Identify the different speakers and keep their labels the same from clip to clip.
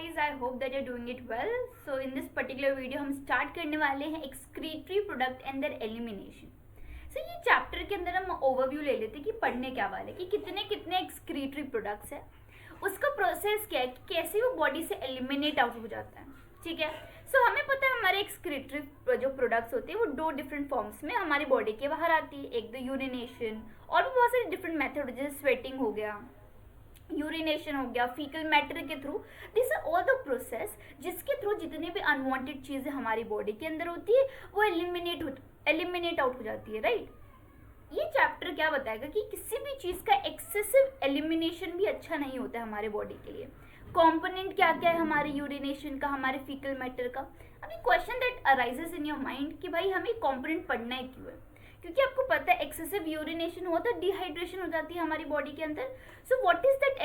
Speaker 1: guys, I hope that you're doing it well. So in this particular video हम start करने वाले हैं excretory product and their elimination. So ये chapter के अंदर हम ओवरव्यू ले लेते हैं कि पढ़ने क्या वाले कि कितने कितने एक्सक्रीटरी प्रोडक्ट्स है, उसका प्रोसेस क्या है कि कैसे वो बॉडी से एलिमिनेट आउट हो जाता है. ठीक है. सो हमें पता है हमारे एक्सक्रीटरी जो प्रोडक्ट्स होते हैं वो दो डिफरेंट फॉर्म्स में हमारी बॉडी के बाहर आती है. एक तो यूरिनेशन और भी बहुत सारे डिफरेंट मेथड जैसे स्वेटिंग हो गया, यूरिनेशन हो गया, फीकल मैटर के through. This are all the process जिसके थ्रू जितने भी अनवांटेड चीज़ें हमारी बॉडी के अंदर होती है वो एलिमिनेट आउट हो जाती है. राइट. ये चैप्टर क्या बताएगा कि किसी भी चीज़ का एक्सेसिव एलिमिनेशन भी अच्छा नहीं होता है हमारे बॉडी के लिए. कंपोनेंट क्या क्या है हमारे यूरिनेशन का, हमारे फीकल मैटर का. अभी question that arises in your mind कि भाई हमें कंपोनेंट पढ़ना है क्यों है, क्योंकि आपको पता है एक्सेसिव यूरिनेशन हुआ तो डिहाइड्रेशन हो जाती है हमारी बॉडी के अंदर. So what is that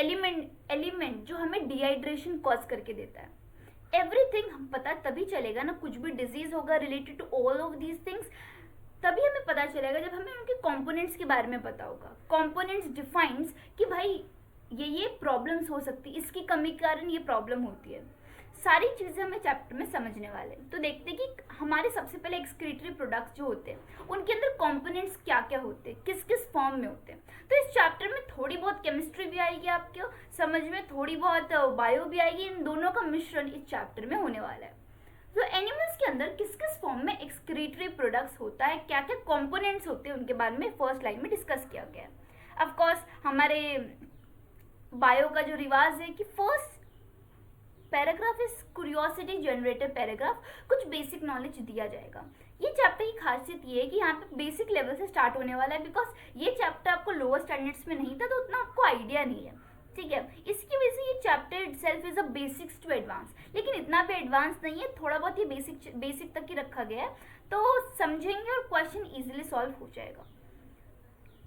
Speaker 1: element जो हमें डिहाइड्रेशन कॉज करके देता है. एवरीथिंग हम पता तभी चलेगा ना, कुछ भी डिजीज होगा related to all of these things तभी हमें पता चलेगा जब हमें उनके कंपोनेंट्स के बारे में पता होगा. कंपोनेंट्स डिफाइंस कि भाई ये प्रॉब्लम्स हो सकती है, इसकी कमी के कारण ये प्रॉब्लम होती है. सारी चीज़ें हमें चैप्टर में समझने वाले हैं. तो देखते हैं कि हमारे सबसे पहले एक्सक्रीटरी प्रोडक्ट्स जो होते हैं उनके अंदर कंपोनेंट्स क्या क्या होते हैं, किस किस फॉर्म में होते हैं. तो इस चैप्टर में थोड़ी बहुत केमिस्ट्री भी आएगी आपको समझ में, थोड़ी बहुत बायो भी आएगी. इन दोनों का मिश्रण इस चैप्टर में होने वाला है. तो एनिमल्स के अंदर किस किस फॉर्म में एक्सक्रीटरी प्रोडक्ट्स होता है, क्या क्या कंपोनेंट्स होते हैं, उनके बारे में फर्स्ट लाइन में डिस्कस किया गया है. ऑफकोर्स हमारे बायो का जो रिवाज है कि first paragraph is curiosity generator paragraph, कुछ बेसिक नॉलेज दिया जाएगा. ये चैप्टर की खासियत ये है कि यहाँ पे बेसिक लेवल से स्टार्ट होने वाला है, बिकॉज ये चैप्टर आपको लोअर स्टैंडर्ड्स में नहीं था तो उतना आपको आइडिया नहीं है. ठीक है. इसकी वजह से ये chapter itself is a basics to advance, लेकिन इतना भी एडवांस नहीं है, थोड़ा बहुत ही बेसिक तक ही रखा गया है. तो समझेंगे और क्वेश्चन इजीली सॉल्व हो जाएगा.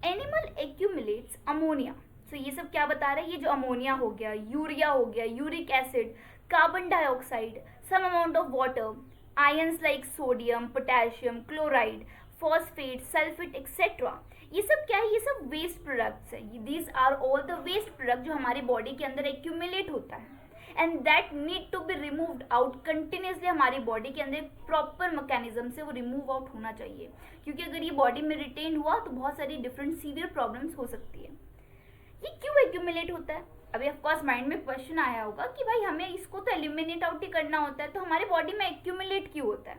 Speaker 1: Animal accumulates ammonia. तो ये सब क्या बता रहा है, ये जो अमोनिया हो गया, यूरिया हो गया, uric acid, carbon dioxide, some amount of water, ions like sodium, potassium, chloride, phosphate, sulphate etcetera. ये सब क्या है, ये सब वेस्ट प्रोडक्ट्स है. These are all the waste product जो हमारी बॉडी के अंदर एक्यूमुलेट होता है and that need to be removed out continuously. हमारी बॉडी के अंदर प्रॉपर मैकेनिज्म से वो रिमूव आउट होना चाहिए, क्योंकि अगर ये बॉडी में रिटेन हुआ तो बहुत सारी डिफरेंट सीवियर प्रॉब्लम्स हो सकती है. ये क्यों एक्यूमुलेट होता है. अभी ऑफकोर्स माइंड में क्वेश्चन आया होगा कि भाई हमें इसको तो एलिमिनेट आउट ही करना होता है, तो हमारी बॉडी में एक्यूमुलेट क्यों होता है.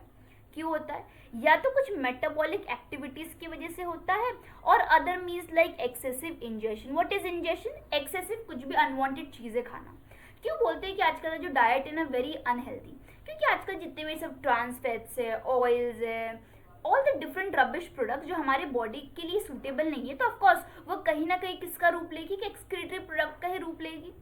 Speaker 1: क्यों होता है, या तो कुछ मेटाबॉलिक एक्टिविटीज की वजह से होता है और other means like excessive ingestion. What is ingestion, excessive कुछ भी अनवांटेड चीजें खाना. क्यों बोलते हैं कि आजकल का जो डाइट है ना वेरी अनहेल्दी, क्योंकि आजकल जितने भी सब ट्रांस फैट्स है, ऑयल्स है, all the different rubbish product जो हमारे बॉडी के लिए सूटेबल नहीं है, तो ऑफकोर्स वो कहीं ना कहीं किसका रूप लेगी, कि एक्सक्रीटरी प्रोडक्ट का ही रूप लेगी.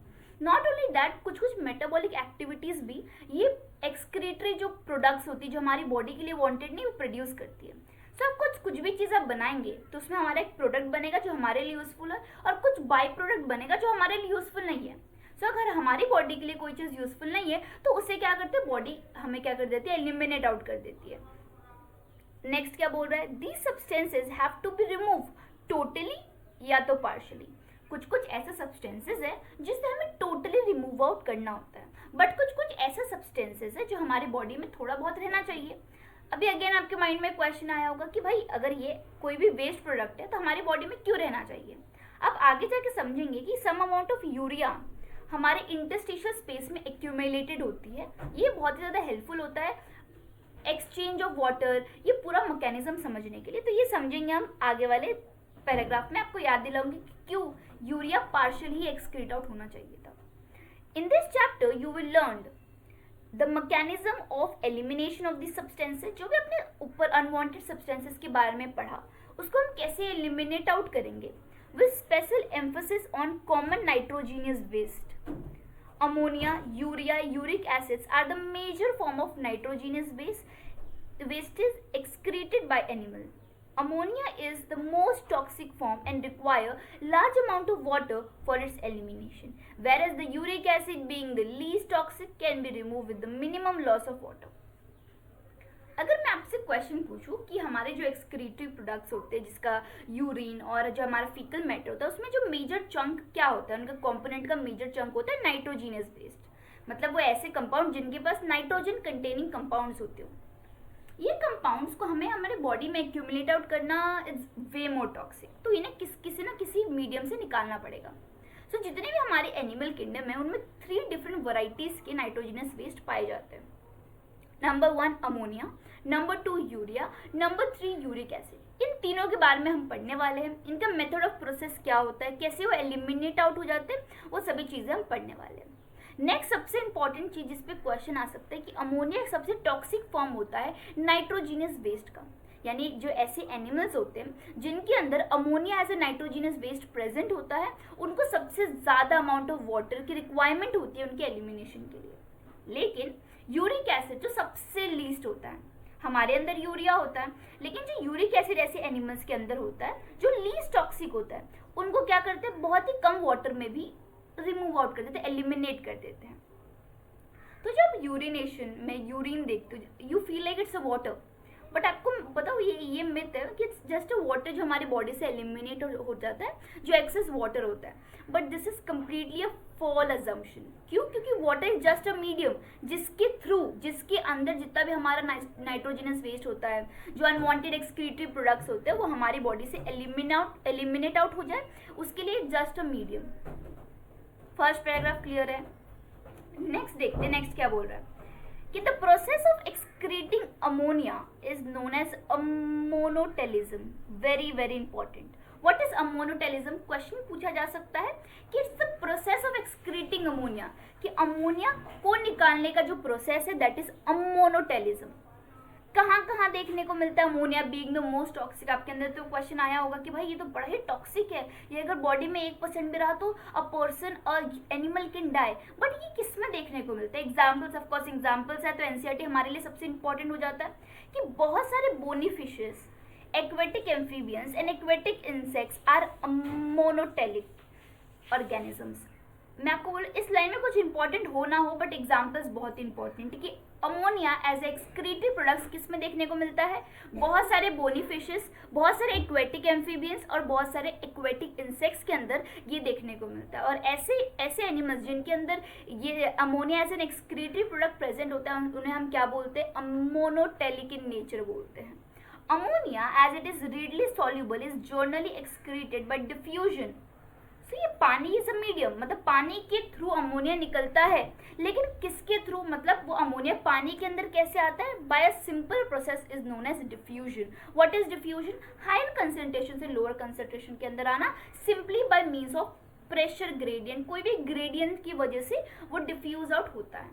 Speaker 1: नॉट ओनली दैट, कुछ कुछ मेटाबॉलिक एक्टिविटीज भी ये एक्सक्रीटरी जो प्रोडक्ट्स होती है जो हमारी बॉडी के लिए वांटेड नहीं वो प्रोड्यूस करती है. सो आप कुछ भी चीज़ आप बनाएंगे तो उसमें हमारा एक प्रोडक्ट बनेगा जो हमारे लिए यूजफुल है और कुछ बाई प्रोडक्ट बनेगा जो हमारे लिए यूजफुल नहीं है. सो अगर हमारी बॉडी के लिए कोई चीज़ यूजफुल नहीं है तो उसे क्या करते हैं, बॉडी हमें क्या कर देती है, एलिमिनेट आउट कर देती है. नेक्स्ट क्या बोल रहा है, these substances have to be remove totally या तो पार्शली. कुछ कुछ ऐसे सब्सटेंसेज है जिसे हमें टोटली रिमूव आउट करना होता है, बट कुछ कुछ ऐसे सब्सटेंसेज है जो हमारी बॉडी में थोड़ा बहुत रहना चाहिए. अभी अगेन आपके माइंड में क्वेश्चन आया होगा कि भाई अगर ये कोई भी वेस्ट प्रोडक्ट है तो हमारी बॉडी में क्यों रहना चाहिए. अब आगे जाके समझेंगे कि सम अमाउंट ऑफ यूरिया हमारे इंटरस्टिशियल स्पेस में एक्यूमुलेटेड होती है. ये बहुत ही ज़्यादा हेल्पफुल होता है एक्सचेंज ऑफ वाटर, ये पूरा मैकेनिज्म समझने के लिए. तो ये समझेंगे हम आगे वाले पैराग्राफ में. आपको याद दिलाऊंगी कि क्यों यूरिया पार्शियल ही एक्सक्रीट आउट होना चाहिए था. In this chapter you will learn the mechanism of elimination of this substances. जो भी अपने ऊपर अनवांटेड सब्सटेंसेस के बारे में पढ़ा उसको हम कैसे एलिमिनेट आउट करेंगे, with special emphasis on common nitrogenous waste. Ammonia, urea, uric acids are the major form of nitrogenous waste. The waste is excreted by animal. Ammonia is the most toxic form and require large amount of water for its elimination, whereas the uric acid being the least toxic can be removed with the minimum loss of water. अगर मैं आपसे question पूछूं कि हमारे जो excretory products होते हैं जिसका यूरिन और जो हमारा फीकल मैटर होता है उसमें जो मेजर चंक क्या होता है, उनका कंपोनेंट का मेजर चंक होता है नाइट्रोजीनियस वेस्ट. मतलब वो ऐसे कंपाउंड जिनके पास नाइट्रोजन कंटेनिंग कंपाउंड्स होते हो। ये कंपाउंड्स को हमें हमारे बॉडी में एक्यूमुलेट आउट करना इज वे मोर टॉक्सिक, तो इन्हें किसी ना किसी मीडियम से निकालना पड़ेगा। सो जितने भी हमारे एनिमल किंगडम है उनमें 3 डिफरेंट वैरायटीज के नाइट्रोजनस वेस्ट पाए जाते हैं। Number 1 ammonia, number 2 urea, number 3 uric acid. इन तीनों के बारे में हम पढ़ने वाले हैं। इनका मेथड ऑफ प्रोसेस क्या होता है, कैसे वो एलिमिनेट आउट हो जाते हैं, वो सभी चीज़ें हम पढ़ने वाले हैं। नेक्स्ट सबसे इंपॉर्टेंट चीज जिस पे क्वेश्चन आ सकता है कि अमोनिया एक सबसे टॉक्सिक फॉर्म होता है नाइट्रोजीनियस वेस्ट का, यानी जो ऐसे एनिमल्स होते हैं जिनके अंदर ammonia as a nitrogenous waste present होता है, उनको सबसे ज़्यादा अमाउंट ऑफ वाटर की रिक्वायरमेंट होती है उनके एलिमिनेशन के लिए। लेकिन यूरिक एसिड जो सबसे लीस्ट होता है, हमारे अंदर यूरिया होता है, लेकिन जो यूरिक एसिड ऐसे एनिमल्स के अंदर होता है जो लीस्ट टॉक्सिक होता है, उनको क्या करते हैं, बहुत ही कम वाटर में भी रिमूव आउट कर देते हैं, एलिमिनेट कर देते हैं। तो जब यूरिनेशन में यूरिन देखते हो, you feel like it's a water, but आपको बताओ ये मिथ है कि इट्स जस्ट अ वाटर जो हमारी बॉडी से एलिमिनेट हो जाता है, जो एक्सेस वाटर होता है। But this is completely a fall assumption. क्यों? क्योंकि water is just a medium जिसके अंदर जितना भी हमारा नाइट्रोजनस वेस्ट होता है, जो अनवांटेड एक्सक्रीटरी प्रोडक्ट्स होते हैं, वो हमारी बॉडी से एलिमिनेट आउट हो जाए, उसके लिए just a medium. First paragraph clear है। नेक्स्ट देखते हैं, नेक्स्ट क्या बोल रहा है कि the process of excreting ammonia is known as ammonotelism. Very very important. What is ammonotelism? Question पूछा जा सकता है कि it's the process of excreting ammonia, कि अमोनिया को निकालने का जो प्रोसेस है दैट इज अमोनोटेलिज्म। कहाँ कहाँ देखने को मिलता है ammonia being the most toxic? आपके अंदर तो क्वेश्चन आया होगा कि भाई ये तो बड़ा ही टॉक्सिक है, ये अगर बॉडी में 1% भी रहा तो अ पर्सन और एनिमल कैन डाई। बट ये किस में देखने को मिलता है? एग्जाम्पल्स, ऑफकोर्स एग्जाम्पल्स है तो एनसीईआरटी हमारे लिए सबसे इंपॉर्टेंट हो जाता है कि बहुत सारे bony fishes, aquatic amphibians and aquatic insects are ammonotelic organisms. मैं आपको बोलूँ इस लाइन में कुछ इंपॉर्टेंट हो ना हो, बट एग्जाम्पल्स बहुत इंपॉर्टेंट कि अमोनिया एज एक्सक्रीटरी प्रोडक्ट्स किस में देखने को मिलता है? बहुत सारे बोनी फिशेस, बहुत सारे एक्वेटिक एम्फीबियंस और बहुत सारे एक्वेटिक इंसेक्ट्स के अंदर ये देखने को मिलता है। और ऐसे एनिमल्स जिनके अंदर ये ammonia as an excretory product present होता है, उन्हें हम क्या बोलते हैं? अमोनोटेलिक इन नेचर बोलते हैं। Ammonia as it is readily soluble is generally excreted by diffusion। तो ये पानी इज अ मीडियम, मतलब पानी के थ्रू अमोनिया निकलता है, लेकिन किसके थ्रू? मतलब वो अमोनिया पानी के अंदर कैसे आता है? By a simple process is known as diffusion. What is diffusion? Higher concentration से लोअर कंसंट्रेशन के अंदर आना, simply by means of pressure gradient. कोई भी ग्रेडियंट की वजह से वो डिफ्यूज आउट होता है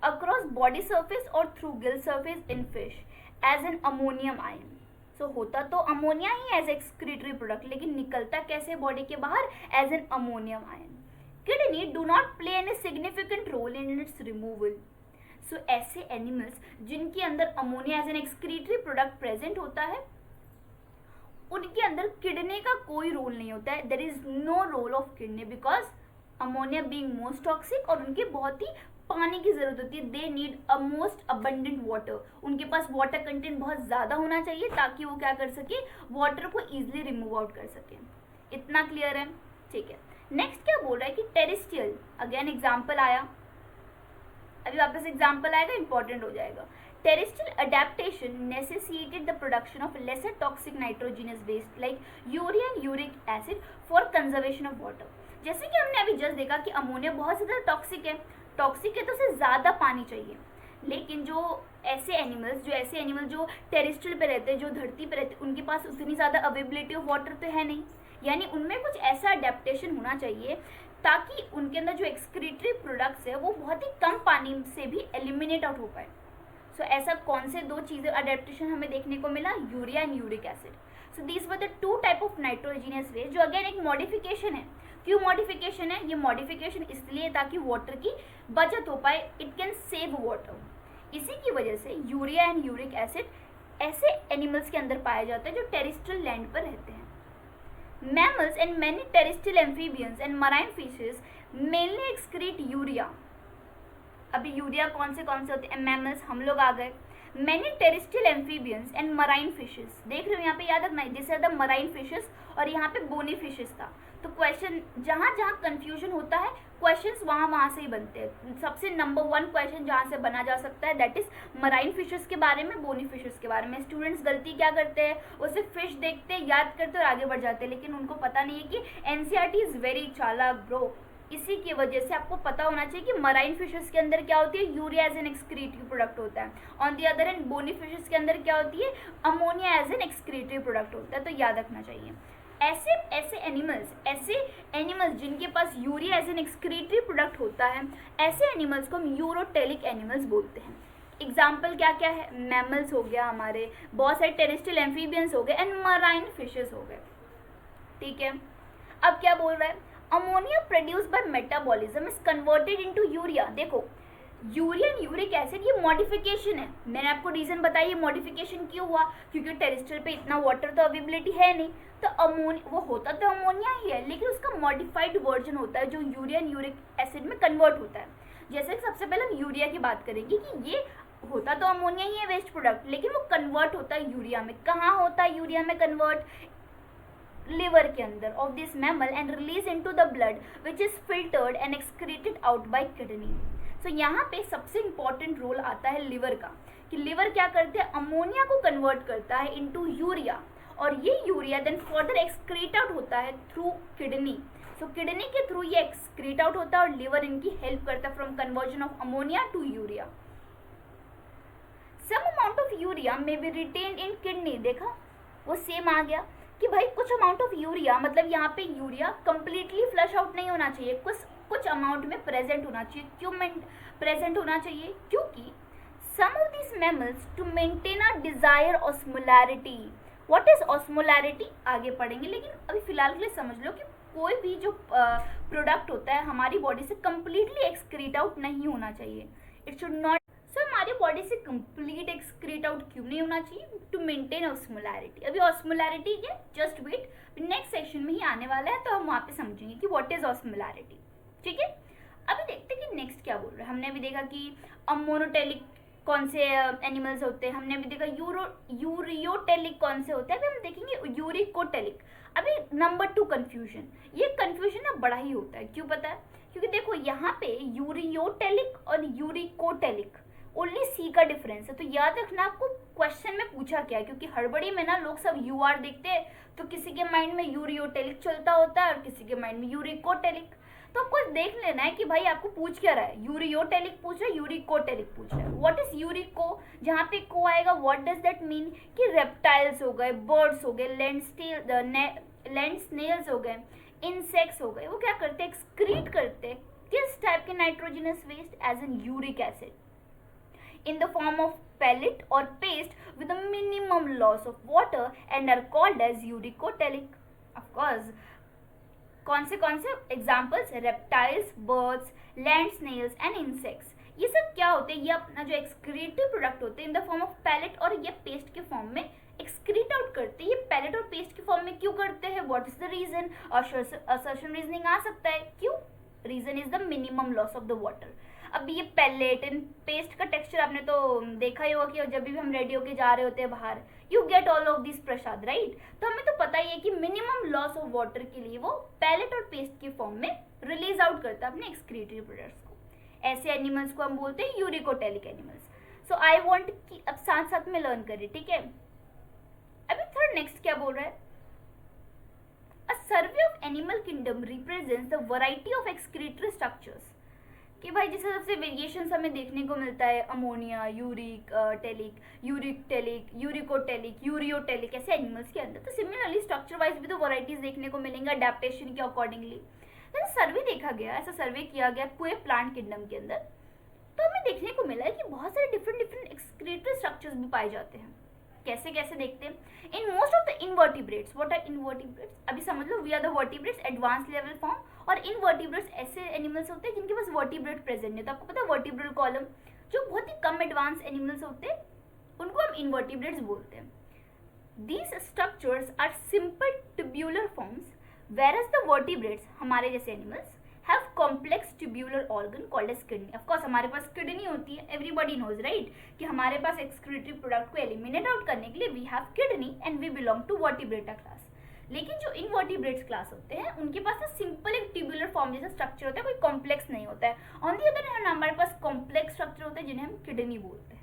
Speaker 1: अक्रॉस बॉडी सर्फेस और through gill surface in fish as an ammonium ion. So होता तो अमोनिया ही एज एक्सक्रीटरी प्रोडक्ट, लेकिन निकलता कैसे बॉडी के बाहर? As an ammonium ion. Kidney do not play any significant role in its removal. So ऐसे एनिमल्स जिनके अंदर ammonia as an excretory product present होता है, उनके अंदर किडनी का कोई रोल नहीं होता है। There is no role of kidney because ammonia being most toxic और उनके बहुत ही पानी की जरूरत होती है। They need a most abundant water. उनके पास वाटर कंटेंट बहुत ज़्यादा होना चाहिए ताकि वो क्या कर सके? वाटर को ईजिली रिमूव आउट कर सके। इतना क्लियर है? ठीक है। नेक्स्ट क्या बोल रहा है कि टेरेस्ट्रियल, अगेन एग्जाम्पल आया, अभी वापस एग्जाम्पल आएगा, इंपॉर्टेंट हो जाएगा। Terrestrial adaptation necessitated the production of lesser toxic nitrogenous waste like urea and uric acid for conservation of water। जैसे कि हमने अभी जस्ट देखा कि अमोनिया बहुत ज़्यादा टॉक्सिक है तो उसे ज़्यादा पानी चाहिए, लेकिन जो ऐसे एनिमल जो टेरेस्ट्रियल पे रहते हैं, जो धरती पे रहते हैं, उनके पास उतनी ज़्यादा अवेबिलिटी ऑफ वाटर तो है नहीं, यानी उनमें कुछ ऐसा अडेप्टेशन होना चाहिए ताकि उनके अंदर जो एक्सक्रीटरी प्रोडक्ट्स है वो बहुत ही कम पानी से भी एलिमिनेट आउट हो पाए। सो ऐसा कौन से 2 चीज़ें अडेप्टेशन हमें देखने को मिला? Urea and uric acid. So these were the 2 type of nitrogenous waste, जो अगेन एक मॉडिफिकेशन है। क्यों मॉडिफिकेशन है? ये मॉडिफिकेशन इसलिए ताकि वाटर की बचत हो पाए, इट कैन सेव वाटर। इसी की वजह से यूरिया एंड यूरिक एसिड ऐसे एनिमल्स के अंदर पाया जाता है जो टेरेस्ट्रियल लैंड पर रहते हैं। Mammals and many terrestrial amphibians and marine fishes mainly excrete urea. अभी यूरिया कौन से होते हैं? मैमल्स, हम लोग आ गए। Many terrestrial amphibians and marine fishes, देख रहे हो यहाँ पे, याद रखना है, this are the marine fishes और यहाँ पे बोनी फिशेस था। तो क्वेश्चन जहाँ कंफ्यूजन होता है क्वेश्चंस वहाँ से ही बनते हैं। सबसे नंबर 1 क्वेश्चन जहाँ से बना जा सकता है दैट इज मराइन फिशेस के बारे में, बोनी फिशेस के बारे में। स्टूडेंट्स गलती क्या करते हैं, वो सिर्फ फिश देखते हैं, याद करते और आगे बढ़ जाते हैं, लेकिन उनको पता नहीं है कि एनसीईआरटी इज वेरी चालाक ब्रो। इसी की वजह से आपको पता होना चाहिए कि मराइन फिशेस के अंदर क्या होती है, urea as an excretory product होता है। On the other hand bony fishes के अंदर क्या होती है, ammonia as an excretory product होता है। तो याद रखना चाहिए। ऐसे एनिमल्स जिनके पास urea as an excretory product होता है, ऐसे एनिमल्स को हम यूरोटेलिक एनिमल्स बोलते हैं। एग्जाम्पल क्या क्या है, मैमल्स हो गया हमारे, बहुत सारे टेरेस्ट्रियल एम्फीबियंस हो गए एंड मराइन फिशेस हो गए। ठीक है, अब क्या बोल रहा है, ammonia produce by metabolism is converted into urea. देखो यूरिया एंड यूरिक एसिड ये मॉडिफिकेशन है। मैंने आपको रीजन बताया ये मॉडिफिकेशन क्यों हुआ, क्योंकि टेरेस्ट्रियल पे इतना वाटर तो अवेलेबिलिटी है नहीं, तो अमोनिया वो होता तो अमोनिया ही है, लेकिन उसका मॉडिफाइड वर्जन होता है जो यूरिया एंड यूरिक एसिड में कन्वर्ट होता है। जैसे सबसे पहले हम यूरिया की बात करेंगे कि ये होता तो अमोनिया ही है वेस्ट प्रोडक्ट, लेकिन वो कन्वर्ट होता है यूरिया में। कहाँ होता है यूरिया में कन्वर्ट, लिवर के अंदर of this mammal and release into the blood which is filtered and excreted out by kidney. So यहाँ पे सबसे इंपॉर्टेंट रोल आता है लिवर का, कि लिवर क्या करते हैं, अमोनिया को कन्वर्ट करता है इनटू यूरिया, और ये urea then further excrete out होता है थ्रू किडनी। सो किडनी के थ्रू ये एक्सक्रीट आउट होता है और लिवर इनकी हेल्प करता है from conversion of ammonia to urea. Some amount of urea may be retained in kidney. देखा वो सेम आ गया कि भाई कुछ अमाउंट ऑफ यूरिया, मतलब यहाँ पे यूरिया कंप्लीटली फ्लश आउट नहीं होना चाहिए, कुछ अमाउंट में प्रेजेंट होना चाहिए। क्यों प्रेजेंट होना चाहिए, क्योंकि some of this mammals to maintain a desire osmolarity. What is osmolarity आगे पढ़ेंगे, लेकिन अभी फिलहाल के लिए समझ लो कि कोई भी जो प्रोडक्ट होता है हमारी बॉडी से कंप्लीटली एक्सक्रीट आउट नहीं होना चाहिए। इट शुड नॉट, सो हमारी बॉडी से कंप्लीट एक्सक्रीट आउट क्यों नहीं होना चाहिए, टू मेंटेन ऑस्मोलैरिटी। अभी ऑस्मोलैरिटी के जस्ट वेट, नेक्स्ट सेक्शन में ही आने वाला है, तो हम वहाँ पे समझेंगे कि व्हाट इज ऑस्मोलैरिटी। ठीक है, अभी देखते हैं कि नेक्स्ट क्या बोल रहा है। हमने अभी देखा कि मोनोटेलिक कौन से एनिमल्स होते हैं, हमने अभी देखा यूरियोटेलिक कौन से होते हैं, अभी हम देखेंगे यूरिकोटेलिक। अभी नंबर 2 कंफ्यूजन, ये कंफ्यूजन ना बड़ा ही होता है। क्यों पता है, क्योंकि देखो यहाँ पे यूरियोटेलिक और यूरिकोटेलिक ओनली सी का डिफरेंस है। तो याद रखना आपको क्वेश्चन में पूछा क्या है, क्योंकि हड़बड़ी में ना लोग सब यूआर देखते हैं, तो किसी के माइंड में यूरियोटेलिक चलता होता है और किसी के माइंड में यूरिकोटेलिक। तो आपको देख लेना है कि भाई आपको पूछ क्या रहा है, यूरियोटेलिक पूछ रहा है, यूरिकोटेलिक पूछ रहा है। व्हाट इज यूरिको, जहाँ पे को आएगा व्हाट डज दैट मीन, कि रेप्टाइल्स हो गए, बर्ड्स हो गए, लैंड स्नेल्स हो गए, इंसेक्ट्स हो गए, वो क्या करते हैं, एक्सक्रीट करते हैं किस टाइप के nitrogenous waste, as an uric acid in the form of pellet or paste with a minimum loss of water and are called as uricoteric. Of course, कौन से examples, reptiles, birds, land snails and insects. ये सब क्या होते हैं, ये अपना जो एक्सक्रीटिव प्रोडक्ट होते हैं in the form of pellet और ये पेस्ट के फॉर्म में एक्सक्रीट आउट करते हैं। ये पैलेट और पेस्ट के फॉर्म में क्यों करते हैं, what is the reason, assertion reasoning आ सकता है। क्यों, reason is the minimum loss of the water. अब ये पैलेट एंड पेस्ट का टेक्सचर आपने तो देखा ही होगा कि जब भी हम रेडी होके जा रहे होते हैं बाहर, you get all of this Prasad, right. तो हमें तो पता ही है कि मिनिमम लॉस ऑफ वाटर के लिए वो पैलेट और पेस्ट के फॉर्म में रिलीज आउट करता है अपने एक्सक्रीटरी प्रोडक्ट्स को। ऐसे एनिमल्स को हम बोलते हैं uricotelic animals. So I want कि अब साथ साथ में लर्न करें, ठीक है। अभी थर्ड नेक्स्ट क्या बोल रहा है, a survey of animal kingdom represents the variety of excretory structures. कि भाई जिससे सबसे वेरिएशंस हमें देखने को मिलता है, अमोनिया, यूरिक टेलिक, यूरिकोटेलिक, यूरियोटेलिक, ऐसे एनिमल्स के अंदर। तो सिमिलरली स्ट्रक्चर वाइज भी तो वैरायटीज देखने को मिलेंगे अडेप्टेशन के अकॉर्डिंगली। तो सर्वे देखा गया, ऐसा सर्वे किया गया पूरे प्लांट किंगडम के अंदर, तो हमें देखने को मिला है कि बहुत सारे डिफरेंट एक्सक्रीटरी स्ट्रक्चर्स भी पाए जाते हैं। कैसे कैसे देखते हैं, in most of the invertebrates. What are invertebrates, अभी समझ लो, we are the vertebrates advance level form, और इनवर्टिब्रेट्स ऐसे एनिमल्स होते हैं जिनके पास वर्टिब्रेट प्रेजेंट नहीं। तो आपको पता है वर्टिब्रल कॉलम, जो बहुत ही कम एडवांस एनिमल्स होते हैं उनको हम इनवर्टिब्रेट्स बोलते हैं। These structures are simple tubular forms, whereas the vertebrates, हमारे जैसे animals, have complex tubular organ called as kidney. Of course हमारे पास किडनी होती है, everybody knows right, कि हमारे पास excretory product को eliminate out करने के लिए we have kidney and we belong to vertebrata class. लेकिन जो इनवर्टिब्रेट्स क्लास होते हैं उनके पास ना सिंपल एक ट्यूबुलर फॉर्म जैसा स्ट्रक्चर होता है, कोई कॉम्प्लेक्स नहीं होता है। ऑन दी अदर हैंड हमारे पास कॉम्प्लेक्स स्ट्रक्चर होते हैं जिन्हें हम किडनी बोलते हैं।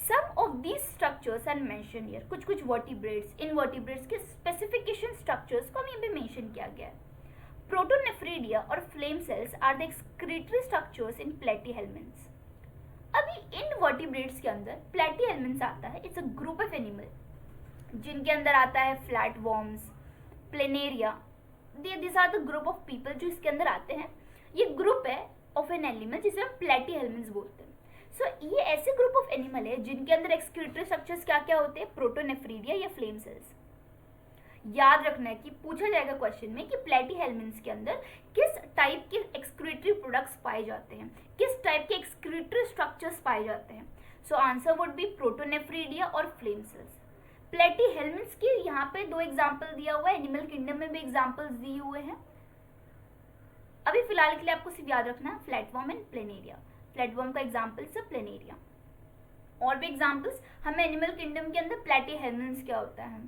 Speaker 1: Some of these structures are mention here, कुछ कुछ वर्टिब्रेट्स इनवर्टिब्रेट्स के स्पेसिफिकेशन स्ट्रक्चर्स को हम यहाँ पे मेंशन किया गया है। प्रोटोनेफ्रीडिया और flame cells are the excretory structures in platyhelminths. अभी इनवर्टिब्रेट्स के अंदर प्लेटीहेल्मिन्थ्स आता है, it's a group of animal जिनके अंदर आता है flatworms, planaria, this are the group of people जो इसके अंदर आते हैं। ये ग्रुप है ऑफ एन एनिमल जिसे हम प्लेटीहेल्मिन्थ्स बोलते हैं। सो ये ऐसे ग्रुप ऑफ एनिमल है जिनके अंदर एक्सक्रीटरी स्ट्रक्चर्स क्या क्या होते हैं, प्रोटोनेफ्रीडिया या फ्लेम सेल्स। याद रखना है कि पूछा जाएगा क्वेश्चन में कि प्लेटीहेल्मिन्थ्स के अंदर किस टाइप के एक्सक्रीटरी प्रोडक्ट्स पाए जाते हैं, किस टाइप के एक्सक्रीटरी स्ट्रक्चर्स पाए जाते हैं। So answer would be protonephridia और फ्लेम सेल्स। प्लेटीहेल्मिन्थ्स की यहाँ पे 2 एग्जाम्पल दिया हुआ है, एनिमल किंगडम में भी एग्जाम्पल्स दिए हुए हैं। अभी फिलहाल के लिए आपको सिर्फ याद रखना है फ्लैटवर्म एंड प्लेनेरिया। फ्लैटवर्म का एग्जाम्पल से प्लेनेरिया। और भी एग्जाम्पल्स हमें एनिमल किंगडम के अंदर प्लेटीहेल्मिन्थ्स क्या होता है,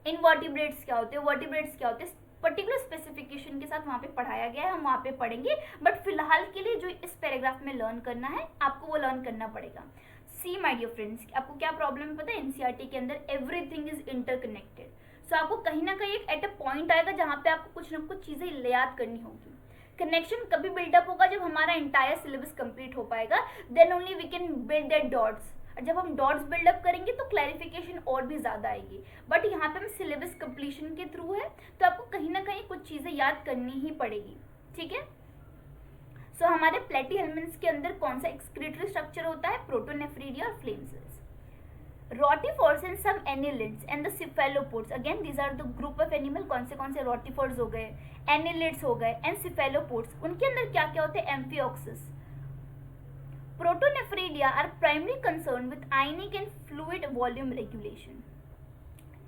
Speaker 1: इनवर्टिब्रेट्स क्या होते हैं, वर्टिब्रेट्स क्या होते हैं, पर्टिकुलर स्पेसिफिकेशन के साथ वहाँ पे पढ़ाया गया है, हम वहाँ पे पढ़ेंगे। बट फिलहाल के लिए जो इस पैराग्राफ में लर्न करना है आपको वो लर्न करना पड़ेगा। सी माय डियर फ्रेंड्स, आपको क्या प्रॉब्लम पता है, एनसीईआरटी के अंदर एवरीथिंग इज इंटरकनेक्टेड। सो आपको कहीं ना कहीं एक एट अ पॉइंट आएगा जहाँ पे आपको कुछ ना कुछ चीज़ें याद करनी होगी। कनेक्शन कभी बिल्डअप होगा जब हमारा इंटायर सिलेबस कंप्लीट हो पाएगा, then only we can build that dots. जब हम डॉट्स बिल्डअप करेंगे तो क्लैरिफिकेशन और भी ज़्यादा आएगी। बट यहाँ पे हम सिलेबस कंप्लीशन के थ्रू है तो आपको कहीं ना कहीं कुछ चीज़ें याद करनी ही पड़ेगी, ठीक है। सो हमारे प्लेटीहेल्मिन्थ्स के अंदर कौन सा एक्सक्रीटरी स्ट्रक्चर होता है, प्रोटोनेफ्रीडिया और flame cells. Rotifers and some annelids and the cephalopods, again these are the group of animal. कौन से रोटिफोर्स हो गए, एनिलिड्स हो गए एंड सिफेलोपोड्स, उनके अंदर क्या क्या होते हैं, amphioxus. Protonephridia are primary concern with ionic and fluid volume regulation.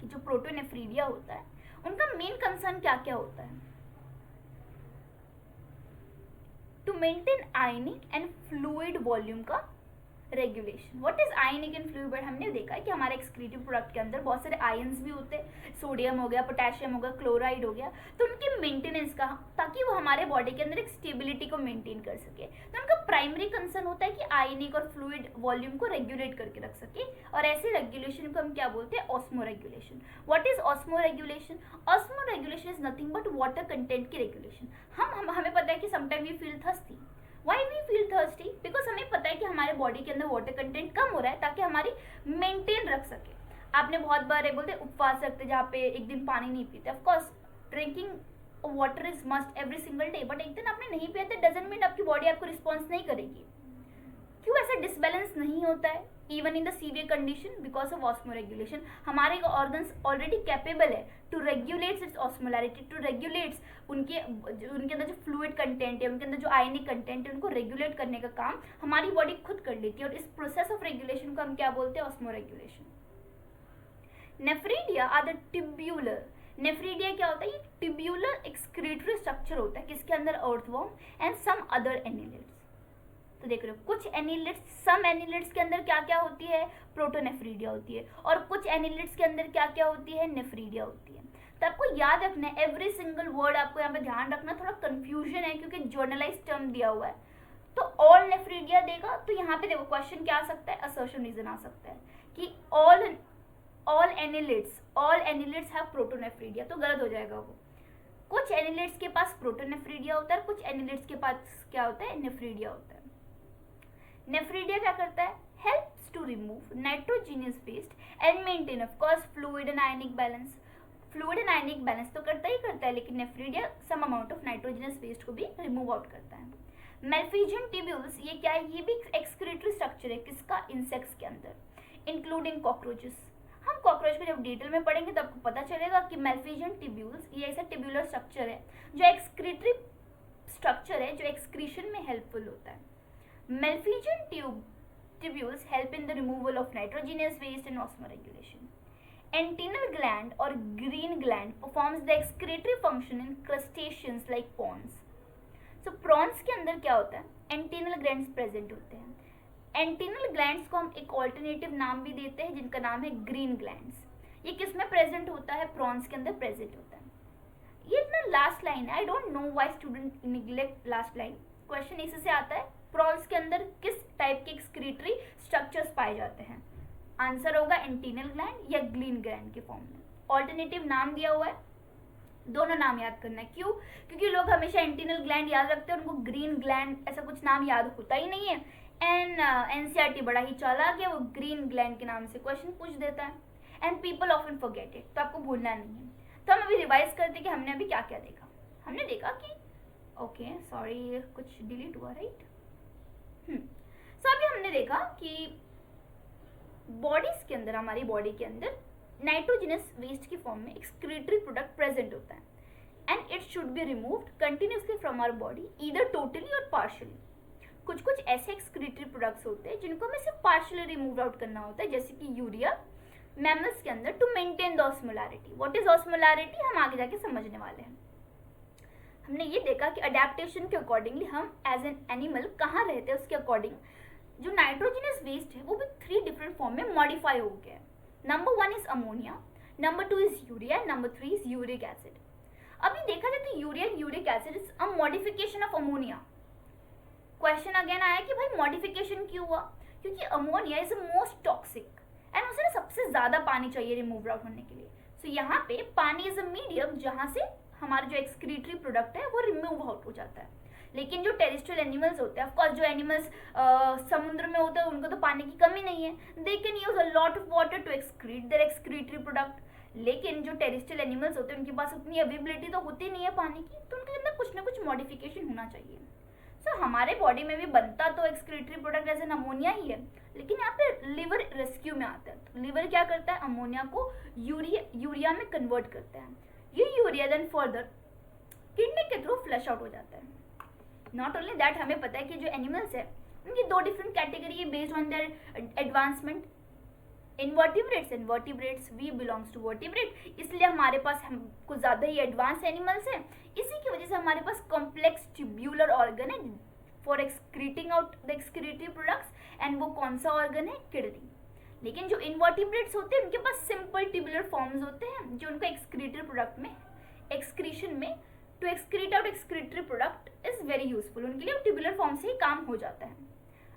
Speaker 1: जो प्रोटोनेफ्रीडिया होता है उनका मेन कंसर्न क्या क्या होता है, to maintain ionic and fluid volume का regulation. What is ionic and fluid, हमने देखा है कि हमारे एक्सक्रीटिव प्रोडक्ट के अंदर बहुत सारे आयंस भी होते हैं, सोडियम हो गया, पोटेशियम हो गया, क्लोराइड हो गया, तो उनके मेंटेनेंस का, ताकि वो हमारे बॉडी के अंदर एक स्टेबिलिटी को मेंटेन कर सके। तो उनका प्राइमरी कंसर्न होता है कि आयनिक और फ्लूइड वॉल्यूम को रेगुलेट करके रख सके, और ऐसे रेगुलेशन को हम क्या बोलते हैं, osmoregulation. What is osmoregulation, osmoregulation is nothing but water content की रेगुलेशन। हमें पता है कि sometime we feel thirsty, why we feel thirsty, because हमें पता है कि हमारे बॉडी के अंदर वाटर कंटेंट कम हो रहा है ताकि हमारी मेंटेन रख सके। आपने बहुत बार बोलते उपवास रखते जहाँ पे एक दिन पानी नहीं पीते, of course drinking water is must every single day, but एक दिन आपने नहीं पिया तो डजंट मीन आपकी बॉडी आपको रिस्पॉन्स नहीं करेगी। क्यों ऐसा डिसबैलेंस नहीं होता है, even in the severe condition, because of osmoregulation. हमारे ऑर्गन्स ऑलरेडी कैपेबल है to regulates its osmolarity, to regulates उनके अंदर जो फ्लूइड कंटेंट है, उनके अंदर जो आयनिक कंटेंट है, उनको रेगुलेट करने का काम हमारी बॉडी खुद कर लेती है, और इस प्रोसेस ऑफ रेगुलेशन को हम क्या बोलते हैं, osmoregulation. Nephridia are the tubular, nephridia क्या होता है, ये ट्यूब्यूलर एक्सक्रीटरी स्ट्रक्चर होता है किसके अंदर, earthworm and some other annelids. तो देख रहे हो कुछ एनिलिड्स, सम एनिलिड्स के अंदर क्या क्या होती है, प्रोटोनेफ्रीडिया होती है, और कुछ एनिलिड्स के अंदर क्या क्या होती है, नेफ्रीडिया होती है। तो आपको याद रखना है एवरी सिंगल वर्ड, आपको यहाँ पे ध्यान रखना, थोड़ा कंफ्यूजन है क्योंकि जर्नलाइज टर्म दिया हुआ है। तो ऑल नेफ्रीडिया देगा तो यहाँ पे देखो क्वेश्चन क्या आ सकता है, असर्शन रीजन आ सकता है कि ऑल एनिलिड्स हैव प्रोटोनेफ्रीडिया, तो गलत हो जाएगा वो। कुछ एनिलिड्स के पास प्रोटोनेफ्रीडिया होता है, कुछ एनिलिड्स के पास क्या होता है, नेफ्रीडिया होता है। नेफ्रीडिया क्या करता है, helps to remove nitrogenous waste and maintain of course fluid and ionic balance. Fluid and ionic balance तो करता ही करता है, लेकिन nephridia some amount of nitrogenous waste को भी रिमूव आउट करता है। मेल्फिजियन ट्यूब्यूल्स, ये क्या है, ये भी एक्सक्रीटरी स्ट्रक्चर है किसका, इंसेक्ट्स के अंदर, इंक्लूडिंग कॉकरोचेस। हम कॉकरोच को जब डिटेल में पढ़ेंगे तो आपको पता चलेगा कि मेल्फिजियन ट्यूब्यूल्स ये ऐसा ट्यूब्यूलर स्ट्रक्चर है जो एक्सक्रीटरी स्ट्रक्चर है, जो एक्सक्रीशन में हेल्पफुल होता है। Malpighian tubules help in the removal of nitrogenous waste and osmoregulation. Antennal gland or green gland performs the excretory function in crustaceans like prawns. So prawns के अंदर क्या होता है, antennal glands present होते हैं। antennal glands को हम एक alternative नाम भी देते हैं जिनका नाम है green glands। ये किस में प्रेजेंट होता है, प्रॉन्स के अंदर प्रेजेंट होता है। ये इतना लास्ट लाइन है, I don't know why student neglect last line. Question इसी से आता है, प्रॉन्स के अंदर किस टाइप के एक्सक्रीटरी स्ट्रक्चर्स पाए जाते हैं। आंसर होगा एंटीनल ग्लैंड या ग्लीन ग्लैंड के फॉर्म में। ऑल्टरनेटिव नाम दिया हुआ है, दोनों नाम याद करना है। क्यों? क्योंकि लोग हमेशा एंटीनल ग्लैंड याद रखते हैं, उनको ग्रीन ग्लैंड ऐसा कुछ नाम याद होता ही नहीं है। एनसीईआरटी बड़ा ही चालाक है, वो ग्रीन ग्लैंड के नाम से क्वेश्चन पूछ देता है and people often forget it, तो आपको भूलना नहीं है। तो हम अभी रिवाइज करते कि हमने अभी क्या क्या देखा। हमने देखा कि ओके सॉरी कुछ डिलीट हुआ, राइट। सो अभी हमने देखा कि बॉडीज के अंदर, हमारी बॉडी के अंदर नाइट्रोजनस वेस्ट की फॉर्म में एक्सक्रीटरी प्रोडक्ट प्रेजेंट होता है and it should be removed continuously from our body either totally और पार्शियली। कुछ कुछ ऐसे एक्सक्रीटरी प्रोडक्ट्स होते हैं जिनको हमें सिर्फ पार्शियली रिमूव आउट करना होता है, जैसे कि यूरिया मैमल्स के अंदर, to maintain the osmolarity. What is osmolarity हम आगे जाके समझने वाले हैं। हमने ये देखा कि अडेप्टेशन के अकॉर्डिंगली हम एज एन एनिमल कहाँ रहते हैं उसके अकॉर्डिंग जो नाइट्रोजनस वेस्ट है वो भी 3 डिफरेंट फॉर्म में मॉडिफाई हो गया है। Number 1 is ammonia, number 2 is urea, number 3 is uric acid. अभी देखा जाए तो urea and uric acid is a modification of ammonia. Question again आया कि भाई मॉडिफिकेशन क्यों हुआ? क्योंकि ammonia is most toxic and उसे सबसे ज्यादा पानी चाहिए रिमूव आउट होने के लिए। सो यहाँ पे पानी इज अ मीडियम जहाँ से हमारा जो एक्सक्रीटरी प्रोडक्ट है वो रिमूव आउट हो जाता है। लेकिन जो टेरेस्ट्रियल एनिमल्स होते हैं, ऑफकोर्स जो एनिमल्स समुद्र में होते हैं उनको तो पानी की कमी नहीं है, they can use a lot of water to excrete their excretory product. लेकिन जो टेरेस्ट्रियल एनिमल्स होते हैं उनके पास उतनी अवेलेबिलिटी तो होती नहीं है पानी की, तो उनके अंदर कुछ ना कुछ मॉडिफिकेशन होना चाहिए। सो हमारे बॉडी में भी बनता तो excretory product as an ammonia ही है, लेकिन यहाँ पे लिवर रेस्क्यू में आता है। तो लिवर क्या करता है, अमोनिया को यूरिया में कन्वर्ट करता है। ये यूरिया देन फर्दर किडनी के थ्रू फ्लश आउट हो जाता है। नॉट ओनली दैट, हमें पता है कि जो एनिमल्स है उनकी 2 डिफरेंट कैटेगरी है based on their advancement, invertebrates and vertebrates. We belongs to vertebrate, इसलिए हमारे पास कुछ ज़्यादा ही एडवांस एनिमल्स हैं। इसी की वजह से हमारे पास कॉम्प्लेक्स ट्यूब्यूलर ऑर्गन है for excreting out the excretory products, and वो कौन सा ऑर्गन है, किडनी। लेकिन जो इनवर्टिब्रेट्स होते हैं उनके पास सिंपल ट्यूबुलर फॉर्म्स होते हैं जो उनको एक्सक्रीटरी प्रोडक्ट में एक्सक्रीशन में to excrete out excretory product is very useful. उनके लिए ट्यूबुलर फॉर्म से ही काम हो जाता है।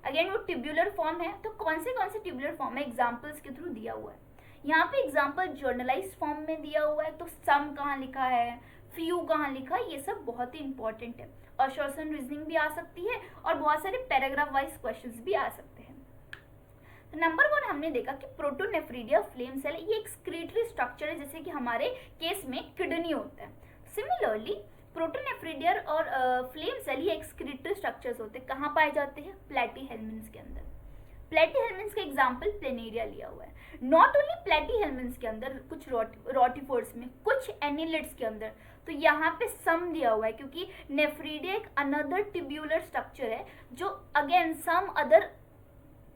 Speaker 1: अगेन वो ट्यूबुलर फॉर्म है, तो कौन से ट्यूबुलर फॉर्म है एग्जाम्पल्स के थ्रू दिया हुआ है। यहाँ पे एग्जाम्पल जर्नलाइज फॉर्म में दिया हुआ है, तो सम कहाँ लिखा है, फ्यू कहाँ लिखा है, ये सब बहुत ही इंपॉर्टेंट है। और असर्शन रीजनिंग भी आ सकती है और बहुत सारे पैराग्राफ वाइज क्वेश्चंस भी आ सकते हैं। तो नंबर 1 हमने देखा कि प्रोटोनेफ्रीडिया फ्लेम सेल ये एक्सक्रीटरी स्ट्रक्चर है, जैसे कि हमारे केस में किडनी होता है। सिमिलरली प्रोटोनेफ्रीडियर और फ्लेम सेल ये एक्सक्रीटरी स्ट्रक्चर्स होते हैं, कहाँ पाए जाते हैं, प्लेटीहेल्मिन्थ्स के अंदर। प्लेटीहेल्मिन्थ्स का एग्जांपल प्लेनेरिया लिया हुआ है। नॉट ओनली प्लेटीहेल्मिन्थ्स के अंदर, कुछ रोटिफोर्स में, कुछ एनिलिड्स के अंदर। तो यहाँ पे सम दिया हुआ है क्योंकि नेफ्रीडिया एक अनदर ट्यूब्यूलर स्ट्रक्चर है जो अगेन सम अदर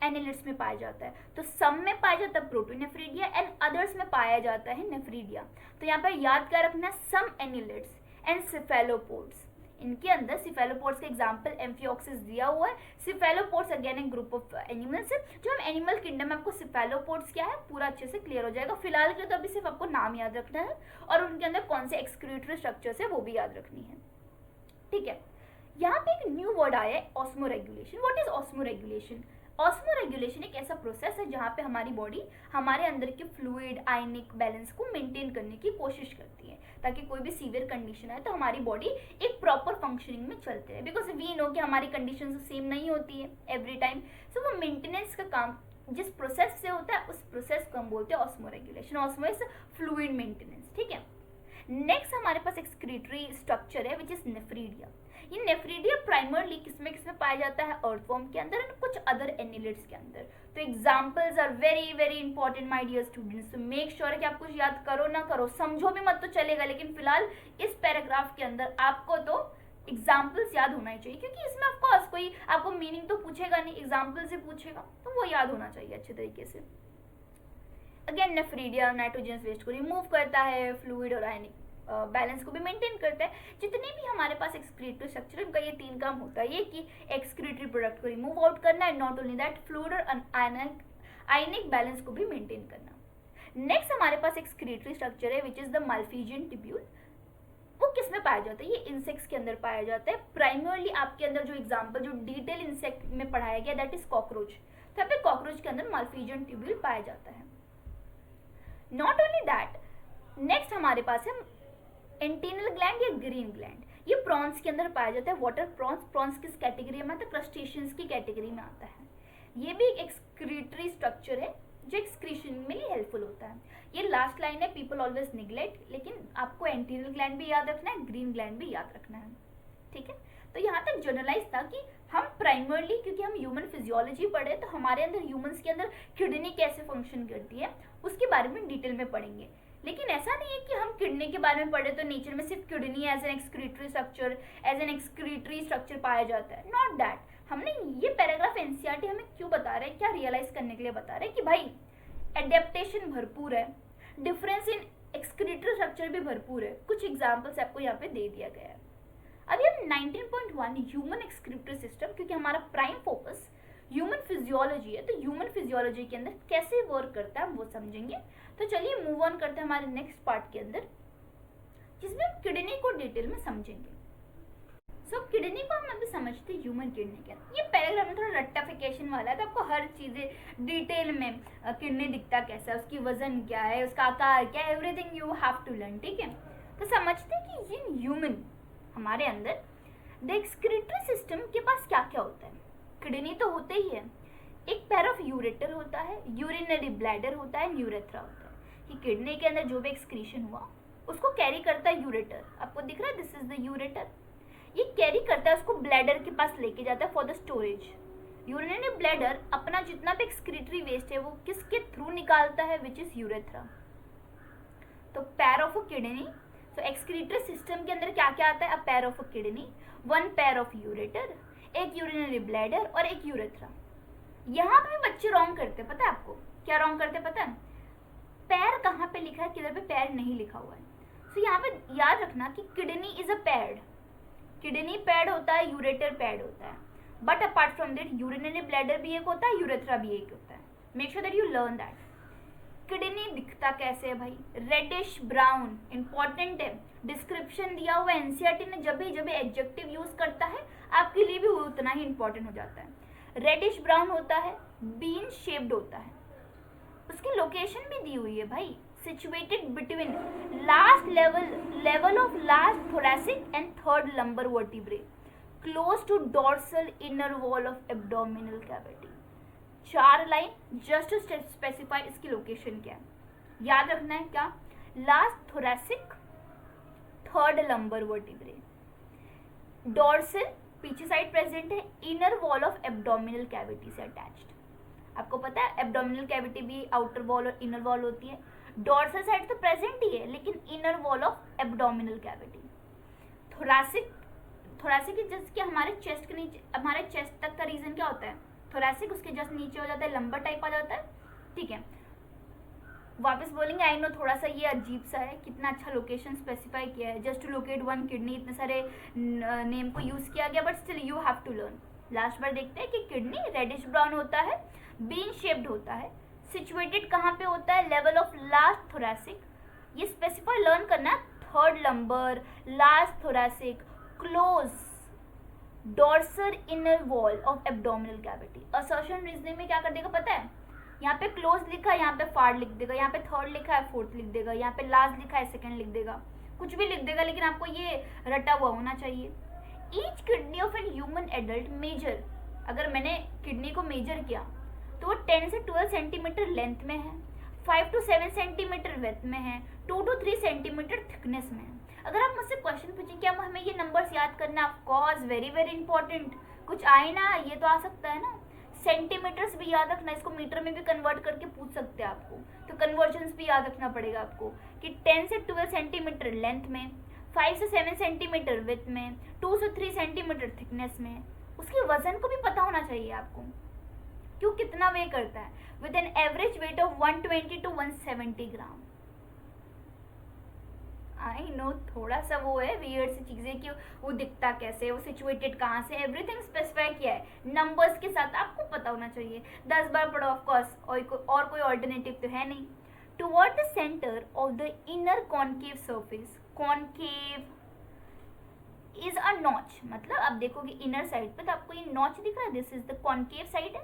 Speaker 1: एनिलिड्स में पाया जाता है। तो सम में पाया जाता है प्रोटोनेफ्रीडिया एंड अदर्स में पाया जाता है नेफ्रीडिया। तो यहाँ पर याद क्या रखना है, सम एनिलिड्स एंड सिफेलोपोड्स। इनके अंदर सिफेलोपोड्स का एग्जांपल एम्फिओक्सिस दिया हुआ है। सिफेलोपोड्स अगेन एक ग्रुप ऑफ एनिमल्स है। जो हम एनिमल किंगडम में आपको सिफेलोपोड्स क्या है पूरा अच्छे से क्लियर हो जाएगा। फिलहाल के लिए तो अभी सिर्फ आपको नाम याद रखना है और उनके अंदर कौन से एक्सक्रीटरी स्ट्रक्चर्स है वो भी याद रखनी है, ठीक है। यहाँ पे एक न्यू वर्ड आया है, osmoregulation. What is osmoregulation? Osmoregulation एक ऐसा प्रोसेस है जहाँ पे हमारी बॉडी हमारे अंदर के फ्लूइड आयनिक बैलेंस को मेंटेन करने की कोशिश करती है ताकि कोई भी सीवियर कंडीशन आए तो हमारी बॉडी एक प्रॉपर फंक्शनिंग में चलते रहे। बिकॉज वी नो कि हमारी कंडीशन सेम नहीं होती है एवरी टाइम। सो वो मेंटेनेंस का काम जिस प्रोसेस से होता है उस प्रोसेस को हम बोलते हैं osmoregulation. Osmo is fluid maintenance, ठीक है। नेक्स्ट हमारे पास एक्सक्रीटरी स्ट्रक्चर है विच इज नेफ्रीडिया। ये नेफ्रीडिया प्राइमरली किसमें पाया जाता है, अर्थवॉर्म के अंदर और कुछ अदर एनिलिड्स के अंदर। तो examples are very very important my dear students. तो मेक श्योर कि आप कुछ याद करो ना करो, समझो भी मत तो चलेगा, लेकिन फिलहाल इस पैराग्राफ के अंदर आपको तो एग्जाम्पल्स याद होना ही चाहिए क्योंकि इसमें ऑफकोर्स कोई आपको मीनिंग तो पूछेगा नहीं, एग्जाम्पल से पूछेगा तो वो याद होना चाहिए अच्छे तरीके से। अगेन नेफ्रीडिया नाइट्रोजनस वेस्ट को रिमूव करता है, फ्लूइड और आयनिक बैलेंस को भी मेंटेन करता है। जितने भी हमारे पास एक्सक्रीटरी स्ट्रक्चर है उनका ये 3 काम होता है, ये कि एक्सक्रीटरी प्रोडक्ट को रिमूव आउट करना है, नॉट ओनली दैट फ्लूइड और आयनिक बैलेंस को भी मेंटेन करना। नेक्स्ट हमारे पास एक्सक्रीटरी स्ट्रक्चर है which is the Malpighian tubule. वो किस में पाया जाता है? ये इंसेक्ट्स के अंदर पाया जाता है। प्राइमरली आपके अंदर जो एग्जांपल जो डिटेल इंसेक्ट में पढ़ाया गया दैट इज कॉकरोच। तो यहाँ पे कॉकरोच के अंदर माल्फीजियन ट्यूब्यूल पाया जाता है। नॉट ओनली दैट, नेक्स्ट हमारे पास है एंटीनल ग्लैंड या ग्रीन ग्लैंड। ये प्रॉन्स के अंदर पाया जाता है। वाटर प्रॉन्स, प्रॉन्स किस कैटेगरी में आता है? क्रस्टेशियंस की कैटेगरी में आता है। ये भी एक एक्सक्रीटरी स्ट्रक्चर है जो एक्सक्रीशन में हेल्पफुल होता है। ये लास्ट लाइन है, पीपल ऑलवेज निग्लेक्ट, लेकिन आपको एंटीरियल ग्लैंड भी याद रखना है, ग्रीन ग्लैंड भी याद रखना है। ठीक है, तो यहाँ तक जनरलाइज था कि हम प्राइमरली, क्योंकि हम ह्यूमन फिजियोलॉजी पढ़े तो हमारे अंदर ह्यूमंस के अंदर किडनी कैसे फंक्शन करती है उसके बारे में डिटेल में पढ़ेंगे। लेकिन ऐसा नहीं है कि हम किडनी के बारे में पढ़े तो नेचर में सिर्फ kidney as an excretory structure पाया जाता है। Not that. हमने ये पैराग्राफ एनसीईआरटी हमें क्यों बता रहा है, क्या रियलाइज करने के लिए बता रहे हैं कि भाई एडेप्टेशन भरपूर है, डिफरेंस इन एक्सक्रीटरी स्ट्रक्चर भी भरपूर है। कुछ एग्जांपल्स आपको यहाँ पे दे दिया गया है। अभी हम 19.1 ह्यूमन एक्सक्रीटरी सिस्टम, क्योंकि हमारा प्राइम फोकस ह्यूमन फिजियोलॉजी है, तो ह्यूमन फिजियोलॉजी के अंदर कैसे वर्क करता है हम वो समझेंगे। तो चलिए मूव ऑन करते हैं हमारे नेक्स्ट पार्ट के अंदर, जिसमें हम किडनी को डिटेल में समझेंगे। सो किडनी को हम अभी समझते हैं ह्यूमन किडनी के अंदर। ये पैराग्राफ में थोड़ा रट्टाफिकेशन वाला है, तो आपको हर चीज़ें डिटेल में किडनी दिखता कैसा है, उसकी वजन क्या है, उसका आकार क्या है, everything you have to learn. ठीक है, तो समझते हैं कि ये ह्यूमन हमारे अंदर द एक्सक्रीटरी सिस्टम के पास क्या क्या होता है। किडनी तो होते ही है, एक पैर ऑफ यूरेटर होता है, यूरिनरी ब्लैडर होता है, यूरेथ्रा होता है। कि किडनी के अंदर जो भी एक्सक्रीशन हुआ उसको कैरी करता है यूरेटर। आपको दिख रहा है, दिस इज द यूरेटर। ये कैरी करता है, उसको ब्लैडर के पास लेके जाता है for the storage. Urinary bladder अपना जितना भी एक्सक्रीटरी वेस्ट है वो किसके थ्रू निकालता है, विच इज यूरेथ्रा। तो pair of a kidney, so excretory system के अंदर क्या क्या आता है? A pair of a kidney, one pair of ureter, एक यूरिनरी ब्लैडर और एक यूरेथ्रा। यहाँ पे बच्चे रॉन्ग करते हैं, पता है आपको क्या रॉन्ग करते हैं? पता है पैर कहाँ पे लिखा है, किधर पे पैर नहीं लिखा हुआ है। सो यहाँ पे याद रखना कि kidney is a paired, kidney paired होता है, यूरेटर पैड होता है, but apart from that urinary bladder भी एक होता है, यूरेथ्रा भी एक होता है। Make sure that you learn that. Kidney दिखता कैसे है भाई? Reddish brown. इंपॉर्टेंट है, डिस्क्रिप्शन दिया हुआ एनसीईआरटी ने जब भी एडजेक्टिव यूज करता है आपके लिए भी उतना ही इंपॉर्टेंट हो जाता है। रेडिश ब्राउन होता है, बीन शेप्ड होता है, उसकी लोकेशन भी दी हुई है भाई, situated between last level of last thoracic and third lumbar vertebrae, close to dorsal inner wall of abdominal cavity. 4 line just to specify इसकी लोकेशन क्या है। याद रखना है क्या? Last thoracic, third lumbar vertebrae, dorsal पीछे साइड प्रेजेंट है, inner wall of abdominal cavity से अटैच्ड। आपको पता है एब्डोमिनल कैविटी भी आउटर वॉल और इनर वॉल होती है। डॉर्सल साइड तो प्रेजेंट ही है, लेकिन inner wall of abdominal cavity. Thoracic just कि हमारे चेस्ट के नीचे, हमारे चेस्ट तक का रीजन क्या होता है? थोरैसिक, उसके जस्ट नीचे हो जाता है, लंबर टाइप आ जाता है। ठीक है, वापस बोलेंगे, आई नो थोड़ा सा ये अजीब सा है, कितना अच्छा लोकेशन स्पेसिफाई किया है, just to locate one kidney, इतने सारे नेम को यूज किया गया, but still you have to learn. Last बार देखते हैं कि किडनी रेडिश ब्राउन होता है, बीन शेप्ड होता है, सिचुएटेड कहाँ पे होता है? Level of last thoracic. ये स्पेसिफाई लर्न करना है, third lumbar, last thoracic, close dorsal inner wall of abdominal cavity. Assertion reasoning में क्या कर देगा पता है? यहाँ पे क्लोज लिखा है, यहाँ पे फार लिख देगा, यहाँ पे थर्ड लिखा है, फोर्थ लिख देगा, यहाँ पे लास्ट लिखा है, सेकंड लिख देगा, कुछ भी लिख देगा, लेकिन आपको ये रटा हुआ होना चाहिए। Each kidney of an human adult major, अगर मैंने किडनी को मेजर किया तो वो 10 से 12 सेंटीमीटर लेंथ में है, 5 to 7 सेंटीमीटर विड्थ में है, 2 to 3 सेंटीमीटर थिकनेस में है। अगर आप मुझसे क्वेश्चन पूछें क्या हमें ये नंबर्स याद करना, of course very very important. कुछ आए ना, ये तो आ सकता है ना, सेंटीमीटर्स भी याद रखना, इसको मीटर में भी कन्वर्ट करके पूछ सकते हैं आपको, तो कन्वर्जन्स भी याद रखना पड़ेगा आपको कि 10 से 12 सेंटीमीटर लेंथ में, 5 से 7 सेंटीमीटर विड्थ में, 2 से 3 सेंटीमीटर थिकनेस में। उसके वजन को भी पता होना चाहिए आपको, क्यों कितना वे करता है, with an average weight of 120 to 170 gram. I know थोड़ा सा वो है वियर्ड सी चीजें कि वो दिखता कैसे, वो सिचुएटेड कहाँ से, एवरीथिंग स्पेसिफाई किया है नंबर्स के साथ, आपको पता होना चाहिए। 10 बार पढ़ो ऑफ कोर्स, और कोई ऑल्टरनेटिव तो है नहीं। toward the center of the inner concave surface. Concave is a notch, मतलब आप देखोगे इनर साइड पे तो आपको ये नॉच दिख रहा है, this is the concave side है,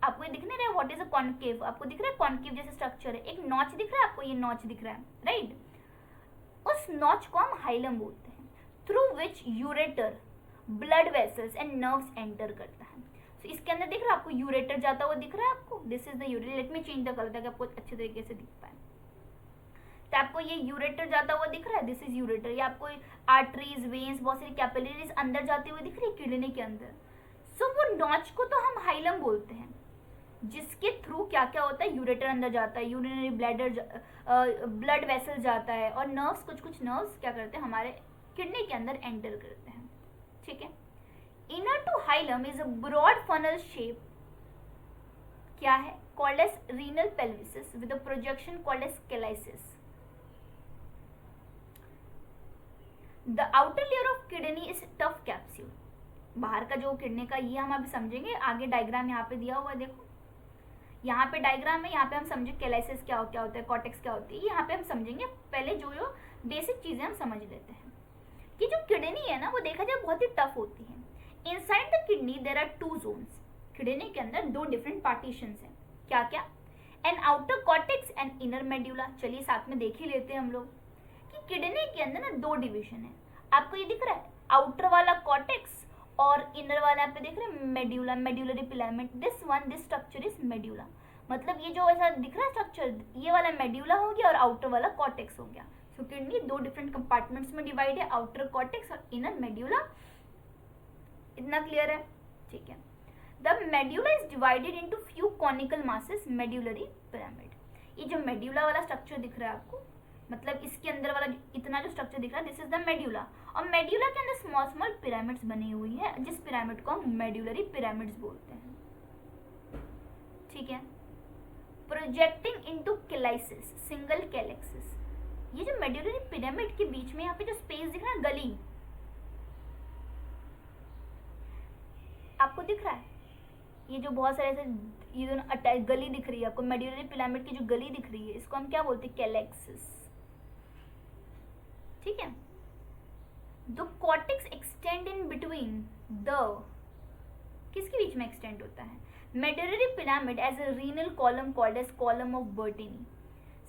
Speaker 1: आपको ये दिख नहीं रहा है व्हाट इज अ कॉन्केव, आपको दिख रहा है कॉन्केव जैसे स्ट्रक्चर है, एक नॉच दिख रहा है आपको, ये नॉच दिख रहा है राइट। उस नॉच को हम हाइलम बोलते हैं, through which ureter, blood vessels and nerves enter करता है। तो इसके अंदर दिख रहा है आपको, यूरेटर जाता हुआ दिख रहा है आपको, this is the ureter, let me change the colour ताकि आपको अच्छे तरीके से दिख पाए। तो आपको ये यूरेटर जाता हुआ दिख रहा है, दिस इज यूरेटर, ये आपको आर्टरीज, वेन्स, बहुत सारी कैपिलरीज अंदर जाते हुए दिख रही है किडनी के अंदर। सो वो नॉच को तो हम हाइलम बोलते हैं, जिसके थ्रू क्या क्या होता है, यूरेटर अंदर जाता है, यूरिनरी ब्लैडर, ब्लड वेसल जाता है, और नर्व्स, कुछ कुछ नर्व्स क्या करते हैं हमारे किडनी के अंदर एंटर करते हैं, ठीक है। Inner to hilum is a broad funnel shape, क्या है, called as renal pelvis with a projection called as calyces. The outer layer of kidney is tough capsule, बाहर का जो किडनी का, ये हम अभी समझेंगे आगे, डायग्राम यहाँ पे दिया हुआ है, देखो यहाँ पे डायग्राम है, यहाँ पे हम समझे कैलाइसिस क्या होता है, कॉर्टेक्स क्या होती है, यहाँ पे हम समझेंगे। पहले जो बेसिक चीजें हम समझ लेते हैं कि जो किडनी है ना वो देखा जाए बहुत ही टफ होती है। Inside the kidney there are to Jones, kidney के अंदर दो डिफरेंट पार्टीशंस हैं, क्या क्या, N outer cortex and inner medulla. चलिए साथ में देख ही लेते हैं हम लोग कि किडनी के अंदर ना दो डिवीजन है, आपको ये दिख रहा है आउटर वाला कॉर्टेक्स और इनर वाला यहाँ पे देख रहे हैं medulla, medullary filament, this structure is medulla, मतलब ये जो ऐसा दिख रहा है स्ट्रक्चर, ये वाला मेड्यूला हो गया और आउटर वाला कॉर्टेक्स हो गया। सो किडनी दो डिफरेंट कंपार्टमेंट्स में डिवाइड है, आउटर कॉर्टेक्स और इनर मेड्यूला, इतना क्लियर है, ठीक है। The medulla is divided into few conical masses, medullary pyramid. ये जो मेड्यूला वाला स्ट्रक्चर दिख रहा है आपको, मतलब इसके अंदर वाला इतना जो स्ट्रक्चर दिख रहा है, दिस इज द मेड्यूला, और मेड्यूला के अंदर स्मॉल स्मॉल पिरामिड्स बनी हुई है, जिस पिरामिड को हम मेड्यूलरी पिरामिड्स बोलते हैं, ठीक है। प्रोजेक्टिंग इनटू कैलाइसिस, सिंगल कैलेक्सिस, ये जो मेड्यूलरी पिरामिड के बीच में यहाँ पे जो स्पेस दिख रहा है, गली आपको दिख रहा है, ये जो बहुत सारे ऐसे ये दोनों अटैच गली दिख रही है आपको, मेड्यूलरी पिरामिड की जो गली दिख रही है, इसको हम क्या बोलते हैं, कैलेक्सिस, ठीक है। The cortex extend in between the, किसके बीच में एक्सटेंड होता है, medullary pyramid as a renal column called as column of Bertini.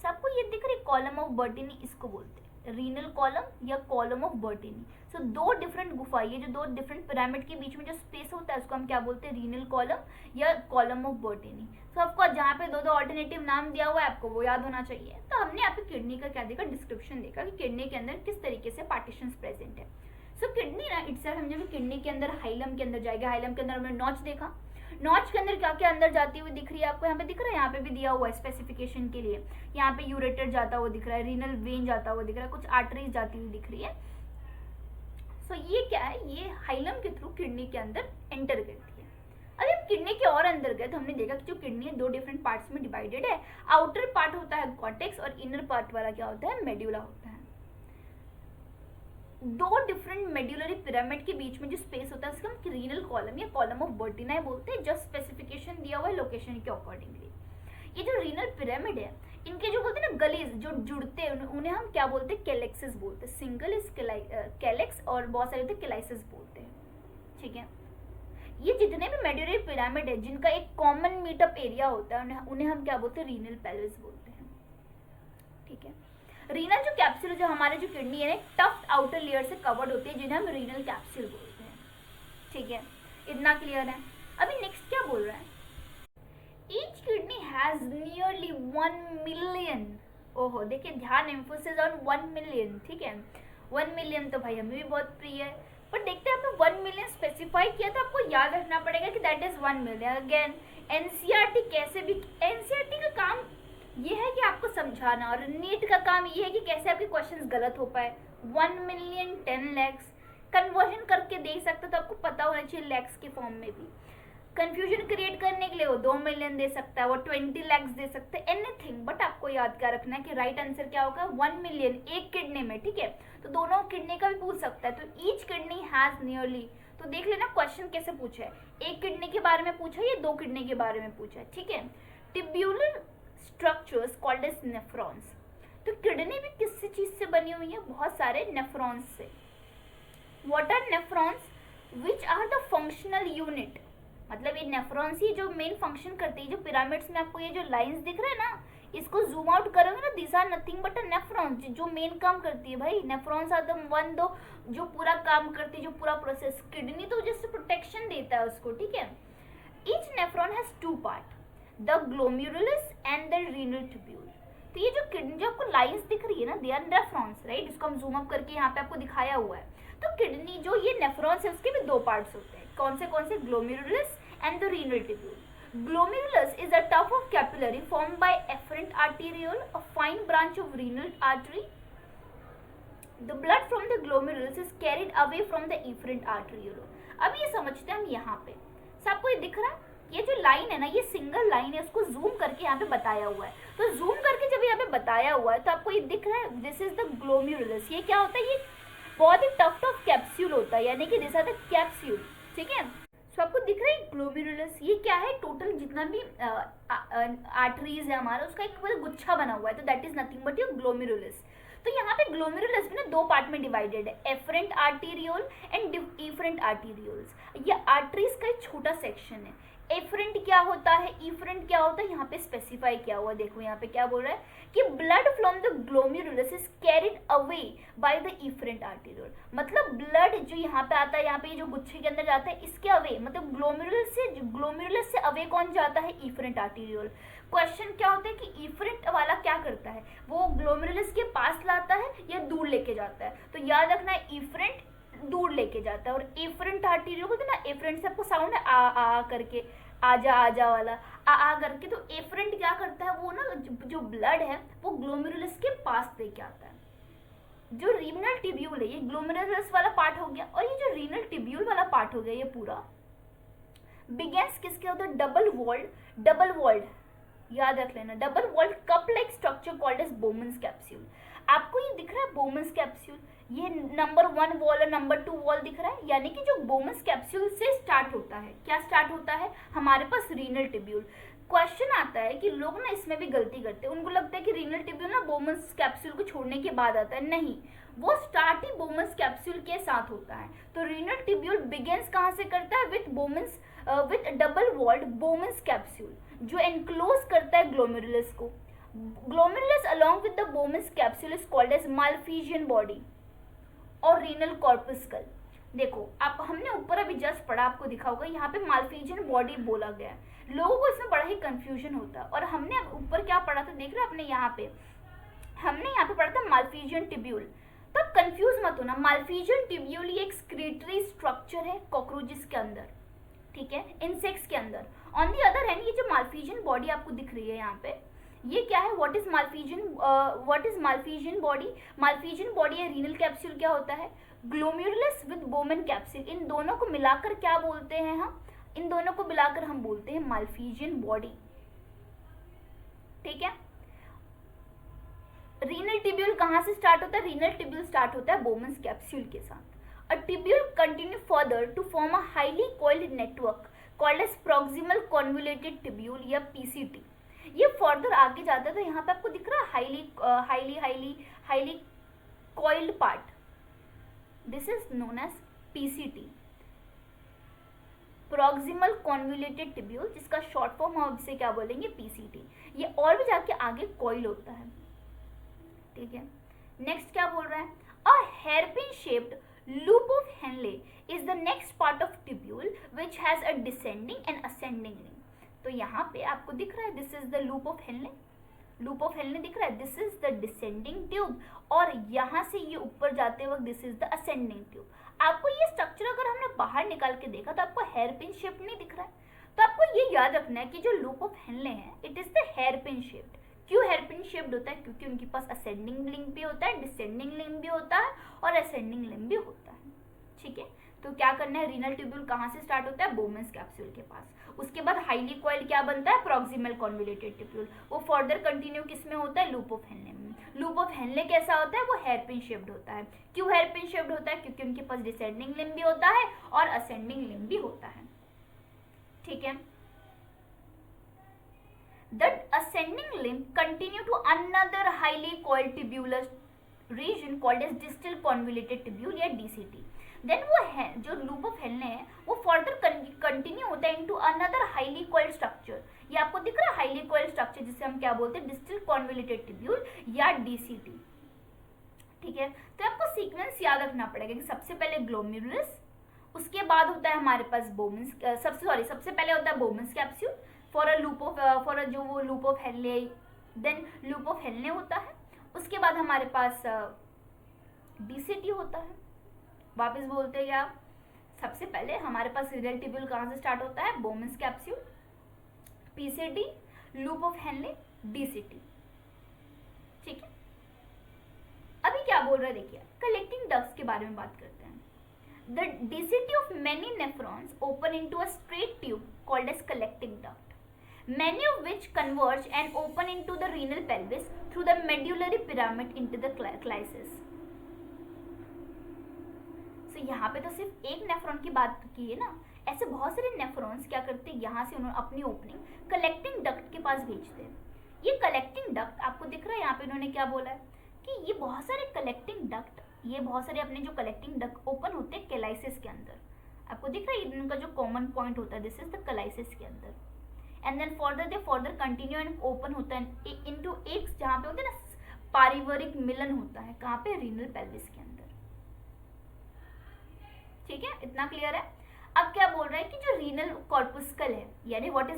Speaker 1: सबको ये दिख रही, कॉलम ऑफ बर्टिनी इसको बोलते हैं, रीनल कॉलम या कॉलम ऑफ बर्टिनी। सो दो डिफरेंट गुफा, ये जो दो डिफरेंट पिरामिड के बीच में जो स्पेस होता है उसको हम क्या बोलते हैं, रीनल कॉलम या कॉलम ऑफ बर्टिनी। सो आपको जहाँ पे दो दो ऑल्टरनेटिव नाम दिया हुआ है आपको वो याद होना चाहिए। तो हमने यहाँ पे किडनी का क्या देखा, डिस्क्रिप्शन देखा कि किडनी के अंदर किस तरीके से पार्टीशंस प्रेजेंट है। सो किडनी ना इटसेल्फ समझे कि किडनी के अंदर हाइलम के अंदर जाएगा, हाइलम के अंदर हमने नॉच देखा, नॉच के अंदर क्या क्या अंदर जाती हुई दिख रही है आपको, यहाँ पे दिख रहा है, यहाँ पे भी दिया हुआ है स्पेसिफिकेशन के लिए, यहाँ पे यूरेटर जाता हुआ दिख रहा है, रीनल वेन जाता हुआ दिख रहा है, कुछ आर्टरीज जाती हुई दिख रही है। सो ये क्या है, ये हाइलम के थ्रू किडनी के अंदर एंटर करती है। अभी हम किडनी के और अंदर गए तो हमने देखा कि जो किडनी है दो डिफरेंट पार्ट्स में डिवाइडेड है, आउटर पार्ट होता है कॉर्टेक्स और इनर पार्ट वाला क्या होता है, मेड्यूला होता है। दो डिफरेंट मेड्यूलरी पिरामिड के बीच में जो स्पेस होता है उसको हम रीनल कॉलम या कॉलम ऑफ बर्टिनी बोलते हैं, जस्ट स्पेसिफिकेशन दिया हुआ है लोकेशन के अकॉर्डिंगली। ये जो रीनल पिरामिड है, इनके जो बोलते हैं ना गलीज जो जुड़ते हैं उन्हें हम क्या बोलते हैं, कैलेक्सिस बोलते हैं, सिंगल इज कैलेक्स और बहुत सारे होते हैं कैलाइसिस बोलते हैं, ठीक है। ये जितने भी मेड्यूलरी पिरामिड है जिनका एक कॉमन मीटअप एरिया होता है उन्हें हम क्या बोलते हैं, रीनल पेल्विस बोलते हैं, ठीक है। रीनल जो कैप्सूल जो हमारे जो किडनी है टफ्ट आउटर लेयर से कवर्ड होती है, जिन्हें हम रीनल कैप्सूल बोलते हैं, ठीक है। इतना क्लियर है। अभी नेक्स्ट क्या बोल रहा है, each kidney has nearly 1 million, ओहो देखिए ध्यान, एम्फोसिस ऑन 1 मिलियन, ठीक है। 1 मिलियन तो भाई हमें भी बहुत प्रिय है, पर देखते हैं आपने 1 मिलियन स्पेसिफाई किया तो आपको याद रखना पड़ेगा कि that is 1 million. Again NCERT कैसे भी, एनसीईआरटी का काम ये है कि आपको समझाना, और नीट का काम ये है कि कैसे आपके क्वेश्चंस गलत हो पाए। 1 मिलियन 10 लैक्स कन्वर्जन करके दे सकते तो आपको पता होना चाहिए लैक्स के फॉर्म में भी। कंफ्यूजन क्रिएट करने के लिए वो 2 मिलियन दे सकता है, वो 20 लैक्स दे सकते हैं, एनीथिंग, बट आपको याद क्या रखना है कि राइट आंसर क्या होगा, 1 मिलियन एक किडनी में, ठीक है। तो दोनों किडनी का भी पूछ सकता है, तो ईच किडनी हैज नियरली, तो देख लेना क्वेश्चन कैसे पूछा है, एक किडनी के बारे में पूछा है या 2 किडनी के बारे में पूछा है, ठीक है। Tubular structures called as nephrons. तो किडनी भी किस चीज से बनी हुई है? बहुत सारे नेफ्रॉन्स से. What are nephrons? Which are the functional unit? मतलब ये नेफ्रॉन्स ही जो मेन फंक्शन करती है. जो पिरामिड्स में आपको ये जो लाइंस दिख रहे हैं ना, इसको जूम आउट करोगे ना, this are nothing but a nephrons, जो मेन काम करती है भाई. नेफ्रॉन्स आर द वन दो जो पूरा काम करती है, जो पूरा प्रोसेस. किडनी तो जैसे प्रोटेक्शन देता है उसको, ठीक है. Each nephron has two part, the glomerulus and the renal tubule. तो ये जो किडनी, जो आपको लाइंस दिख रही है ना, दे आर नेफ्रॉन्स, राइट. इसको हम जूम अप करके यहाँ पे आपको दिखाया हुआ है. तो किडनी जो ये नेफ्रॉन्स है उसके भी दो पार्ट्स होते हैं. कौन से? Glomerulus and the renal tubule. Glomerulus is a tuft of capillary formed by afferent arteriole, a fine branch of renal artery. The blood from the glomerulus is carried away from the efferent arteriole. अब ये समझते हैं हम यहाँ पे. सबको ये दिख रहा है? ये जो लाइन है ना, ये सिंगल लाइन है, उसको जूम करके यहाँ पे बताया हुआ है. तो जूम करके जब यहाँ पे बताया हुआ है तो आपको ये दिख रहा है, दिस इज द ग्लोमेरुलस. ये क्या होता है? ये बहुत ही टफ्ट ऑफ कैप्सूल होता है, यानी कि दिस आर द कैप्सूल, ठीक है. तो आपको दिख रहा है ग्लोमेरुलस. ये क्या है? टोटल जितना भी आर्टरीज है हमारा, उसका एक पूरा गुच्छा बना हुआ है. तो that is nothing but your glomerulus. तो यहाँ पे ग्लोमेरुलस भी ना दो पार्ट में डिवाइडेड है, afferent arteriole and efferent arterioles. ये आर्टरीज का एक छोटा सेक्शन है. एफरेंट क्या होता है, इफरेंट क्या होता है, यहाँ पे स्पेसिफाई किया हुआ. देखो यहाँ पे क्या बोल रहा है कि blood from the glomerulus is carried away by the efferent arteriole. मतलब ब्लड जो यहाँ पे आता है, यहाँ पे जो गुच्छे के अंदर जाता है, इसके अवे, मतलब ग्लोमेरुलस से अवे कौन जाता है? Efferent arteriole. क्वेश्चन क्या होता है कि इफरेंट वाला क्या करता है? वो ग्लोमेरुलस के पास लाता है या दूर लेके जाता है? तो याद रखना है, इफरेंट दूर लेके जाता है. और एफरेंट आर्टीरियोल बोलते हैं ना, एफरेंट से आपको साउंड है आ करके, आजा वाला, आ करके. तो एफरेंट क्या करता है? वो ना जो ब्लड है वो ग्लोमेरुलस के पास लेके आता है. जो रीनल ट्यूब्यूल है, ये ग्लोमेरुलस वाला पार्ट हो गया. और ये जो रीनल ट्यूब्यूल वाला पार्ट हो गया, ये पूरा बिगेंस किसके होता है? डबल वॉल्ड, याद रख लेना, double walled cup like structure called as Bowman's capsule. आपको ये दिख रहा है बोमन्स कैप्सूल, ये नंबर 1 वॉल और नंबर 2 वॉल दिख रहा है. यानी कि जो बोमन्स कैप्सूल से स्टार्ट होता है, क्या स्टार्ट होता है? हमारे पास रीनल ट्यूब्यूल. क्वेश्चन आता है कि लोग ना इसमें भी गलती करते हैं. उनको लगता है कि रीनल ट्यूब्यूल ना बोमन्स कैप्सूल को छोड़ने के बाद आता है. नहीं, वो स्टार्ट ही बोमन्स कैप्सूल के साथ होता है. तो रीनल ट्यूब्यूल बिगिंस कहाँ से करता है? With double walled Bowman's capsule, जो एनक्लोज करता है ग्लोमेरुलस को. Glomerulus along with the Bowman's capsule is called as Malpighian body और रीनल कॉर्पस्कल. देखो आप, हमने ऊपर अभी जस्ट पढ़ा, आपको दिखा होगा यहाँ पे माल्फीजियन बॉडी बोला गया है. लोगों को इसमें बड़ा ही कंफ्यूजन होता है. और हमने ऊपर क्या पढ़ा था, देख रहे हो आपने यहाँ पे, हमने यहाँ पे पढ़ा था माल्फीजियन ट्यूब्यूल. तो कंफ्यूज मत होना, माल्फीजियन ट्यूब्यूल ये एक एक्सक्रीटरी स्ट्रक्चर है कॉकरोचेस के अंदर, ठीक है, इंसेक्ट्स के अंदर. ऑन दी अदर हैंड, ये जो माल्फीजियन बॉडी आपको दिख रही है यहाँ पे, ये क्या है? What is malpighian body? Malpighian body या रीनल कैप्सूल क्या होता है? Glomerulus with Bowman capsule. इन दोनों को मिलाकर क्या बोलते हैं हम? इन दोनों को मिलाकर हम बोलते हैं माल्फीजियन बॉडी, ठीक है. रीनल ट्यूब्यूल कहाँ से स्टार्ट होता है? रीनल ट्यूब्यूल स्टार्ट होता है बोमन्स कैप्सूल के साथ. A tubule continue further to form a highly coiled network called as proximal convoluted tubule या पीसीटी. ये फर्दर आगे जाता है. तो यहाँ पे आपको दिख रहा है highly coiled part, this is known as PCT, proximal convoluted tubule, जिसका शॉर्ट फॉर्म हम इसे क्या बोलेंगे? पीसीटी. ये और भी जाके आगे कॉइल होता है, ठीक है. नेक्स्ट क्या बोल रहा है? A hairpin shaped loop of Henle is the next part of tubule which has a descending and ascending link. तो यहाँ पे आपको दिख रहा है, this is the loop of Henle दिख रहा है, this is the descending tube. और यहाँ से ये ऊपर जाते वक्त this is the ascending tube. आपको ये स्ट्रक्चर अगर हमने बाहर निकाल के देखा तो आपको हेयरपिन शेप नहीं दिख रहा है. तो आपको ये याद रखना है कि जो लूप ऑफ हेनले है, it is the hairpin shaped. क्यों हेयरपिन शेप्ड होता है? क्योंकि उनके पास असेंडिंग लिंक भी होता है, डिसेंडिंग लिंक भी होता है और असेंडिंग लिंक भी होता है, ठीक है. तो क्या करना है? रीनल ट्यूब्यूल कहाँ से स्टार्ट होता है? बोमन्स कैप्सूल के पास. उसके बाद हाईली कॉइल्ड क्या बनता है? Proximal convoluted tubule. वो फर्दर कंटिन्यू किस में होता है? लूप ऑफ हेनले में. लूप ऑफ हेनले कैसा होता है? वो हेयरपिन शेप्ड होता है. क्यों हेयरपिन शेप्ड होता है? क्योंकि उनके पास डिसेंडिंग लिम्ब भी होता है और असेंडिंग लिम्ब भी होता है, ठीक है. The ascending limb continue to another highly coiled tubular region called as distal convoluted tubule या DCT. Then वो है जो लूप ऑफ हेलने है वो फर्दर कंटिन्यू होता है into another highly coiled structure. ये आपको दिख रहा है हाईली कॉइल्ड स्ट्रक्चर जिसे हम क्या बोलते हैं डिस्टल कॉन्वोल्यूटेड ट्यूब्यूल या DCT. ठीक है, तो आपको सीक्वेंस याद रखना पड़ेगा कि सबसे पहले ग्लोमेरुलस, उसके बाद होता है हमारे पास बोमेंस, सबसे पहले होता है बोमेंस capsule for a loop of जो वो loop of हेलने, then loop of हेलने होता है. उसके बाद हमारे पास DCT होता है. वापस बोलते हैं क्या, सबसे पहले हमारे पास रीनल ट्यूब्यूल कहाँ से स्टार्ट होता है, बोमेंस capsule, PCT, loop of Henley, DCT. ठीक है, अभी क्या बोल रहे हैं देखिए, कलेक्टिंग डक्ट्स के बारे में बात करते हैं. The DCT of many nephrons open into a straight tube called as collecting duct, many of which converge and open into the renal pelvis through the medullary pyramid into the clysis. So यहाँ पे तो सिर्फ एक nephron की बात की है ना, ऐसे बहुत सारे नेफ्रॉन्स क्या करते हैं, यहाँ से उन्होंने अपनी ओपनिंग कलेक्टिंग डक्ट के पास भेजते हैं. ये कलेक्टिंग डक्ट आपको दिख रहा है, यहाँ पे इन्होंने क्या बोला है कि ये बहुत सारे कलेक्टिंग डक्ट, ये बहुत सारे अपने जो कलेक्टिंग डक्ट ओपन होते हैं कैलाइसिस के अंदर. आपको दिख रहा है इनका जो कॉमन पॉइंट होता है, दिस इज द कैलाइसिस के अंदर. And then further continue and open होता है इनटू एक जहाँ पे होते हैं ना पारिवारिक मिलन होता है, कहाँ पे, रीनल पेल्विस के अंदर. ठीक है, इतना क्लियर है. अब क्या बोल रहा है कि जो रीनल कॉर्पस्कल है, यानी what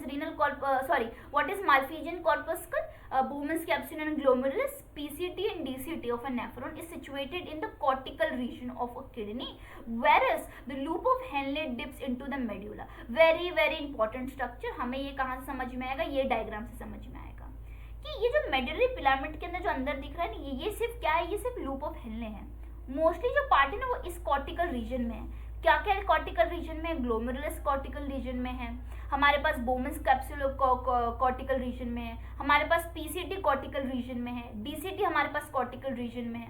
Speaker 1: is Malpighian corpuscle, बोमेंस capsule and glomerulus, PCT and DCT of a nephron is situated in the cortical region of a kidney, whereas the loop of Henle dips into the medulla. Very very important structure. हमें ये कहाँ से समझ में आएगा, ये diagram से समझ में आएगा कि ये जो मेडुलरी पिरामिड के अंदर जो अंदर दिख रहा है ना, ये सिर्फ क्या है, ये सिर्फ लूप ऑफ हेनले है. मोस्टली जो पार्ट है ना वो इस कॉर्टिकल रीजन में है. क्या क्या कॉर्टिकल रीजन में, ग्लोमेरुलस कॉर्टिकल रीजन में है, हमारे पास बोमेंस कैप्सूल कॉर्टिकल रीजन में है, हमारे पास PCT कॉर्टिकल रीजन में है, DCT हमारे पास कॉर्टिकल रीजन में है.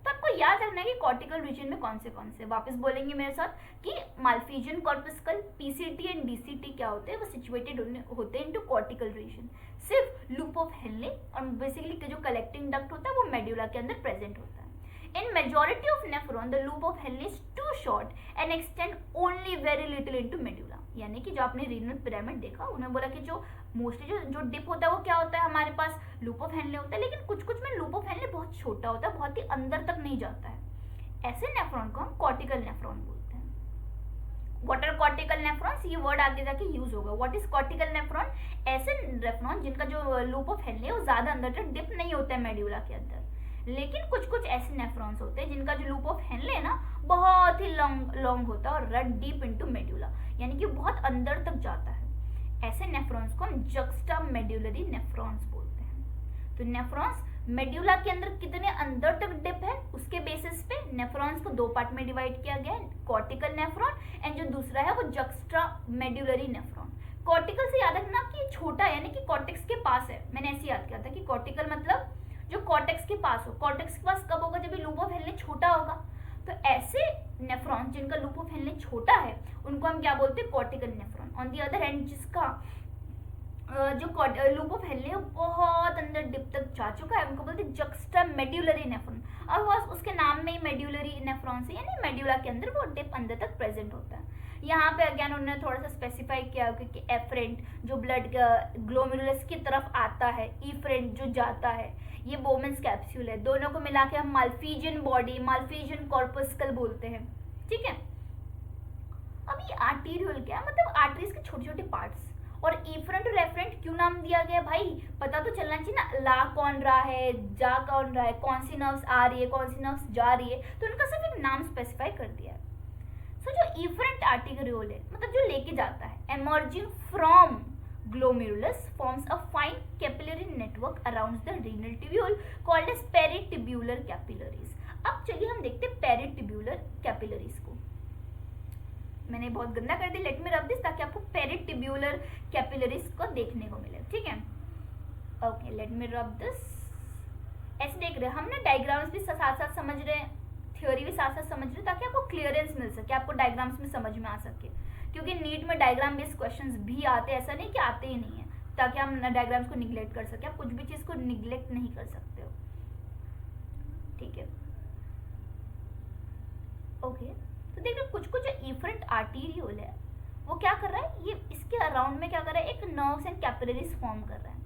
Speaker 1: तो आपको याद रखना है कि कॉर्टिकल रीजन में कौन से वापस बोलेंगे मेरे साथ कि Malpighian corpuscle, PCT and DCT क्या होते हैं, वो सिचुएटेड होते हैं इनटू कॉर्टिकल रीजन. सिर्फ लूप ऑफ हेनले और बेसिकली जो कलेक्टिंग डक्ट होता है वो मेडुला के अंदर प्रेजेंट होता है. In majority of nephron, the loop of Henle is too short and extend only very little into medulla. यानी कि जो आपने रीनल पिरामिड देखा, उन्होंने बोला कि जो मोस्टली जो डिप होता है वो क्या होता है, हमारे पास लूप ऑफ हेनले होता है, लेकिन कुछ में लूप ऑफ हेनले बहुत छोटा होता है, बहुत ही अंदर तक नहीं जाता है. ऐसे नेफ्रॉन को हम कॉर्टिकल नेफ्रॉन बोलते हैं. व्हाट आर कॉर्टिकल नेफ्रॉन्स, ये वर्ड आगे जाके यूज होगा. व्हाट इज कॉर्टिकल नेफ्रॉन, ऐसे नेफ्रॉन जिनका जो लूप ऑफ हेनले है वो ज्यादा अंदर तक डिप नहीं होता है मेडुला के अंदर. लेकिन कुछ ऐसे नेफ्रॉन्स होते हैं जिनका जो लूप ऑफ हेनले है ना बहुत ही लॉन्ग होता है और रन डीप इनटू मेडुला, यानी कि बहुत अंदर तक जाता है. ऐसे नेफ्रॉन्स को हम जक्स्टा मेडुलरी नेफ्रॉन्स बोलते हैं. तो नेफ्रॉन्स मेडुला के अंदर कितने अंदर तक डिप है उसके बेसिस पे नेफ्रॉन्स को दो पार्ट में डिवाइड किया गया है, कॉर्टिकल नेफ्रॉन एंड जो दूसरा है वो जक्स्ट्रा मेडुलरी नेफ्रॉन. कॉर्टिकल से याद रखना कि छोटा यानी कि कॉर्टेक्स के पास है. मैंने ऐसे याद किया था कि कॉर्टिकल मतलब जो कॉर्टेक्स के पास हो. कॉर्टेक्स के पास कब होगा, जब लूप ऑफ हेनले छोटा होगा. तो ऐसे नेफ्रॉन जिनका लूप ऑफ हेनले छोटा है उनको हम क्या बोलते हैं, cortical nephron. On the other hand जिसका जो लूप ऑफ हेनले बहुत अंदर डिप तक जा चुका है उनको बोलते हैं जक्स्टा मेडुलरी नेफ्रॉन. और उसके नाम में ही मेडुलरी नेफ्रॉन से यानी मेडुला के अंदर वो डिप अंदर तक प्रेजेंट होता है. यहाँ पे अगेन उन्होंने थोड़ा सा स्पेसिफाई किया कि एफरेंट जो ब्लड ग्लोमेरुलस की तरफ आता है, इफरेंट जो जाता है, ये बोमेंस कैप्सूल है. दोनों को मिला के हम माल्फिजियन बॉडी, माल्फिजियन कॉर्पस्कल बोलते हैं. ठीक है, अब ये आर्टेरियल क्या है, मतलब आर्टरीज के छोटे छोटे पार्ट्स. और इफरेंट और एफरेंट क्यों नाम दिया गया भाई, पता तो चलना चाहिए ना, ला कौन रहा है, जा कौन रहा है, कौन सी नर्व्स आ रही है, कौन सी नर्व्स जा रही है, तो उनका सिर्फ एक नाम स्पेसिफाई कर दिया है. सो जो इफरेंट आर्टेरियोल है मतलब जो लेके जाता है, emerging from glomerulus forms a fine capillary network around the renal tubule called as peritubular capillaries. अब चलिए हम देखते हैं peritubular capillaries को. मैंने बहुत गंदा कर दिया, लेट मी रब दिस ताकि आपको peritubular capillaries को देखने को मिले. ठीक है, okay, let me rub this. ऐसे देख रहे हैं हम ना, डायग्राम्स भी साथ साथ समझ रहे हैं, थ्योरी भी साथ साथ समझ रहे हैं ताकि आपको क्लियरेंस मिल सके, आपको डायग्राम्स में समझ में आ सके. क्योंकि नीट में डायग्राम बेस्ड क्वेश्चंस भी आते हैं, ऐसा नहीं कि आते ही नहीं है. ताकि हम डायग्राम्स को निगलेक्ट कर सके। आप कुछ भी चीज़ को निगलेक्ट नहीं कर सकते हो, ठीक है। ओके, तो देख लो कुछ कुछ जो इफरेंट आर्टीरियोल है वो क्या कर रहा है, ये इसके अराउंड में क्या कर रहा है, एक नर्व्स एंड कैपिलरीज फॉर्म कर रहा है।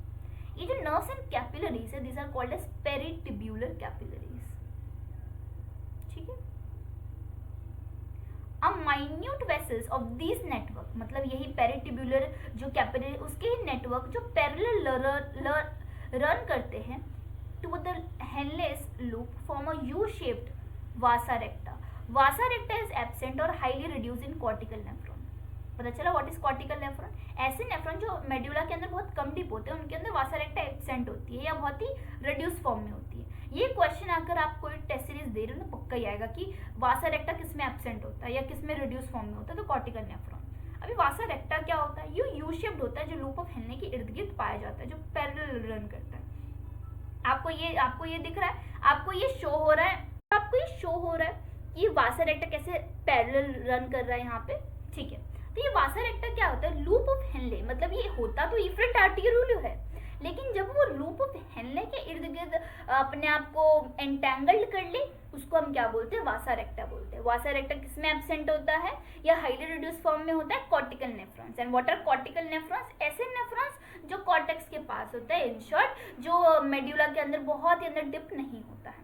Speaker 1: ये जो नर्व्स एंड कैपिलरीज है, these are called as peritubular capillaries, ठीक है। Minute vessels of this network, मतलब यही पेरिटिब्यूलर जो कैपिलरी उसके नेटवर्क जो पैरेलल रन करते हैं to the Henle's loop form a U shaped vasa recta. Vasa recta is absent और highly reduce in cortical nephron. पता चला व्हाट इज कॉर्टिकल नेफ्रॉन? ऐसे नेफ्रॉन जो मेडुला के अंदर बहुत कम डीप होते हैं, उनके अंदर वासा रेक्टा एब्सेंट होती है या बहुत ही रिड्यूस फॉर्म में होती है। ये क्वेश्चन अगर आप कोई टेस्ट सीरीज दे रहे हो तो पक्का ही आएगा कि वासा रेक्टा किस में एब्सेंट होता है या किस में रिड्यूस फॉर्म में होता है, तो कॉर्टिकल नेफ्रॉन। अभी वासा रेक्टा क्या होता है, यू शेप्ड होता है जो लूप ऑफ हेनले के इर्द गिर्द पाया जाता है, जो पैरेलल रन करता है। आपको ये दिख रहा है, आपको ये शो हो रहा है कि वासा रेक्टा कैसे पैरेलल रन कर रहा है यहाँ पे, ठीक है। तो ये वासा रेक्टा क्या होता है, लूप ऑफ हेनले, मतलब ये होता तो इफरेंट आर्टीरियोल है, लेकिन जब वो लूप ऑफ हेनले के इर्द गिर्द अपने आप को एंटेंगल्ड कर ले, उसको हम क्या बोलते हैं, वासा रेक्टा बोलते हैं। वासा रेक्टा किसमें एब्सेंट होता है या हाईली रिड्यूस फॉर्म में होता है, cortical nephrons. And what are cortical nephrons? ऐसे नेफ्रॉन्स जो कॉर्टेक्स के पास होता है, इन शॉर्ट जो मेडुला के अंदर बहुत ही अंदर डिप नहीं होता है,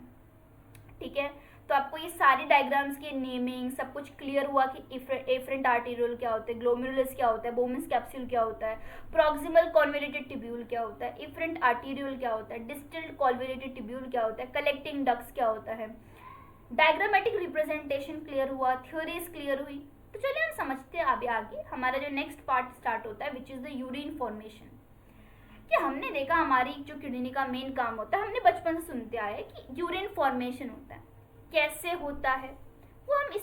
Speaker 1: ठीक है। तो आपको ये सारी डायग्राम्स के नेमिंग सब कुछ क्लियर हुआ कि एफरेंट आर्टीरियोल क्या होता है, ग्लोमेरुलस क्या होता है, बोमेंस कैप्सूल क्या होता है, प्रॉक्सिमल कॉन्वोल्यूटेड ट्यूब्यूल क्या होता है, एफरेंट आर्टीरियोल क्या होता है, डिस्टल कॉन्वोल्यूटेड ट्यूब्यूल क्या होता है, कलेक्टिंग डक्ट्स क्या होता है, डायग्रामेटिक रिप्रेजेंटेशन क्लियर हुआ, थ्योरीज क्लियर हुई। तो चलिए हम समझते हैं अभी आगे हमारा जो नेक्स्ट पार्ट स्टार्ट होता है, which is the urine formation. कि हमने देखा हमारी जो किडनी का मेन काम होता है, हमने बचपन से सुनते आए हैं कि यूरिन फॉर्मेशन होता है। कैसे होता है वो हम इस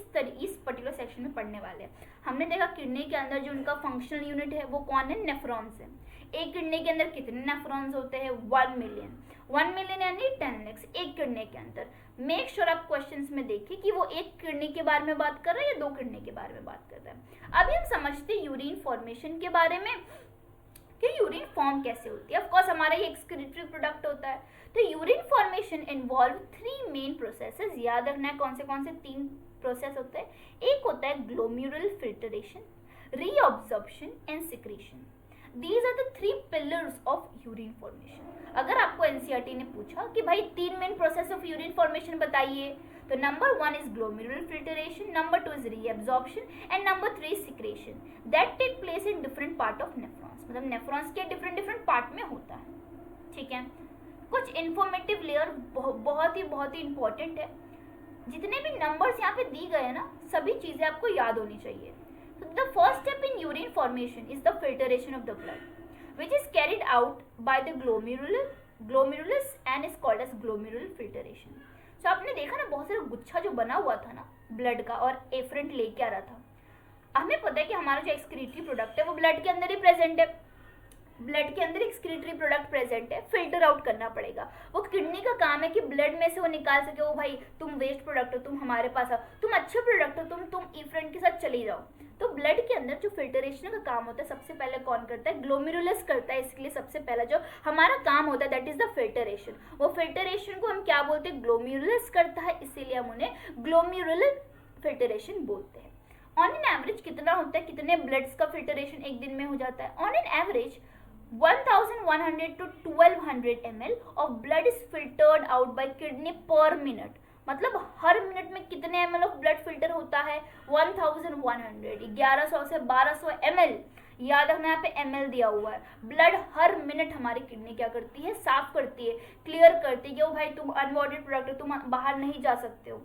Speaker 1: पर्टिकुलर सेक्शन में पढ़ने वाले हैं। हमने देखा किडनी के अंदर जो उनका फंक्शनल यूनिट है वो कौन है, नेफ्रॉन्स है। एक किडनी के अंदर कितने नेफ्रॉन्स होते हैं, 1 मिलियन यानी 10 lakhs एक किडनी के अंदर। मेक श्योर आप क्वेश्चंस में देखिए कि वो एक किडनी के बारे में बात कर रहा है या 2 किडनी के बारे में बात कर रहा है। अभी हम समझते हैं यूरिन फॉर्मेशन के बारे में कि यूरिन फॉर्म कैसे होती है। ऑफ कोर्स हमारा ये एक्सक्रीटरी प्रोडक्ट होता है। तो urine formation involve 3 main processes. याद रखना है कौन से 3 प्रोसेस होते हैं। एक होता है glomerular filtration, reabsorption and secretion. These are the 3 pillars of urine formation. अगर आपको एनसीईआरटी ने पूछा कि भाई 3 main process of urine formation बताइए, तो number 1 is glomerular filtration, number 2 is reabsorption and number 3 is secretion that take place in different part of nephrons। मतलब nephrons के different part में होता है, ठीक है। कुछ informative layer बहुत ही important है। जितने भी numbers यहाँ पे दी गए हैं ना, सभी चीजें आपको याद होनी चाहिए। So the first step in urine formation is the filtration of the blood, which is carried out by the glomerulus and is called as glomerular filtration। तो आपने देखा ना बहुत सारा गुच्छा जो बना हुआ था ना ब्लड का, और एफरेंट लेके आ रहा था। हमें पता है कि हमारा जो एक्सक्रीटरी प्रोडक्ट है वो ब्लड के अंदर ही प्रेजेंट है। ब्लड के अंदर एक्सक्रीटरी प्रोडक्ट प्रेजेंट है, फिल्टर आउट करना पड़ेगा। वो किडनी का काम है कि ब्लड में से वो निकाल सके, वो भाई तुम वेस्ट प्रोडक्ट हो, तुम हमारे पास आओ, तुम अच्छे प्रोडक्ट हो, तुम एफरेंट के साथ चले जाओ। तो ब्लड के अंदर जो फिल्टरेशन का काम होता है सबसे पहले कौन करता है, ग्लोमेरुलस करता है। इसके लिए सबसे पहला जो हमारा काम होता है दैट इज द फिल्टरेशन। वो फिल्टरेशन को हम क्या बोलते हैं, ग्लोमेरुलस करता है, इसीलिए हम उन्हें ग्लोमेरुलर फिल्टरेशन बोलते हैं। ऑन एन एवरेज कितना होता है, कितने ब्लड्स का फिल्टरेशन एक दिन में हो जाता है? On an average 1100 to 1200 ml of blood is filtered out by kidney per minute। मतलब हर मिनट में कितने ml ऑफ ब्लड फिल्टर होता है, 1100 से 1200 ml। याद रखना यहाँ पे ml दिया हुआ है। ब्लड हर मिनट हमारी किडनी क्या करती है, साफ करती है, क्लियर करती है कि वो भाई तुम अनवांटेड प्रोडक्ट हो, तुम बाहर नहीं जा सकते हो।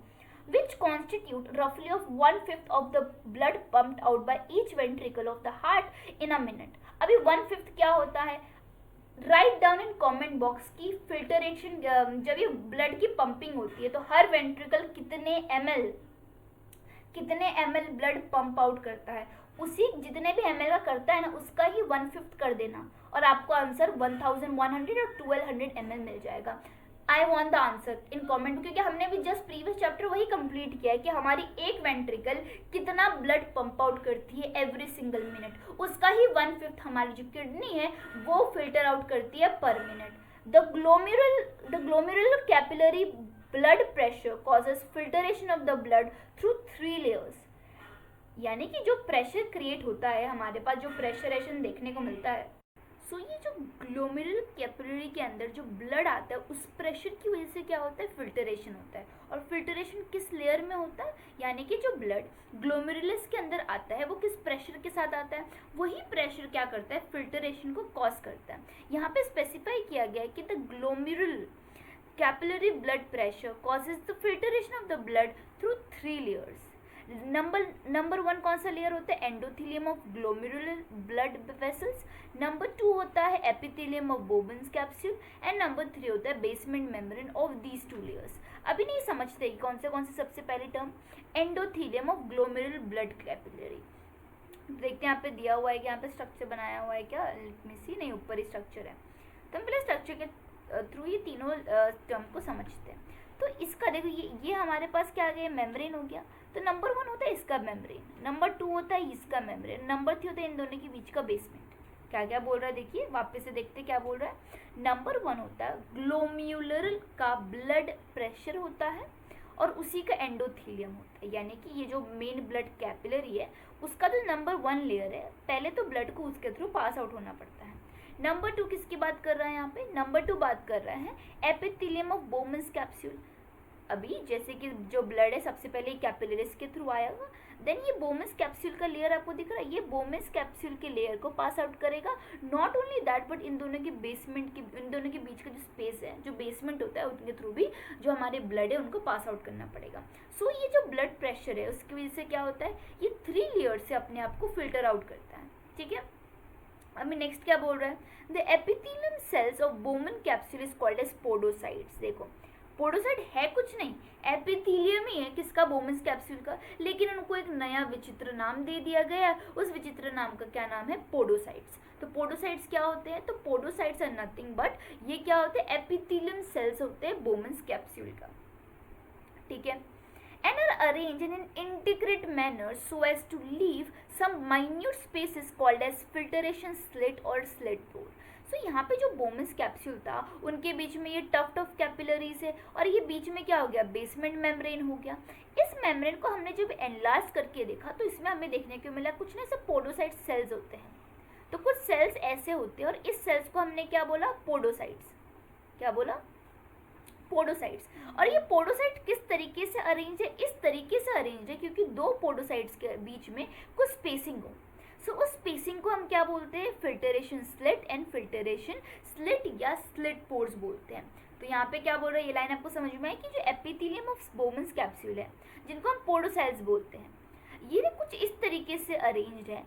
Speaker 1: which constitute roughly of 1/5 of the blood pumped out by each ventricle of the heart in a minute। अभी 1/5 क्या होता है, write down in comment box की फिल्टरेशन। जब ये ब्लड की पंपिंग होती है तो हर वेंट्रिकल कितने ml ब्लड पंप आउट करता है, उसी जितने भी ml का करता है ना उसका ही 1/5 कर देना और आपको आंसर 1100 और 1200 ml मिल जाएगा। I want the answer in comment, क्योंकि हमने भी जस्ट प्रीवियस चैप्टर वही कंप्लीट किया है कि हमारी एक वेंट्रिकल कितना ब्लड पंप आउट करती है एवरी सिंगल मिनट, उसका ही 1/5 हमारी जो किडनी है वो फिल्टर आउट करती है पर minute. The glomerular capillary blood pressure causes filtration of the blood through 3 layers. यानी कि जो प्रेशर क्रिएट होता है, हमारे पास जो प्रेशरेशन देखने को मिलता है, सो ये जो ग्लोमेरुलर कैपिलरी के अंदर जो ब्लड आता है उस प्रेशर की वजह से क्या होता है, फिल्टरेशन होता है. और फिल्टरेशन किस लेयर में होता है, यानी कि जो ब्लड ग्लोमेरुलस के अंदर आता है वो किस प्रेशर के साथ आता है, वही प्रेशर क्या करता है, फिल्टरेशन को कॉज करता है. यहाँ पे स्पेसिफाई किया गया है कि the glomerular capillary blood pressure causes the filtration of the blood through 3 layers. Number 1 कौन सा लेयर होता है, endothelium of glomerular blood vessels. Number 2 होता है epithelium of Bowman's capsule and number 3 होता है basement membrane of these 2 layers. अभी नहीं समझते कौन से सबसे पहले term, endothelium of glomerular blood capillary. देखते हैं यहाँ पे दिया हुआ है कि यहाँ पे स्ट्रक्चर बनाया हुआ है क्या, लेट मी सी, नहीं ऊपर ही स्ट्रक्चर है. तो हम पहले स्ट्रक्चर के थ्रू ये तीनों टर्म को समझते हैं. तो इसका देखो ये हमारे पास क्या आ गया, मेम्ब्रेन हो गया. तो नंबर 1 होता है इसका मेम्ब्रेन, नंबर 2 होता है इसका मेम्ब्रेन, नंबर 3 होता है इन दोनों के बीच का बेसमेंट. क्या क्या बोल रहा है, देखिए वापस से देखते क्या बोल रहा है. नंबर 1 होता है ग्लोम्युलर का ब्लड प्रेशर होता है और उसी का एंडोथेलियम होता है. यानी कि ये जो मेन ब्लड कैपिलरी है उसका जो नंबर 1 लेयर है, पहले तो ब्लड को उसके थ्रू पास आउट होना पड़ता है. नंबर 2 किसकी बात कर रहा है यहाँ पे, नंबर 2 बात कर रहा है एपिथेलियम ऑफ बोमन्स कैप्सूल. अभी जैसे कि जो ब्लड है सबसे पहले कैपिलरीज के थ्रू आएगा, देन ये बोमन्स कैप्सूल का लेयर आपको दिख रहा है, ये बोमन्स कैप्सूल के लेयर को पास आउट करेगा. Not only that but in दोनों के बेसमेंट की, इन दोनों के बीच का जो स्पेस है, जो बेसमेंट होता है, उनके थ्रू भी जो हमारे ब्लड है उनको पास आउट करना पड़ेगा. सो ये जो ब्लड प्रेशर है उसकी वजह से क्या होता है, ये 3 लेयर से अपने आप को फिल्टर आउट करता है. ठीक है, अभी नेक्स्ट क्या बोल रहा है, the epithelium cells of Bowman capsule is called as podocytes. देखो पोडोसाइट है कुछ नहीं, एपिथेलियम ही है किसका, बोमन्स कैप्सूल का, लेकिन उनको एक नया विचित्र नाम दे दिया गया. उस विचित्र नाम का क्या नाम है, पोडोसाइट्स. तो पोडोसाइट्स क्या होते हैं, तो पोडोसाइट्स आर नथिंग बट ये क्या होते हैं, एपिथेलियम सेल्स होते हैं बोमन्स कैप्सूल का. ठीक है, and are arranged in an integrate manner so as to leave some minute spaces called as filtration slit or slit pore. So यहाँ पे जो बोमन्स कैप्सूल था उनके बीच में ये टफ कैपिलरीज है और ये बीच में क्या हो गया, बेसमेंट मेम्ब्रेन हो गया. इस मेम्ब्रेन को हमने जब एनलार्ज करके देखा तो इसमें हमें देखने को मिला कुछ नहीं, सब पोडोसाइट सेल्स होते हैं. तो कुछ सेल्स ऐसे होते हैं और इस सेल्स को हमने क्या बोला, पोडोसाइट्स. क्या बोला, पोडोसाइट्स. और ये पोडोसाइट किस तरीके से अरेंज है, इस तरीके से अरेंज है क्योंकि 2 पोडोसाइट्स के बीच में कुछ स्पेसिंग हो. सो उस स्पेसिंग को हम क्या बोलते हैं, filtration slit and filtration slit या स्लिट पोर्स बोलते हैं. तो यहाँ पे क्या बोल रहा है, ये लाइन आपको समझ में है कि जो एपिथेलियम ऑफ बोमन्स कैप्सूल है जिनको हम पोडोसाइट्स बोलते हैं, ये कुछ इस तरीके से अरेंज्ड है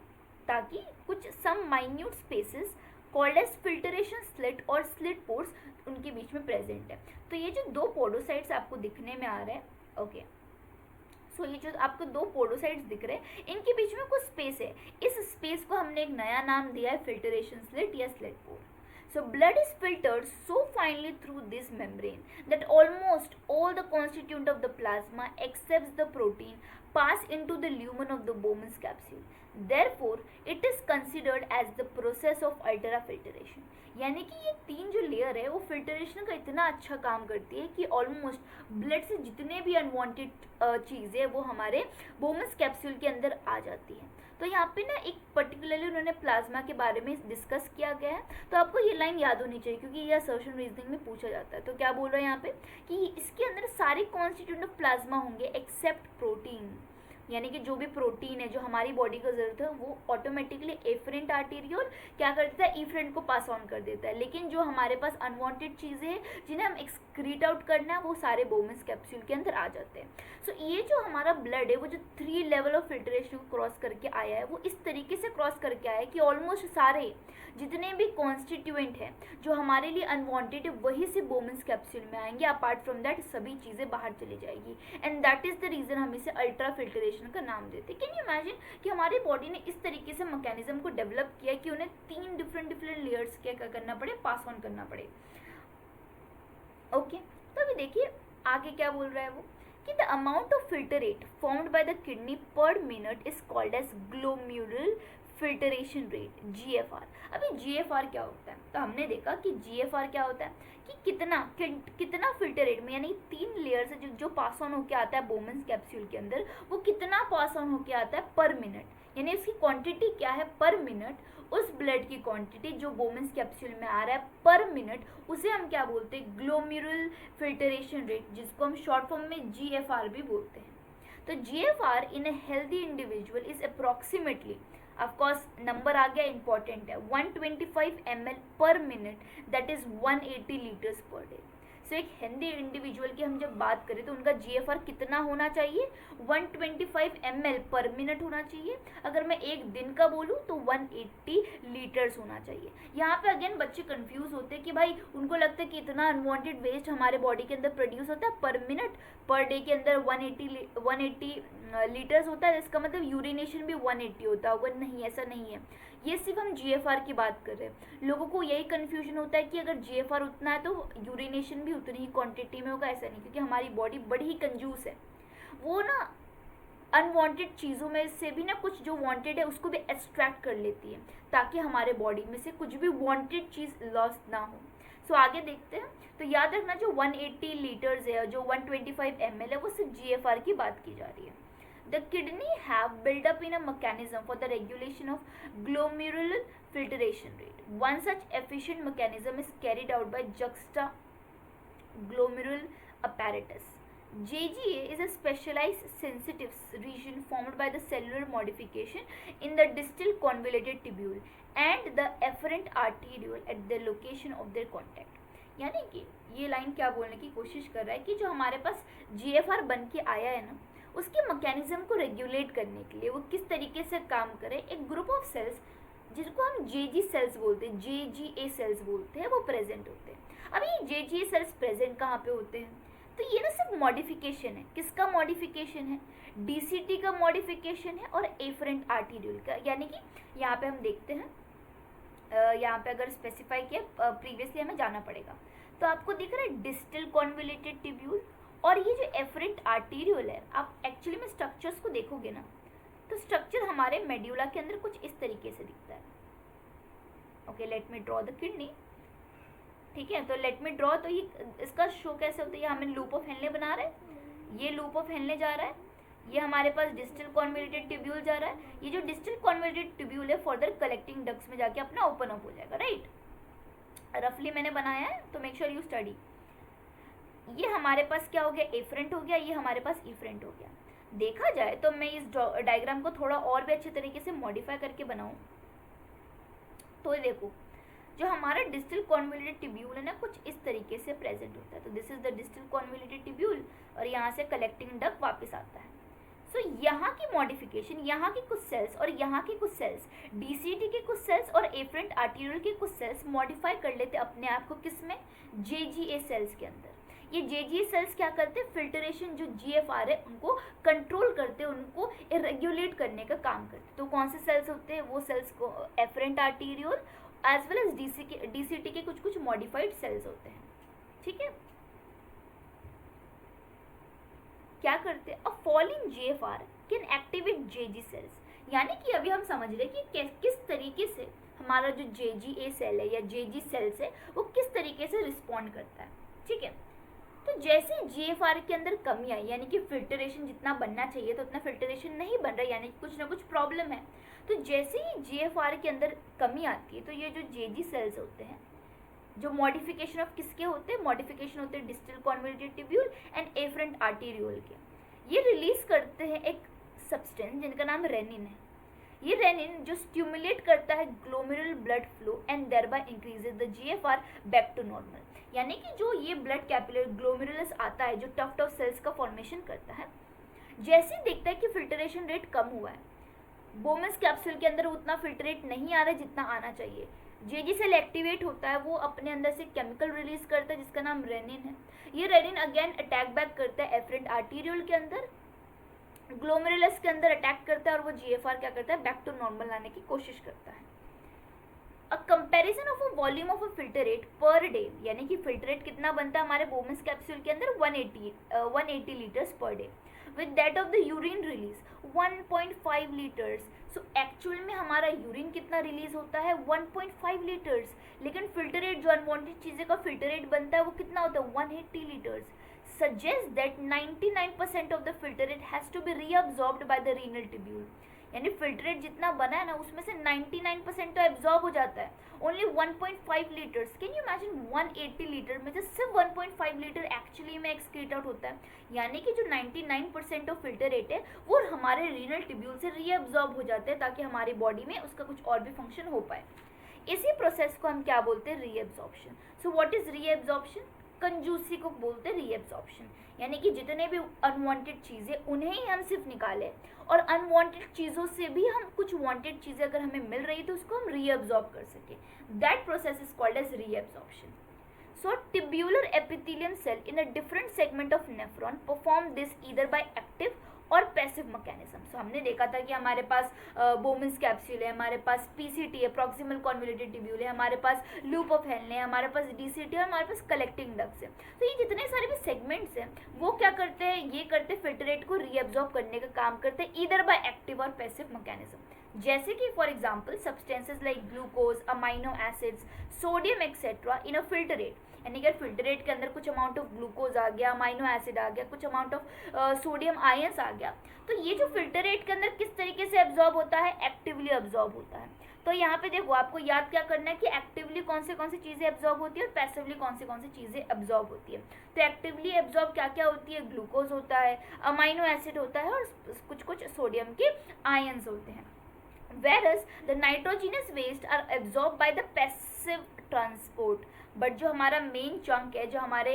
Speaker 1: ताकि कुछ some minute spaces called as filtration slit और स्लिट पोर्स उनके बीच में प्रेजेंट है. तो ये जो 2 पोडोसाइट्स आपको दिखने में आ रहे हैं, ओके, सो ये जो आपको 2 पोडोसाइट्स दिख रहे हैं इनके बीच में कुछ स्पेस है. इस स्पेस को हमने एक नया नाम दिया है फिल्टरेशन स्लिट या slit pore. So blood is filtered so finely through this membrane that almost all the constituent of the plasma except the protein pass into the lumen of the Bowman's capsule. Therefore, it is considered as the process of ultrafiltration. यानी कि ये 3 जो layer है वो filtration का इतना अच्छा काम करती है कि ऑलमोस्ट ब्लड से जितने भी अनवांटेड चीज़ें वो हमारे बोमन्स कैप्सूल के अंदर आ जाती है. तो यहाँ पे ना एक पर्टिकुलरली उन्होंने प्लाज्मा के बारे में डिस्कस किया गया है, तो आपको ये लाइन याद होनी चाहिए क्योंकि ये असर्शन रीजनिंग में पूछा जाता है. तो क्या बोल रहा है यहाँ पे कि इसके अंदर सारे कॉन्स्टिट्यूएंट ऑफ प्लाज्मा होंगे एक्सेप्ट प्रोटीन. यानी कि जो भी प्रोटीन है जो हमारी बॉडी को ज़रूरत है वो ऑटोमेटिकली एफरेंट आर्टेरियोल क्या करता है, इफरेंट को पास ऑन कर देता है. लेकिन जो हमारे पास अनवांटेड चीज़ें हैं जिन्हें हम एक्सक्रीट आउट करना है वो सारे बोमन्स कैप्सूल के अंदर आ जाते हैं. सो ये जो हमारा ब्लड है वो जो 3 लेवल ऑफ फिल्ट्रेशन को क्रॉस करके आया है वो इस तरीके से क्रॉस करके आया है कि ऑलमोस्ट सारे जितने भी कॉन्स्टिट्यूएंट हैं जो हमारे लिए अनवांटेड है वही से बोमन्स कैप्सूल में आएंगे. अपार्ट फ्रॉम दैट सभी चीज़ें बाहर चली जाएगी and that is the reason हम इसे अल्ट्रा फिल्ट्रेशन का नाम देते हैं. कैन यू इमेजिन कि हमारी बॉडी ने इस तरीके से मैकेनिज्म को डेवलप किया कि उन्हें 3 डिफरेंट लेयर्स क्या करना पड़े, पास ऑन करना पड़े. ओके, तो अभी देखिए आगे क्या बोल रहा है वो, कि the amount of filtrate formed by the kidney per minute is called as glomerular filtration rate, GFR. अभी जीएफआर क्या होता है, तो हमने देखा कि जीएफआर क्या होता है कि कितना फिल्टरेट में, यानी 3 लेयर से जो पास ऑन होके आता है बोमेंस कैप्सूल के अंदर, वो कितना पास ऑन होके आता है पर मिनट, यानी इसकी क्वांटिटी क्या है पर मिनट, उस ब्लड की क्वांटिटी जो बोमेंस कैप्सूल में आ रहा है पर मिनट, उसे हम क्या बोलते हैं, ग्लोम्युरल फिल्टरेशन रेट, जिसको हम शॉर्ट फॉर्म में जीएफआर भी बोलते हैं। तो GFR in a healthy individual is approximately, of course number आ गया इंपॉर्टेंट है, 125 ml per minute, that is 180 litres per day. So एक हेल्दी इंडिविजुअल की हम जब बात करें तो उनका जीएफआर कितना होना चाहिए, 125 ml पर मिनट होना चाहिए। अगर मैं एक दिन का बोलूँ तो 180 लीटर्स होना चाहिए। यहाँ पे अगेन बच्चे कंफ्यूज होते हैं कि भाई उनको लगता है कि इतना अनवांटेड वेस्ट हमारे बॉडी के अंदर प्रोड्यूस होता है पर मिनट, पर डे के अंदर 180 लीटर्स होता है, इसका मतलब यूरिनेशन भी 180 होता होगा। नहीं, ऐसा नहीं है, ये सिर्फ हम जीएफआर की बात कर रहे हैं। लोगों को यही कन्फ्यूजन होता है कि अगर जीएफआर उतना है तो यूरिनेशन भी उतनी ही क्वांटिटी में होगा, ऐसा नहीं, क्योंकि हमारी बॉडी बड़ी ही कंजूस है, वो ना अनवांटेड चीज़ों में से भी ना कुछ जो वांटेड है उसको भी एक्सट्रैक्ट कर लेती है, ताकि हमारे बॉडी में से कुछ भी वांटेड चीज़ लॉस ना हो। सो आगे देखते हैं। तो याद रखना जो 180 लीटर्स है, जो 125 ml है, वो सिर्फ जीएफआर की बात की जा रही है। The kidney have built up in a mechanism for the regulation of glomerular filtration rate. One such efficient mechanism is carried out by juxtaglomerular apparatus. JGA is a specialized sensitive region formed by the cellular modification in the distal convoluted tubule and the efferent arteriole at the location of their contact. यानी कि ये line क्या बोलने की कोशिश कर रहा है कि जो हमारे पास जीएफआर बन के आया है ना, उसके मैकेनिज्म को रेगुलेट करने के लिए वो किस तरीके से काम करे, एक ग्रुप ऑफ सेल्स जिसको हम जेजी सेल्स बोलते हैं, जेजीए सेल्स बोलते हैं, वो प्रेजेंट होते हैं। अब ये जेजीए सेल्स प्रेजेंट कहाँ पे होते हैं, तो ये ना सिर्फ मॉडिफिकेशन है, किसका मॉडिफिकेशन है, डीसीटी का मॉडिफिकेशन है और एफरेंट आर्टीरियल का। यानी कि यहाँ पे हम देखते हैं, यहाँ पे अगर स्पेसिफाई किया प्रीवियसली हमें जाना पड़ेगा, तो आपको दिख रहा है डिस्टल कॉन्वोल्यूटेड ट्यूब्यूल और ये जो एफरेंट आर्टीरियल है। आप एक्चुअली में स्ट्रक्चर्स को देखोगे ना, तो स्ट्रक्चर हमारे मेड्यूला के अंदर कुछ इस तरीके से दिखता है। Okay, let me draw the kidney. ठीक है, तो लेट मी ड्रॉ, तो ये इसका शो कैसे होता है, ये हमें लूप ऑफ हेनले बना रहा है, ये लूप ऑफ हेनले जा रहा है, ये हमारे पास डिस्टल कॉन्वोल्यूटेड ट्यूब्यूल जा रहा है, ये जो डिस्टल कॉन्वोल्यूटेड ट्यूब्यूल है फर्दर कलेक्टिंग डक्ट्स में जाके अपना ओपन अप हो जाएगा, राइट। रफली मैंने बनाया है, तो मेक श्योर यू स्टडी। ये हमारे पास क्या हो गया, एफरेंट हो गया, ये हमारे पास इफरेंट हो गया। देखा जाए तो मैं इस डायग्राम को थोड़ा और भी अच्छे तरीके से मॉडिफाई करके बनाऊं, तो देखो जो हमारा डिस्टल कॉन्वोल्यूटेड ट्यूब्यूल है ना, कुछ इस तरीके से प्रेजेंट होता है। तो this is the distal convoluted tubule और यहाँ से कलेक्टिंग डक्ट वापस आता है। सो यहाँ की मॉडिफिकेशन, यहाँ की कुछ सेल्स और यहाँ की कुछ सेल्स, डीसीटी के कुछ सेल्स और एफरेंट आर्टीरियल के कुछ सेल्स मॉडिफाई कर लेते अपने आप को, किसमें, जेजीए सेल्स के अंदर। ये जेजीए सेल्स क्या करते हैं, फिल्टरेशन जो जीएफआर है उनको कंट्रोल करते हैं, उनको रेगुलेट करने का काम करते हैं। तो कौन से सेल्स होते हैं, वो सेल्स को afferent arteriole as well as DCT के कुछ कुछ मॉडिफाइड सेल्स होते हैं। ठीक है, क्या करते हैं, a fall in GFR can activate JG cells. यानी कि अभी हम समझ रहे हैं कि किस तरीके से हमारा जो जेजीए सेल है या जेजी सेल्स है वो किस तरीके से रिस्पॉन्ड करता है। ठीक है, तो जैसे जीएफआर के अंदर कमी आई, यानी कि फिल्टरेशन जितना बनना चाहिए तो उतना फिल्टरेशन नहीं बन रहा, यानी कि कुछ ना कुछ प्रॉब्लम है। तो जैसे ही जीएफआर के अंदर कमी आती है, तो ये जो जेजी सेल्स होते हैं, जो मॉडिफिकेशन ऑफ किसके होते हैं, मॉडिफिकेशन होते हैं distal convoluted tubule and afferent arteriole के। ये रिलीज करते हैं एक सब्सटेंस जिनका नाम रेनिन है। ये रेनिन जो स्टिमुलेट करता है glomerular blood flow and thereby increases the GFR back to normal. यानी कि जो ये ब्लड कैपिलरी ग्लोमेरुलस आता है, जो टफ्ट ऑफ सेल्स का फॉर्मेशन करता है, जैसे देखता है कि फिल्टरेशन रेट कम हुआ है, बोमेंस कैप्सूल के अंदर उतना फिल्टरेट नहीं आ रहा है जितना आना चाहिए, जेजी सेल एक्टिवेट होता है, वो अपने अंदर से केमिकल रिलीज करता है जिसका नाम रेनिन है। ये रेनिन अगेन अटैक बैक करता है एफरेंट आर्टीरियल के अंदर, ग्लोमेरुलस के अंदर अटैक करता है और वो जीएफआर क्या करता है, बैक टू नॉर्मल लाने की कोशिश करता है। Comparison of a volume of a filtrate per day, यानी कि फिल्टरेट कितना बनता है हमारे बोमेंस कैप्सूल के अंदर 180 litres per day, with that of the urine release 1.5 litres. So actual में हमारा यूरिन कितना रिलीज होता है 1.5 लीटर्स, लेकिन फिल्टरेट जो अनवांटेड चीज़ें का फिल्टरेट बनता है वो कितना होता है 180 litres. Suggests that 99% of the filtrate has to be reabsorbed by the renal tubule. यानी फिल्ट्रेट जितना बना है ना उसमें से 99% तो एब्जॉर्ब हो जाता है. Only 1.5 litres. Can you imagine 180 litre में से सिर्फ 1.5 लीटर एक्चुअली में एक्सक्रीट आउट होता है. यानी कि जो 99% ऑफ फिल्टरेट है वो हमारे रीनल ट्यूब्यूल से रीअब्जॉर्ब हो जाते हैं ताकि हमारी बॉडी में उसका कुछ और भी फंक्शन हो पाए. इसी प्रोसेस को हम क्या बोलते हैं reabsorption. So what is reabsorption? कंजूसी को बोलते हैं रीअब्जॉर्प्शन. यानी कि जितने भी अनवांटेड चीज़ें उन्हें ही हम सिर्फ निकालें और अनवांटेड चीज़ों से भी हम कुछ वांटेड चीज़ें अगर हमें मिल रही है तो उसको हम रीअब्जॉर्ब कर सकें. That process is called as reabsorption. So tubular epithelium cell in a different segment of nephron perform this either by active और पैसिव मैकेनिज्म. सो हमने देखा था कि हमारे पास बोमेंस कैप्सूल है, हमारे पास पीसीटी है, प्रॉक्सिमल कॉन्वोल्यूटेड ट्यूब्यूल है, हमारे पास लूप ऑफ हेलन है, हमारे पास डीसीटी है, हमारे पास कलेक्टिंग डक्ट्स है. तो ये जितने सारे भी सेगमेंट्स हैं वो क्या करते हैं, ये करते हैं फिल्टरेट को रीअब्जॉर्ब करने का काम करते हैं ईदर बाय एक्टिव और पैसिव मैकेनिज्म. जैसे कि for example substances like glucose, amino acids, sodium etcetera in a filtrate. यानी कि फिल्टरेट के अंदर कुछ अमाउंट ऑफ ग्लूकोज आ गया, अमाइनो एसिड आ गया, कुछ अमाउंट ऑफ सोडियम आयंस आ गया, तो ये जो फिल्टरेट के अंदर किस तरीके से एब्जॉर्ब होता है, एक्टिवली एब्जॉर्ब होता है. तो यहाँ पे देखो आपको याद क्या करना है कि एक्टिवली कौन से चीज़ें एब्जॉर्ब होती है और पैसिवली कौन सी चीज़ें एब्जॉर्ब होती है. तो एक्टिवली एब्जॉर्ब क्या क्या होती है, ग्लूकोज होता है, अमाइनो एसिड होता है और कुछ सोडियम के आयंस होते हैं. Whereas the nitrogenous waste are absorbed by the passive transport. But जो हमारा मेन चंक है, जो हमारे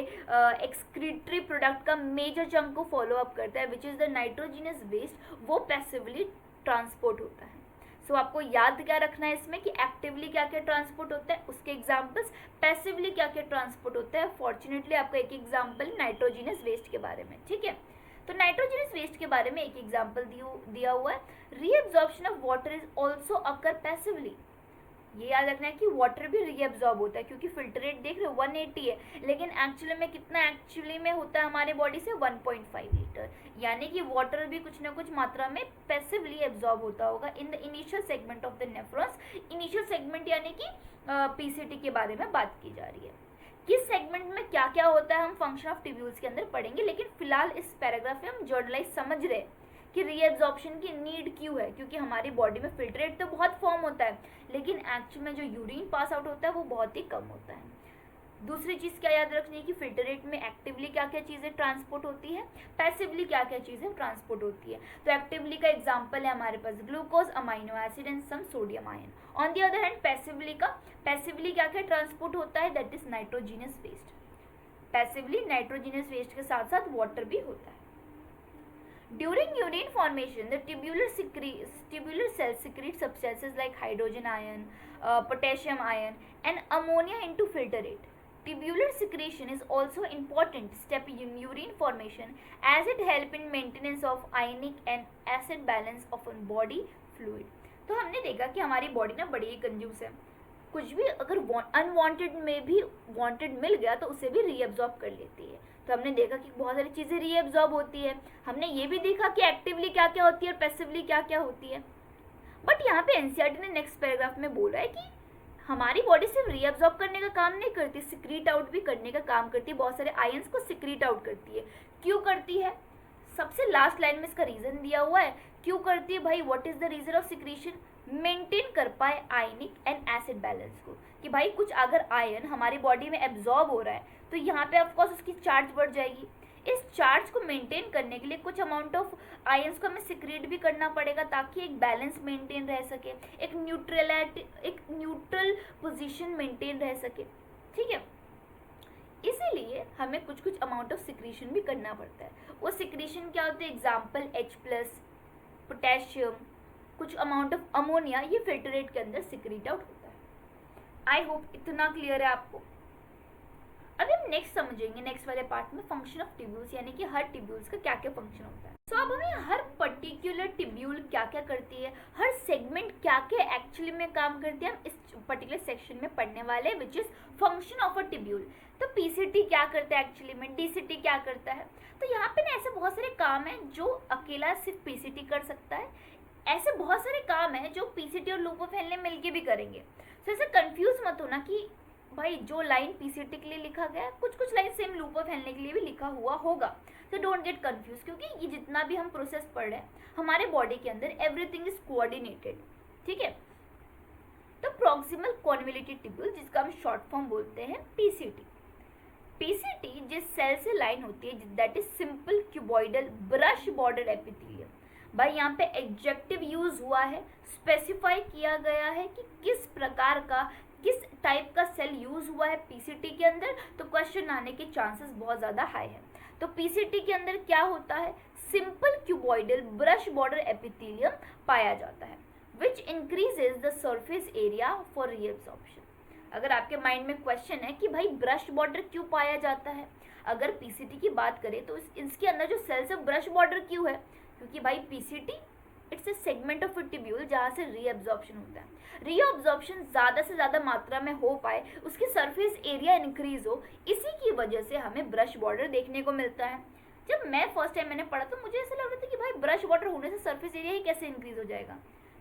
Speaker 1: एक्सक्रीटरी प्रोडक्ट का मेजर चंक को फॉलो अप करता है, which is the nitrogenous waste, वो पैसिवली ट्रांसपोर्ट होता है. सो आपको याद क्या रखना है इसमें कि एक्टिवली क्या क्या ट्रांसपोर्ट होता है, उसके एग्जाम्पल्स, पैसिवली क्या क्या ट्रांसपोर्ट होता है. फॉर्चुनेटली आपका एक एग्जाम्पल नाइट्रोजिनस वेस्ट के बारे में. ठीक है, तो नाइट्रोजनस वेस्ट के बारे में एक एग्जांपल दिया हुआ है. Reabsorption of water is also occur passively. ये याद रखना है कि वाटर भी रीअब्जॉर्ब होता है क्योंकि फिल्टरेट देख रहे हो 180 है, लेकिन एक्चुअली में कितना एक्चुअली में होता है हमारे बॉडी से 1.5 लीटर. यानी कि वाटर भी कुछ ना कुछ मात्रा में पैसिवली एब्जॉर्ब होता होगा in the initial segment of the nephrons. Initial segment यानी कि पीसीटी के बारे में बात की जा रही है. किस सेगमेंट में क्या क्या होता है हम फंक्शन ऑफ ट्यूब्यूल्स के अंदर पढ़ेंगे, लेकिन फिलहाल इस पैराग्राफ में हम जर्नलाइज समझ रहे हैं कि रीएब्जॉर्प्शन की नीड क्यों है, क्योंकि हमारी बॉडी में फिल्टरेट तो बहुत फॉर्म होता है लेकिन एक्चुअल में जो यूरिन पास आउट होता है वो बहुत ही कम होता है. दूसरी चीज़ क्या याद रखनी है कि फिल्टरेट में एक्टिवली क्या क्या चीज़ें ट्रांसपोर्ट होती है, पैसिवली क्या क्या चीज़ें ट्रांसपोर्ट होती है. तो एक्टिवली का एग्जांपल है हमारे पास glucose, amino acid and some sodium ion. On the other hand passively क्या क्या ट्रांसपोर्ट होता है, that is nitrogenous waste. Passively nitrogenous waste के साथ साथ वाटर भी होता है. During urine formation, the tubular cells secrete substances like hydrogen ion, potassium ion, and ammonia into filtrate. Tubular secretion is also important step in urine formation as it help in maintenance of ionic and acid balance of a body fluid. तो हमने देखा कि हमारी body ना बड़ी ही कंजूस है. कुछ भी अगर अनवांटेड में भी वांटेड मिल गया तो उसे भी रीअब्जॉर्ब कर लेती है. तो हमने देखा कि बहुत सारी चीज़ें रीअब्जॉर्ब होती है. हमने ये भी देखा कि एक्टिवली क्या क्या होती है और पैसिवली क्या क्या होती है. बट यहाँ पे एनसीईआरटी ने नेक्स्ट पैराग्राफ में बोला है कि हमारी बॉडी सिर्फ रीअब्जॉर्ब करने का काम नहीं करती, सिक्रीट आउट भी करने का काम करती है. बहुत सारे आयंस को सिक्रीट आउट करती है. क्यों करती है, सबसे लास्ट लाइन में इसका रीज़न दिया हुआ है. क्यों करती है भाई, what is the reason of secretion, maintain कर पाए आयनिक एंड एसिड बैलेंस को. कि भाई कुछ अगर आयन हमारी बॉडी में एब्जॉर्ब हो रहा है तो यहाँ पे ऑफकोर्स उसकी चार्ज बढ़ जाएगी. इस चार्ज को मेंटेन करने के लिए कुछ अमाउंट ऑफ आयंस को हमें सिक्रेट भी करना पड़ेगा ताकि एक बैलेंस मेंटेन रह सके, एक न्यूट्रल पोजीशन मेंटेन रह सके. ठीक है, इसीलिए हमें कुछ अमाउंट ऑफ सिक्रीशन भी करना पड़ता है. वो सिक्रीशन क्या होते हैं, एग्जाम्पल H+, पोटेशियम, कुछ अमाउंट ऑफ अमोनिया, ये फिल्टरेट के अंदर सिक्रीट आउट होता है. आई होप इतना क्लियर है आपको. अभी हम नेक्स्ट समझेंगे नेक्स्ट वाले पार्ट में फंक्शन ऑफ टिब्यूल्स, यानी कि हर टिब्यूल्स का क्या क्या फंक्शन होता है। तो अब हमें हर पर्टिकुलर टिब्यूल क्या क्या करती है, हर सेगमेंट क्या क्या एक्चुअली में काम करती है, हम इस पर्टिकुलर सेक्शन में पढ़ने वाले, which is function of a tubule. तो पीसीटी क्या करता है एक्चुअली में, डीसीटी क्या करता है। तो यहाँ पे ना ऐसे बहुत सारे काम हैं जो अकेला सिर्फ पीसीटी कर सकता है, ऐसे बहुत सारे काम हैं जो पीसीटी और लूप ऑफ हेनले मिलके भी करेंगे। तो ऐसे कंफ्यूज मत होना कि भाई जो लाइन पीसीटी के लिए लिखा गया है कुछ कुछ line same loop of Henley के लिए भी लिखा हुआ होगा। तो डोंट गेट कंफ्यूज, क्योंकि ये जितना भी हम प्रोसेस पढ़ रहे हैं हमारे बॉडी के अंदर एवरीथिंग इज कोऑर्डिनेटेड, ठीक है। तो प्रॉक्सिमल कॉन्वोल्यूटेड टिब्यूल, जिसका हम शॉर्ट फॉर्म बोलते हैं पीसीटी। पीसीटी जिस सेल से लाइन होती है that is simple cuboidal brush border epithelium. भाई यहाँ पे एडजेक्टिव यूज हुआ है, स्पेसिफाई किया गया है कि किस प्रकार का, किस टाइप का सेल यूज हुआ है पीसीटी के अंदर, तो क्वेश्चन आने के चांसेस बहुत ज़्यादा हाई है। तो पीसीटी के अंदर क्या होता है, simple cuboidal brush border epithelium पाया जाता है, विच increases the surface area for reabsorption. अगर आपके माइंड में क्वेश्चन है कि भाई ब्रश बॉर्डर क्यों पाया जाता है, अगर पीसीटी की बात करें तो इसके अंदर जो सेल्स है ब्रश बॉर्डर क्यों है, क्योंकि भाई PCT it's A segment of tubule जहाँ से रीअब्सॉर्प्शन होता है। रीअब्सॉर्प्शन ज़्यादा से ज़्यादा मात्रा में हो पाए, उसकी सरफेस एरिया इंक्रीज हो, इसी की वजह से हमें ब्रश बॉर्डर देखने को मिलता है। जब मैं फर्स्ट टाइम मैंने पढ़ा तो मुझे ऐसा लग रहा था कि भाई ब्रश बॉर्डर होने से सरफेस एरिया ही कैसे इंक्रीज हो जाएगा।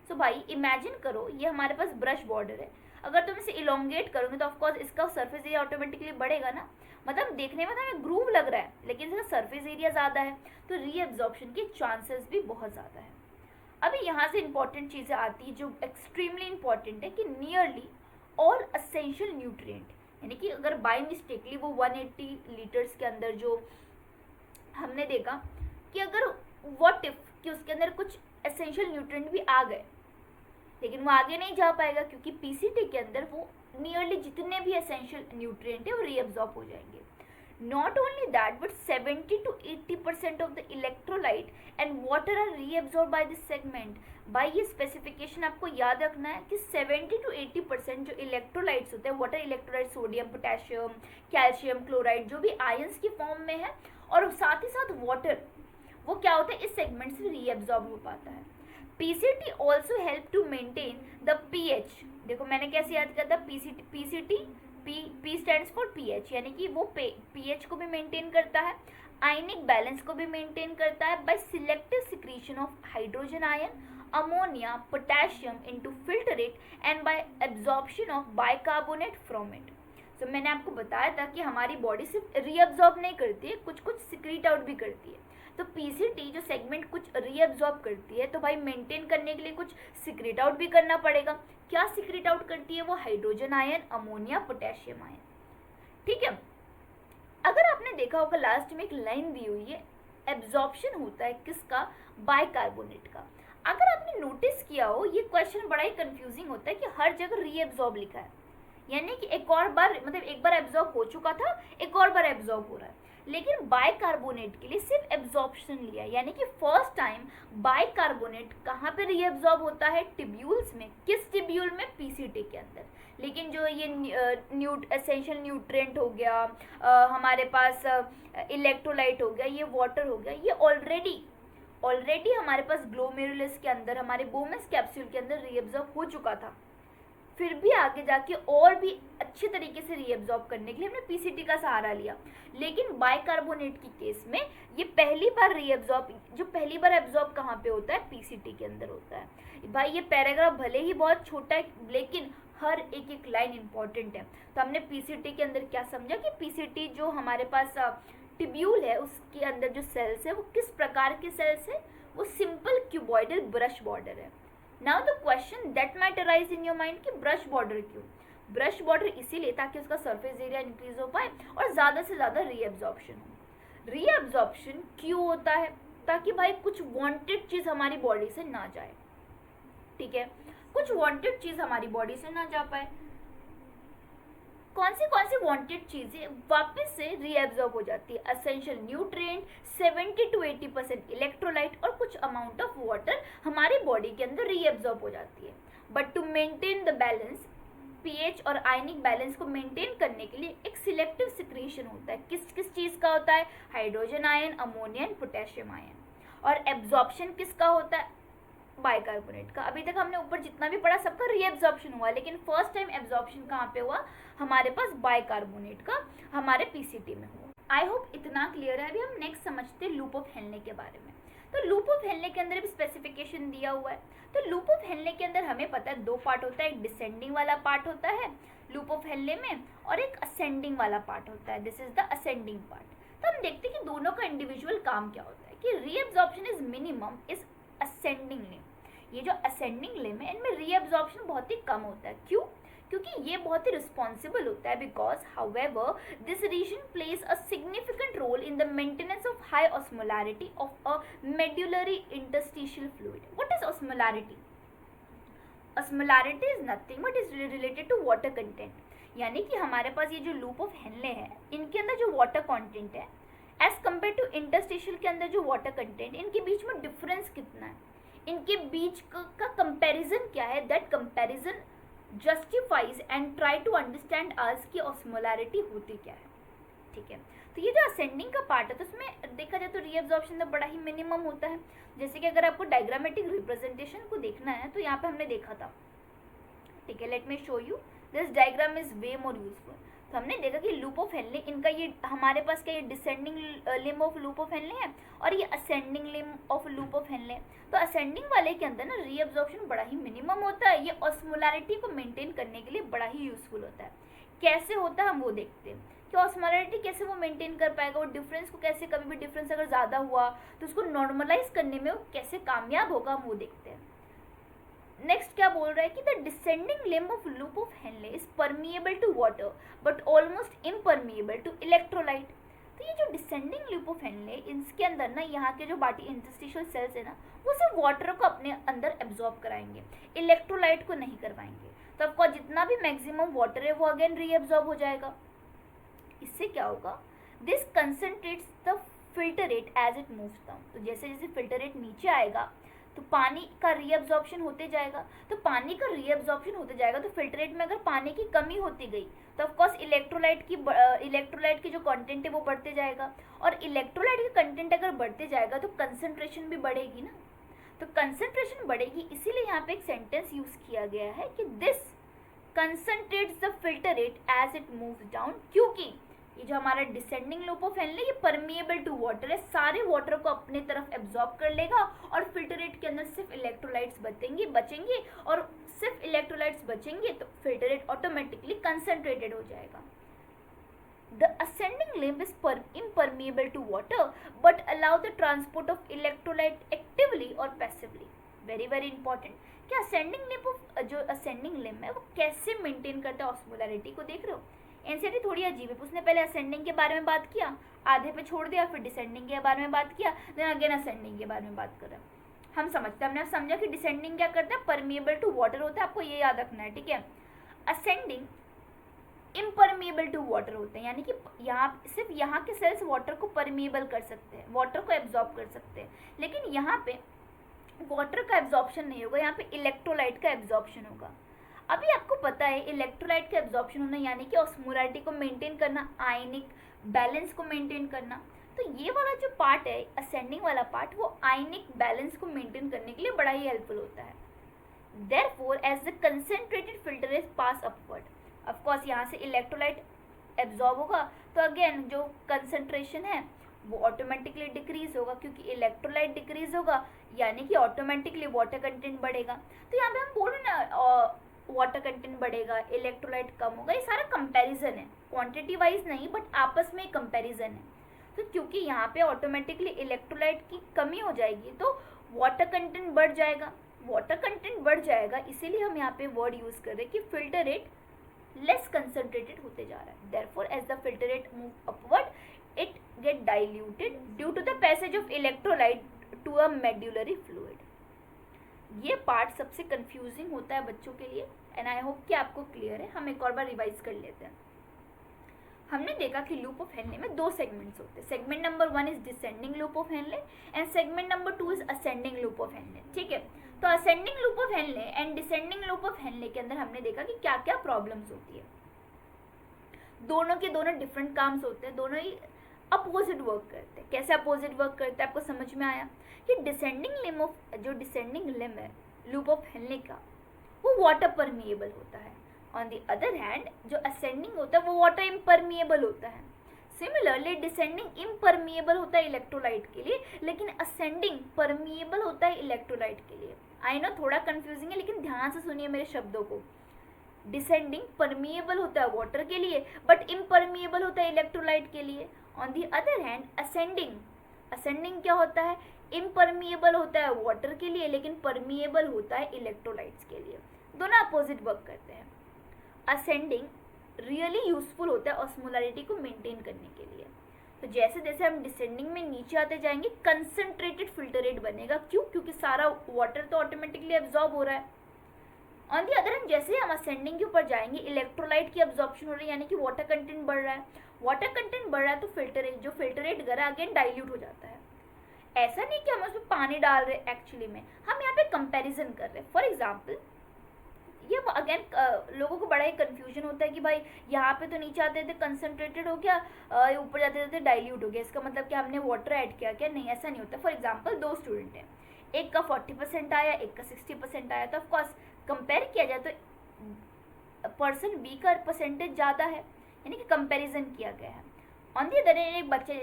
Speaker 1: सो भाई इमेजिन करो ये हमारे पास ब्रश बॉर्डर है, अगर तुम इसे इलोंगेट करोगे तो ऑफकोर्स इसका सरफेस एरिया ऑटोमेटिकली बढ़ेगा ना, मतलब देखने में तो हमें ग्रूव लग रहा है लेकिन इसका सरफेस एरिया ज़्यादा है, तो रीअब्सॉर्प्शन के चांसेस भी बहुत ज़्यादा है। अभी यहाँ से इंपॉर्टेंट चीज़ें आती है जो एक्सट्रीमली इंपॉर्टेंट है कि नियरली ऑल असेंशियल न्यूट्रिएंट, यानी कि अगर बाय मिस्टेकली वो 180 लीटर्स के अंदर जो हमने देखा कि अगर व्हाट इफ कि उसके अंदर कुछ एसेंशियल न्यूट्रिएंट भी आ गए, लेकिन वो आगे नहीं जा पाएगा क्योंकि पीसीटी के अंदर वो नियरली जितने भी एसेंशियल न्यूट्रिएंट है वो रीअब्सॉर्ब हो जाएंगे। Not only that, but 70 to 80% of the electrolyte and water are reabsorbed by this segment. By ये स्पेसिफिकेशन आपको याद रखना है कि 70 to 80% जो इलेक्ट्रोलाइट्स होते हैं, water electrolyte, sodium, potassium, calcium, chloride, जो भी आयंस की फॉर्म में है, और साथ ही साथ वाटर, वो क्या होता है इस सेगमेंट से रीअब्सॉर्ब हो पाता है। PCT also help to maintain the pH. देखो मैंने कैसे याद किया था, PCT P stands for pH, यानी कि वो पीएच को भी मेंटेन करता है, आयनिक बैलेंस को भी मेंटेन करता है by selective secretion of hydrogen ion, ammonia, potassium into filtrate and by absorption of bicarbonate from it. तो मैंने आपको बताया था कि हमारी बॉडी सिर्फ रीअब्जॉर्ब नहीं करती है, कुछ कुछ सिक्रीट आउट भी करती है। तो पीसीटी जो सेगमेंट कुछ रीअब्जॉर्ब करती है तो भाई मेंटेन करने के लिए कुछ सिक्रीट आउट भी करना पड़ेगा। क्या सिक्रीट आउट करती है वो, hydrogen ion, ammonia, potassium ion, ठीक है। अगर आपने देखा होगा लास्ट में एक लाइन दी हुई है, एब्जॉर्प्शन होता है किसका, बाइकार्बोनेट का। अगर आपने नोटिस किया हो ये क्वेश्चन बड़ा ही कंफ्यूजिंग होता है कि हर जगह रीअब्जॉर्ब लिखा है, यानी कि एक और बार, मतलब एक बार एब्जॉर्ब हो चुका था, एक और बार एब्जॉर्ब हो रहा है, लेकिन बाइकार्बोनेट के लिए सिर्फ एब्जॉर्प्शन लिया है, यानी कि फर्स्ट टाइम बाइकार्बोनेट कहाँ पे रीअब्जॉर्ब होता है, टिब्यूल्स में। किस टिब्यूल में, पीसीटी के अंदर। लेकिन जो ये एसेंशियल न्यूट्रिएंट हो गया, हमारे पास इलेक्ट्रोलाइट हो गया, ये वाटर हो गया, ये ऑलरेडी हमारे पास ग्लोमेरुलस के अंदर, हमारे बोमस कैप्सूल के अंदर रीअब्जॉर्ब हो चुका था। फिर भी आगे जाके और भी अच्छे तरीके से रीअब्जॉर्ब करने के लिए हमने पीसीटी का सहारा लिया, लेकिन बाइकार्बोनेट की केस में ये पहली बार एब्जॉर्ब कहाँ पे होता है, पीसीटी के अंदर होता है। भाई ये पैराग्राफ भले ही बहुत छोटा है लेकिन हर एक एक लाइन इंपॉर्टेंट है। तो हमने पीसीटी के अंदर क्या समझा कि पीसीटी जो हमारे पास टिब्यूल है उसके अंदर जो सेल्स है वो किस प्रकार के सेल्स है, वो सिंपल क्यूबॉइडल ब्रश बॉर्डर है। Now the question that might arise in your mind कि ब्रश बॉर्डर क्यों, ब्रश बॉर्डर इसीलिए ताकि उसका सरफेस एरिया इंक्रीज हो पाए और ज़्यादा से ज़्यादा रीअब्जॉर्प्शन हो। रीअब्जॉर्प्शन क्यों होता है, ताकि भाई कुछ वांटेड चीज़ हमारी बॉडी से ना जाए, ठीक है, कुछ वांटेड चीज़ हमारी बॉडी से ना जा पाए। कौन सी वांटेड चीज़ें वापस से रीअब्जॉर्ब हो जाती है, एसेंशियल न्यूट्रिएंट, 70 to 80% इलेक्ट्रोलाइट और कुछ अमाउंट ऑफ वाटर हमारी बॉडी के अंदर रीअब्जॉर्ब हो जाती है। But to maintain the balance pH और आयनिक बैलेंस को मेंटेन करने के लिए एक सिलेक्टिव सिक्रीशन होता है। किस किस चीज़ का होता है? Hydrogen ion, ammonia, potassium ion. और एब्जॉर्प्शन किसका होता है? बाइकार्बोनेट का। अभी तक हमने ऊपर जितना भी पढ़ा सबका रीएब्जॉर्प्शन हुआ, लेकिन फर्स्ट टाइम एब्जॉर्प्शन कहाँ पे हुआ? हमारे पास बाइकार्बोनेट का हमारे पीसीटी में हुआ। आई होप इतना क्लियर है। अभी हम नेक्स्ट समझते हैं लूप ऑफ हेनले के बारे में। तो लूप ऑफ हेनले के अंदर भी स्पेसिफिकेशन दिया हुआ है। तो लूप ऑफ हेनले के अंदर हमें पता है दो पार्ट होता है, एक डिसेंडिंग वाला पार्ट होता है लूप ऑफ हेनले में, और एक असेंडिंग वाला पार्ट होता है, this is the ascending part. तो हम देखते हैं कि दोनों का इंडिविजुअल काम क्या होता है। कि reabsorption is minimum is ascending limb. ये जो असेंडिंग लिम्ब है इनमें रीएब्जॉर्प्शन बहुत ही कम होता है। क्यों? क्योंकि ये बहुत ही रिस्पॉन्सिबल होता है, because however this reason plays a significant role in the maintenance of high osmolarity of a medullary interstitial fluid. What is osmolarity? Osmolarity is nothing but is related to water content. यानी कि हमारे पास ये जो loop of Henley है इनके अंदर जो water content है एज कम्पेयर टू इंटरस्टिशियल के अंदर जो वाटर कंटेंट, इनके बीच में डिफरेंस कितना है, इनके बीच का कंपैरिजन क्या है, that comparison justifies and try to understand us की ऑस्मोलैरिटी होती क्या है। ठीक है, तो ये जो असेंडिंग का पार्ट है तो उसमें देखा जाए तो रीअब्जॉर्प्शन तो बड़ा ही मिनिमम होता है। जैसे कि अगर आपको डायग्रामेटिक रिप्रेजेंटेशन को देखना है तो यहाँ पे हमने देखा था। ठीक है, let me show you, this diagram is way more useful. तो हमने देखा कि लूप ऑफ हेनले, इनका ये हमारे पास क्या, ये descending limb of loop of Henley है और ये ascending limb of loop of Henley. तो असेंडिंग वाले के अंदर ना रीअब्जॉर्प्शन बड़ा ही मिनिमम होता है। ये ऑस्मोलैरिटी को मेंटेन करने के लिए बड़ा ही यूजफुल होता है। कैसे होता है हम वो देखते हैं कि ऑस्मोलैरिटी कैसे वो मेंटेन कर पाएगा, वो डिफरेंस को कैसे, कभी भी डिफरेंस अगर ज़्यादा हुआ तो उसको नॉर्मलाइज करने में वो कैसे कामयाब होगा, हम वो देखते हैं। नेक्स्ट क्या बोल रहा है कि the descending limb of loop of Henle is permeable to water but almost impermeable to electrolyte. तो ये जो डिसेंडिंग लूप ऑफ हेनले, इसके अंदर ना यहाँ के जो बाकी इंटरस्टिशियल सेल्स है ना वो सिर्फ वाटर को अपने अंदर एब्जॉर्ब कराएंगे, इलेक्ट्रोलाइट को नहीं करवाएंगे। तो आपको जितना भी मैक्सिमम वाटर है वो अगेन रीअब्जॉर्ब हो जाएगा। इससे क्या होगा, this concentrates the filtrate as it moves down. तो जैसे जैसे फिल्टर रेट नीचे आएगा तो पानी का रीअब्जॉर्प्शन होते जाएगा। तो पानी का रीअब्जॉर्प्शन होते जाएगा तो फिल्टर रेट में अगर पानी की कमी होती गई तो ऑफ कोर्स इलेक्ट्रोलाइट की जो कंटेंट है वो बढ़ते जाएगा, और इलेक्ट्रोलाइट का कंटेंट अगर बढ़ते जाएगा तो कंसंट्रेशन भी बढ़ेगी ना। तो कंसंट्रेशन बढ़ेगी, इसीलिए यहाँ पे एक सेंटेंस यूज किया गया है कि this concentrates the filtrate as it moves down. क्योंकि ये जो हमारा डिसेंडिंग लूप ऑफ हेनले ये परमिएबल टू वाटर है, सारे वाटर को अपने तरफ एब्जॉर्ब कर लेगा और फिल्टर रेट के अंदर सिर्फ इलेक्ट्रोलाइट्स बचेंगे और सिर्फ इलेक्ट्रोलाइट्स बचेंगे तो फिल्टर रेट ऑटोमेटिकली कंसंट्रेटेड हो जाएगा। The ascending limb is impermeable to water but allow the transport of electrolyte actively or passively. Very very important कि ascending limb of जो ascending limb है वो कैसे मेंटेन करता है ऑस्मोलैरिटी को, देख रहे हो। एनसीईआरटी थोड़ी अजीब है, उसने पहले असेंडिंग के बारे में बात किया, आधे पे छोड़ दिया, फिर डिसेंडिंग के बारे में बात किया, देन अगेन असेंडिंग के बारे में बात कर रहा है। हम समझते हैं, हमने समझा कि डिसेंडिंग क्या करता है, परमिएबल टू वाटर होता है, आपको ये याद रखना है, ठीक है। असेंडिंग इम्परमिएबल टू वाटर होते हैं, यानी कि यहाँ सिर्फ यहाँ के सेल्स वाटर को परमिएबल कर सकते हैं, वाटर को एब्जॉर्ब कर सकते हैं, लेकिन यहाँ पे वाटर का एब्जॉर्प्शन नहीं होगा, यहाँ पे इलेक्ट्रोलाइट का एब्जॉर्प्शन होगा। अभी आपको पता है इलेक्ट्रोलाइट का एब्जॉर्प्शन होना यानी कि ऑस्मोलैरिटी को मेंटेन करना, आयनिक बैलेंस को मेंटेन करना। तो ये वाला जो पार्ट है असेंडिंग वाला पार्ट, वो आयनिक बैलेंस को मेंटेन करने के लिए बड़ा ही हेल्पफुल होता है। Therefore as the concentrated filter is pass upward, of course यहाँ से इलेक्ट्रोलाइट एब्जॉर्ब होगा तो अगेन जो कंसंट्रेशन है वो ऑटोमेटिकली डिक्रीज होगा, क्योंकि इलेक्ट्रोलाइट डिक्रीज होगा यानी कि ऑटोमेटिकली वाटर कंटेंट बढ़ेगा। तो यहाँ पे हम बोल रहे ना वाटर कंटेंट बढ़ेगा, इलेक्ट्रोलाइट कम होगा, ये सारा कंपैरिजन है, क्वांटिटी वाइज नहीं बट आपस में कंपैरिजन है। तो क्योंकि यहाँ पे ऑटोमेटिकली इलेक्ट्रोलाइट की कमी हो जाएगी तो वाटर कंटेंट बढ़ जाएगा, वाटर कंटेंट बढ़ जाएगा, इसीलिए हम यहाँ पे वर्ड यूज कर रहे हैं कि फिल्टर रेट लेस कंसंट्रेटेड होते जा रहा है। Therefore as the filtrate move upward it get diluted due to the passage of electrolyte to a medullary fluid. ये पार्ट सबसे कंफ्यूजिंग होता है बच्चों के लिए एंड आई होप कि आपको क्लियर है। हम एक और बार रिवाइज कर लेते हैं। हमने देखा कि लूप ऑफ हेनले में दो सेगमेंट्स होते हैं. Segment number 1 is descending loop of Henley and segment number 2 is ascending loop of Henley. ठीक है, तो ascending loop of Henley and descending loop of Henley के अंदर हमने देखा कि क्या क्या प्रॉब्लम्स होती है. दोनों के दोनों डिफरेंट काम्स होते हैं, दोनों ही अपोजिट वर्क करते हैं. कैसे अपोजिट वर्क करते हैं आपको समझ में आया कि डिसेंडिंग लिम है लूप ऑफ हेनले का, वो वाटर परमिएबल होता है. ऑन द अदर हैंड जो असेंडिंग होता है वो वाटर इम्परमिएबल होता है. सिमिलरली डिसेंडिंग इम्परमिएबल होता है इलेक्ट्रोलाइट के लिए, लेकिन असेंडिंग परमिएबल होता है इलेक्ट्रोलाइट के लिए. आई नो थोड़ा कंफ्यूजिंग है, लेकिन ध्यान से सुनिए मेरे शब्दों को. डिसेंडिंग परमिएबल होता है वाटर के लिए बट इम्परमिएबल होता है इलेक्ट्रोलाइट के लिए. On the other hand ascending क्या होता है, इम्परमिएबल होता है वाटर के लिए लेकिन परमिएबल होता है इलेक्ट्रोलाइट्स के लिए. दोनों अपोजिट वर्क करते हैं. असेंडिंग रियली यूजफुल होता है ऑस्मोलैरिटी को मेंटेन करने के लिए. तो जैसे जैसे हम डिसेंडिंग में नीचे आते जाएंगे कंसंट्रेटेड फिल्टर रेट बनेगा. क्यों? क्योंकि सारा वाटर तो ऑटोमेटिकली एब्जॉर्ब हो रहा है. ऑन दी अदर हैंड जैसे हम असेंडिंग के ऊपर जाएंगे इलेक्ट्रोलाइट की एब्जॉर्प्शन हो रही है, यानी कि वाटर कंटेंट बढ़ रहा है. वाटर कंटेंट बढ़ रहा है तो फिल्टर रेट गरा अगेन डाइल्यूट हो जाता है. ऐसा नहीं कि हम उसमें पानी डाल रहे हैं, एक्चुअली में हम यहाँ पे कंपेरिजन कर रहे हैं. फॉर एग्जाम्पल ये अगेन लोगों को बड़ा ही कंफ्यूजन होता है कि भाई यहाँ पे तो नीचे आते थे कंसंट्रेटेड हो गया, ऊपर जाते थे डाइल्यूट हो गया, इसका मतलब कि हमने वाटर ऐड किया क्या? नहीं, ऐसा नहीं होता. फॉर एग्जांपल दो स्टूडेंट हैं, एक का 40% आया, एक का 60% आया, तो ऑफकोर्स कंपेयर किया जाए तो पर्सन बी का परसेंटेज ज़्यादा है, यानी कि कंपेरिजन किया गया है. ऑन दी अदर हैंड एक बच्चे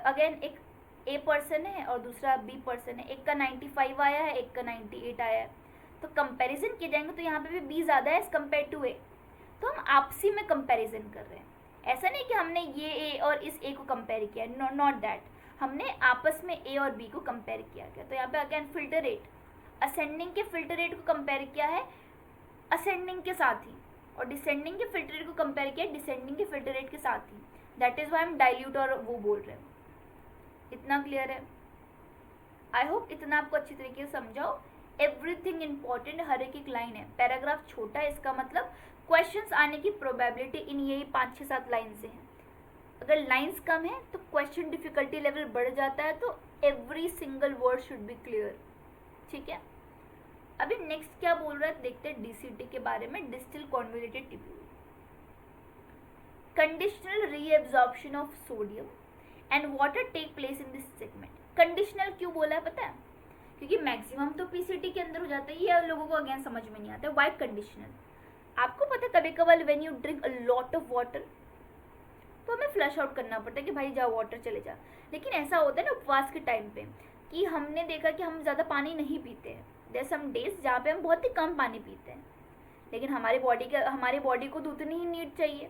Speaker 1: अगेन एक ए पर्सन है और दूसरा बी पर्सन है, एक का 95 आया है, एक का 98 आया है. तो कंपैरिजन किए जाएंगे तो यहाँ पे भी बी ज़्यादा है एज कम्पेयर टू ए, तो हम आपसी में कंपैरिजन कर रहे हैं. ऐसा नहीं कि हमने ये ए और इस ए को कंपेयर किया, नॉट दैट. हमने आपस में ए और बी को कंपेयर किया गया. तो यहाँ पे अगेन फिल्टर रेट, असेंडिंग के फिल्टर रेट को कंपेयर किया है असेंडिंग के साथ ही, और डिसेंडिंग के फिल्टर रेट को कंपेयर किया डिसेंडिंग के फिल्टर रेट के साथ ही. दैट इज वाई हम डाइल्यूट और वो बोल रहे हैं. इतना क्लियर है? आई होप इतना आपको अच्छी तरीके से समझाओ. एवरीथिंग इम्पॉर्टेंट, हर एक लाइन है. पैराग्राफ छोटा है, इसका मतलब क्वेश्चंस आने की प्रोबेबिलिटी इन यही 5-6-7 लाइन से है. अगर लाइंस कम है तो क्वेश्चन डिफिकल्टी लेवल बढ़ जाता है, तो every single word should be clear. ठीक है, अभी नेक्स्ट क्या बोल रहा है देखते हैं डीसीटी के बारे में. Distal convoluted tubule, conditional reabsorption of sodium and water take place in this segment. Conditional क्यों बोला है पता है? क्योंकि मैक्सिमम तो पीसीटी के अंदर हो जाता है, ये लोगों को अगेन समझ में नहीं आता है. Why conditional? आपको पता है कभी कभार when you drink a lot of water तो हमें फ्लश आउट करना पड़ता है कि भाई जाओ वाटर चले जा. लेकिन ऐसा होता है ना उपवास के टाइम पे कि हमने देखा कि हम ज़्यादा पानी नहीं पीते हैं. देयर सम डेज जहाँ पे हम बहुत ही कम पानी पीते हैं, लेकिन हमारी बॉडी को तो उतनी ही नीड चाहिए.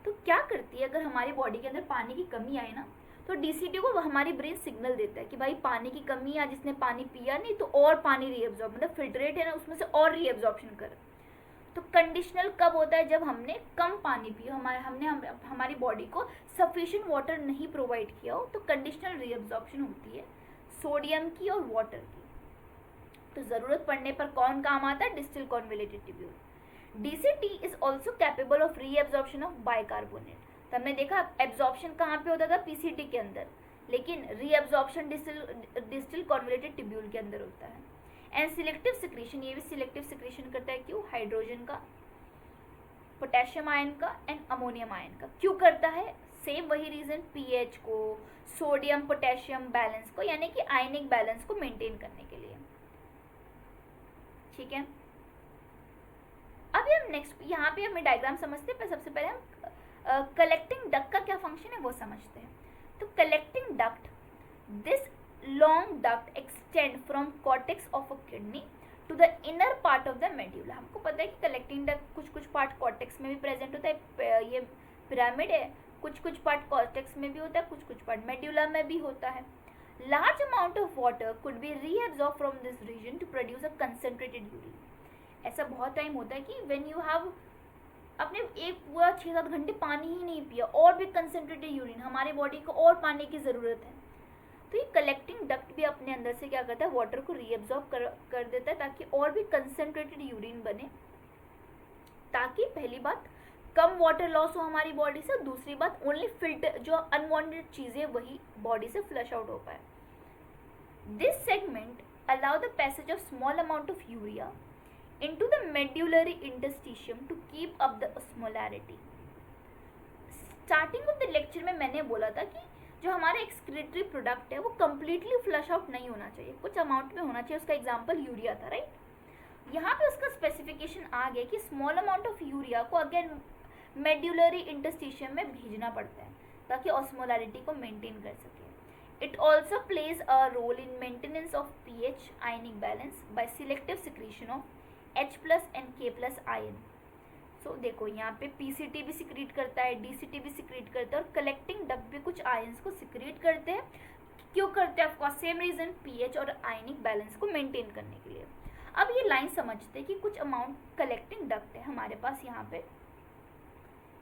Speaker 1: तो क्या करती है, अगर हमारी बॉडी के अंदर पानी की कमी आए ना तो डीसीटी को हमारी ब्रेन सिग्नल देता है कि भाई पानी की कमी है, जिसने पानी पिया नहीं तो और पानी रीएब्जॉर्ब, मतलब फिल्ट्रेट है ना उसमें से और रीएब्जॉर्प्शन कर. तो कंडीशनल कब होता है? जब हमने कम पानी पिया, हमने हमारी बॉडी को सफिशिएंट वाटर नहीं प्रोवाइड किया हो, तो कंडीशनल रीएब्जॉर्प्शन होती है सोडियम की और वाटर की. तो ज़रूरत पड़ने पर कौन काम आता है? Distil convoluted tubule. DCT is also capable of reabsorption of bicarbonate. तो हमने देखा एब्जॉर्प्शन कहाँ पे होता था? पीसीटी के अंदर, लेकिन रीएब्जॉर्प्शन डिस्टिल कॉन्वोल्यूटेड ट्यूब्यूल के अंदर होता है. एंड सिलेक्टिव सिक्रीशन, ये भी सिलेक्टिव सिक्रीशन करता है. क्यों? हाइड्रोजन का, पोटेशियम आयन का एंड अमोनियम आयन का. क्यों करता है? सेम वही रीजन, पीएच को, सोडियम पोटेशियम बैलेंस को, यानी कि आयनिक बैलेंस को मेंटेन करने के लिए. ठीक है, अभी हम नेक्स्ट यहाँ पे हमें डायग्राम समझते हैं, पर सबसे पहले हम कलेक्टिंग डक्ट का क्या फंक्शन है वो समझते हैं. तो collecting duct, this long duct extend from cortex of a kidney to the inner part of the medulla. हमको पता है कि कलेक्टिंग डक्ट कुछ पार्ट कॉर्टेक्स में भी प्रेजेंट होता है, ये पिरामिड है, कुछ पार्ट कॉर्टेक्स में भी होता है, कुछ पार्ट मेड्यूला में भी होता है. Large amount of water could be reabsorb from this region to produce a concentrated urine. ऐसा बहुत टाइम होता है कि व्हेन यू हैव अपने एक पूरा 6-7 घंटे पानी ही नहीं पिया और भी कंसंट्रेटेड यूरिन, हमारी बॉडी को और पानी की ज़रूरत है, तो ये कलेक्टिंग डक्ट भी अपने अंदर से क्या करता है? वाटर को रीअब्सॉर्ब कर देता है ताकि और भी कंसंट्रेटेड यूरिन बने, ताकि पहली बात कम वाटर लॉस हो हमारी बॉडी से, दूसरी बात ओनली फिल्टर जो अनवांटेड चीजें वही बॉडी से फ्लश आउट हो पाए. This segment allow the passage of small amount of urea into the medullary interstitium to keep up the osmolarity. Starting of the lecture में मैंने बोला था कि जो हमारा एक्सक्रीटरी प्रोडक्ट है वो कम्प्लीटली फ्लश आउट नहीं होना चाहिए, कुछ अमाउंट में होना चाहिए. उसका एग्जांपल यूरिया था, राइट. यहाँ पे उसका स्पेसिफिकेशन आ गया कि स्मॉल अमाउंट ऑफ यूरिया को अगेन मेड्यूलरी इंटरस्टिशियम में भेजना पड़ता है ताकि ऑस्मोलैरिटी को मेंटेन कर सके. It also plays a role in maintenance of pH ionic balance by selective secretion of H plus and K plus ion. So देखो यहाँ पे PCT भी सिक्रीट करता है, DCT भी सिक्रीट करता है और कलेक्टिंग डक्ट भी कुछ आयंस को सिक्रीट करते हैं. क्यों करते हैं? ऑफकोर्स सेम रीजन, pH और आयनिक बैलेंस को मेंटेन करने के लिए. अब ये लाइन समझते हैं कि कुछ अमाउंट कलेक्टिंग डक्ट है हमारे पास, यहाँ पे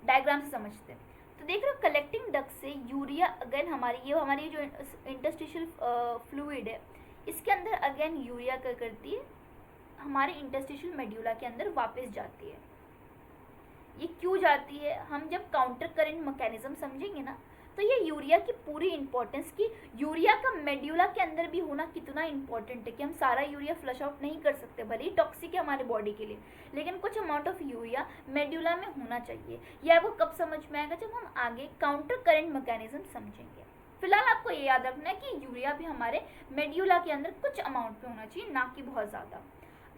Speaker 1: डायग्राम से समझते हैं. तो देख रहे हो कलेक्टिंग डक्ट से यूरिया अगेन हमारी जो इंटरस्टिशियल फ्लूइड है इसके अंदर अगेन यूरिया क्या करती है, हमारे इंटरस्टिशियल मेड्यूला के अंदर वापस जाती है. ये क्यों जाती है? हम जब काउंटर करंट मैकेनिज्म समझेंगे ना तो ये यूरिया की पूरी इंपॉर्टेंस की यूरिया का मेड्यूला के अंदर भी होना कितना इंपॉर्टेंट है कि हम सारा यूरिया फ्लश आउट नहीं कर सकते, भले ही टॉक्सिक है हमारे बॉडी के लिए, लेकिन कुछ अमाउंट ऑफ यूरिया मेड्यूला में होना चाहिए. या वो कब समझ में आएगा? जब हम आगे काउंटर करंट मैकेनिज्म समझेंगे. फिलहाल आपको ये याद रखना है कि यूरिया भी हमारे मेड्यूला के अंदर कुछ अमाउंट में होना चाहिए, ना कि बहुत ज़्यादा.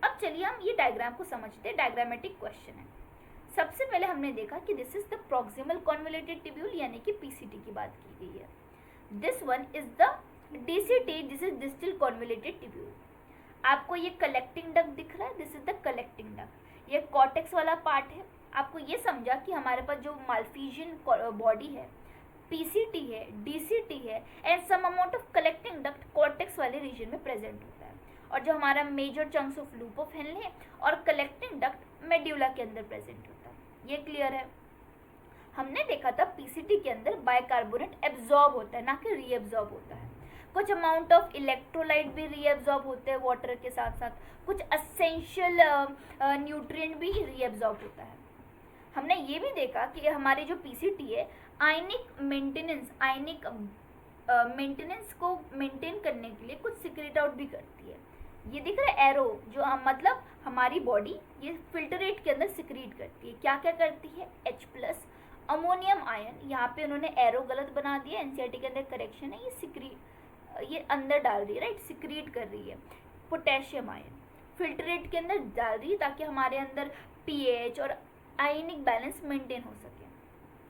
Speaker 1: अब चलिए हम ये डायग्राम को समझते हैं. डायग्रामेटिक क्वेश्चन है. सबसे पहले हमने देखा कि this is the proximal convoluted tubule यानी कि पीसीटी की बात की गई है. This one is the DCT, this is distal convoluted tubule. आपको ये कलेक्टिंग डक्ट दिख रहा है, this is the collecting duct. ये कॉर्टेक्स वाला पार्ट है. आपको ये समझा कि हमारे पास जो माल्फिजियन बॉडी है, पीसीटी है, डीसीटी है and some amount of collecting duct cortex वाले रीजन में प्रेजेंट होता है. और जो हमारा major chunks of loop of Henle और कलेक्टिंग डक्ट मेड्यूला के अंदर प्रेजेंट होता है. ये क्लियर है? हमने देखा था पीसीटी के अंदर बाइकार्बोनेट एब्जॉर्ब होता है, ना कि रीएब्जॉर्ब होता है. कुछ अमाउंट ऑफ इलेक्ट्रोलाइट भी रीएब्जॉर्ब होते हैं वाटर के साथ साथ, कुछ एसेंशियल न्यूट्रिएंट भी रीएब्जॉर्ब होता है. हमने ये भी देखा कि हमारी जो पीसीटी है आयनिक मेंटेनेंस को मेंटेन करने के लिए कुछ सिक्रेट आउट भी करती है. ये दिख रहा है एरो, जो मतलब हमारी बॉडी ये फिल्टरेट के अंदर सिक्रीट करती है. क्या क्या करती है? H plus ammonium ion. यहाँ पे उन्होंने एरो गलत बना दिया, एनसीईआरटी के अंदर करेक्शन है. ये अंदर डाल रही है, राइट, सिक्रीट कर रही है. पोटेशियम आयन फिल्टरेट के अंदर डाल रही है ताकि हमारे अंदर पीएच और आयनिक बैलेंस मेंटेन हो सके.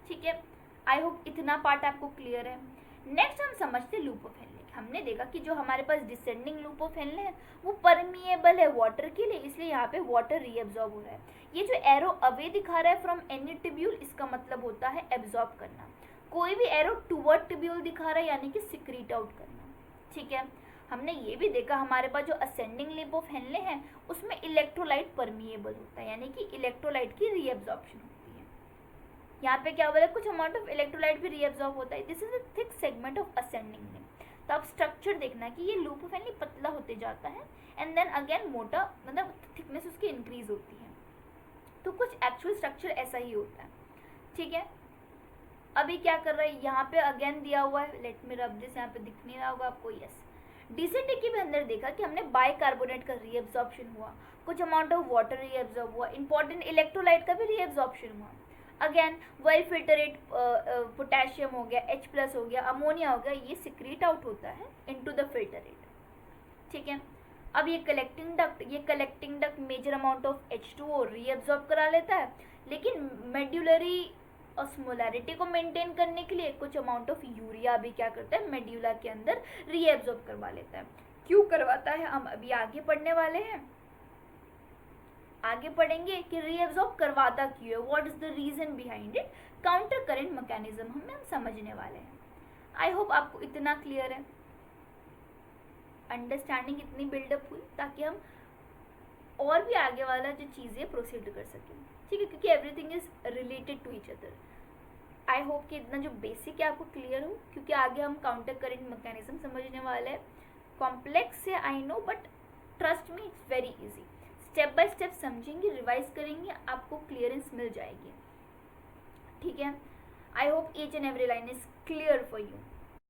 Speaker 1: ठीक है, आई होप इतना पार्ट आपको क्लियर है. नेक्स्ट हम समझते हैं लूप ऑफ हेनले. हमने देखा कि जो हमारे पास डिसेंडिंग लूप ऑफ हेनले है वो परमिएबल है वाटर के लिए, इसलिए यहाँ पे वाटर रीअब्जॉर्ब हो रहा है. ये जो एरो अवे दिखा रहा है फ्रॉम एनी ट्यूब्यूल, इसका मतलब होता है एब्जॉर्ब करना. कोई भी एरो टुवर्ड ट्यूब्यूल दिखा रहा है यानी कि सिक्रीट आउट करना. ठीक है, हमने ये भी देखा हमारे पास जो असेंडिंग लूप ऑफ हेनले है उसमें इलेक्ट्रोलाइट परमिएबल होता है, यानी कि इलेक्ट्रोलाइट की रीअब्जॉर्प्शन होती है. यहाँ पे क्या बोला? कुछ अमाउंट ऑफ इलेक्ट्रोलाइट भी रीअब्जॉर्ब होता है. This is a thick segment of ascending limb. तो आप स्ट्रक्चर देखना कि ये लूप ऑफ हेनले पतला होते जाता है एंड देन अगेन मोटा, मतलब थिकनेस उसकी इंक्रीज होती है. तो कुछ एक्चुअल स्ट्रक्चर ऐसा ही होता है. ठीक है, अभी क्या कर रहा है? यहाँ पे अगेन दिया हुआ है, लेट मी रब दिस. यहाँ पे दिख नहीं रहा होगा आपको. यस, डीसीटी के भी अंदर देखा कि हमने बाइकार्बोनेट का रीअब्जॉर्प्शन हुआ, कुछ अमाउंट ऑफ वाटर रीअब्जॉर्ब हुआ, इंपॉर्टेंट इलेक्ट्रोलाइट का भी रीअब्जॉर्प्शन हुआ. अगेन वेल फिल्टरेट पोटेशियम हो गया, H प्लस हो गया, अमोनिया हो गया, ये सिक्रीट आउट होता है इनटू द फिल्टरेट. ठीक है, अब ये collecting duct major amount of H2O reabsorb करा लेता है, लेकिन मेड्यूलरी ऑस्मोलैरिटी को मेंटेन करने के लिए कुछ अमाउंट ऑफ यूरिया भी क्या करता है? मेड्यूला के अंदर रीअब्जॉर्ब करवा लेता है. क्यों करवाता है हम अभी आगे पढ़ने वाले हैं. आगे पढ़ेंगे कि रीअब्जॉर्ब करवाता क्यों है, what is the reason behind it. Counter current mechanism हम समझने वाले हैं. आई होप आपको इतना क्लियर है, अंडरस्टैंडिंग इतनी बिल्डअप हुई ताकि हम और भी आगे वाला जो चीज़ें प्रोसीड कर सकें. ठीक है, क्योंकि everything is related to each other. I hope कि इतना जो बेसिक है आपको क्लियर हो, क्योंकि आगे हम काउंटर करंट मैकेनिज्म समझने वाले हैं. कॉम्प्लेक्स है I know, but trust me it's very easy. Step by step समझेंगे, रिवाइज करेंगे, आपको क्लियरेंस मिल जाएगी. ठीक है. I hope each and every line is clear for you.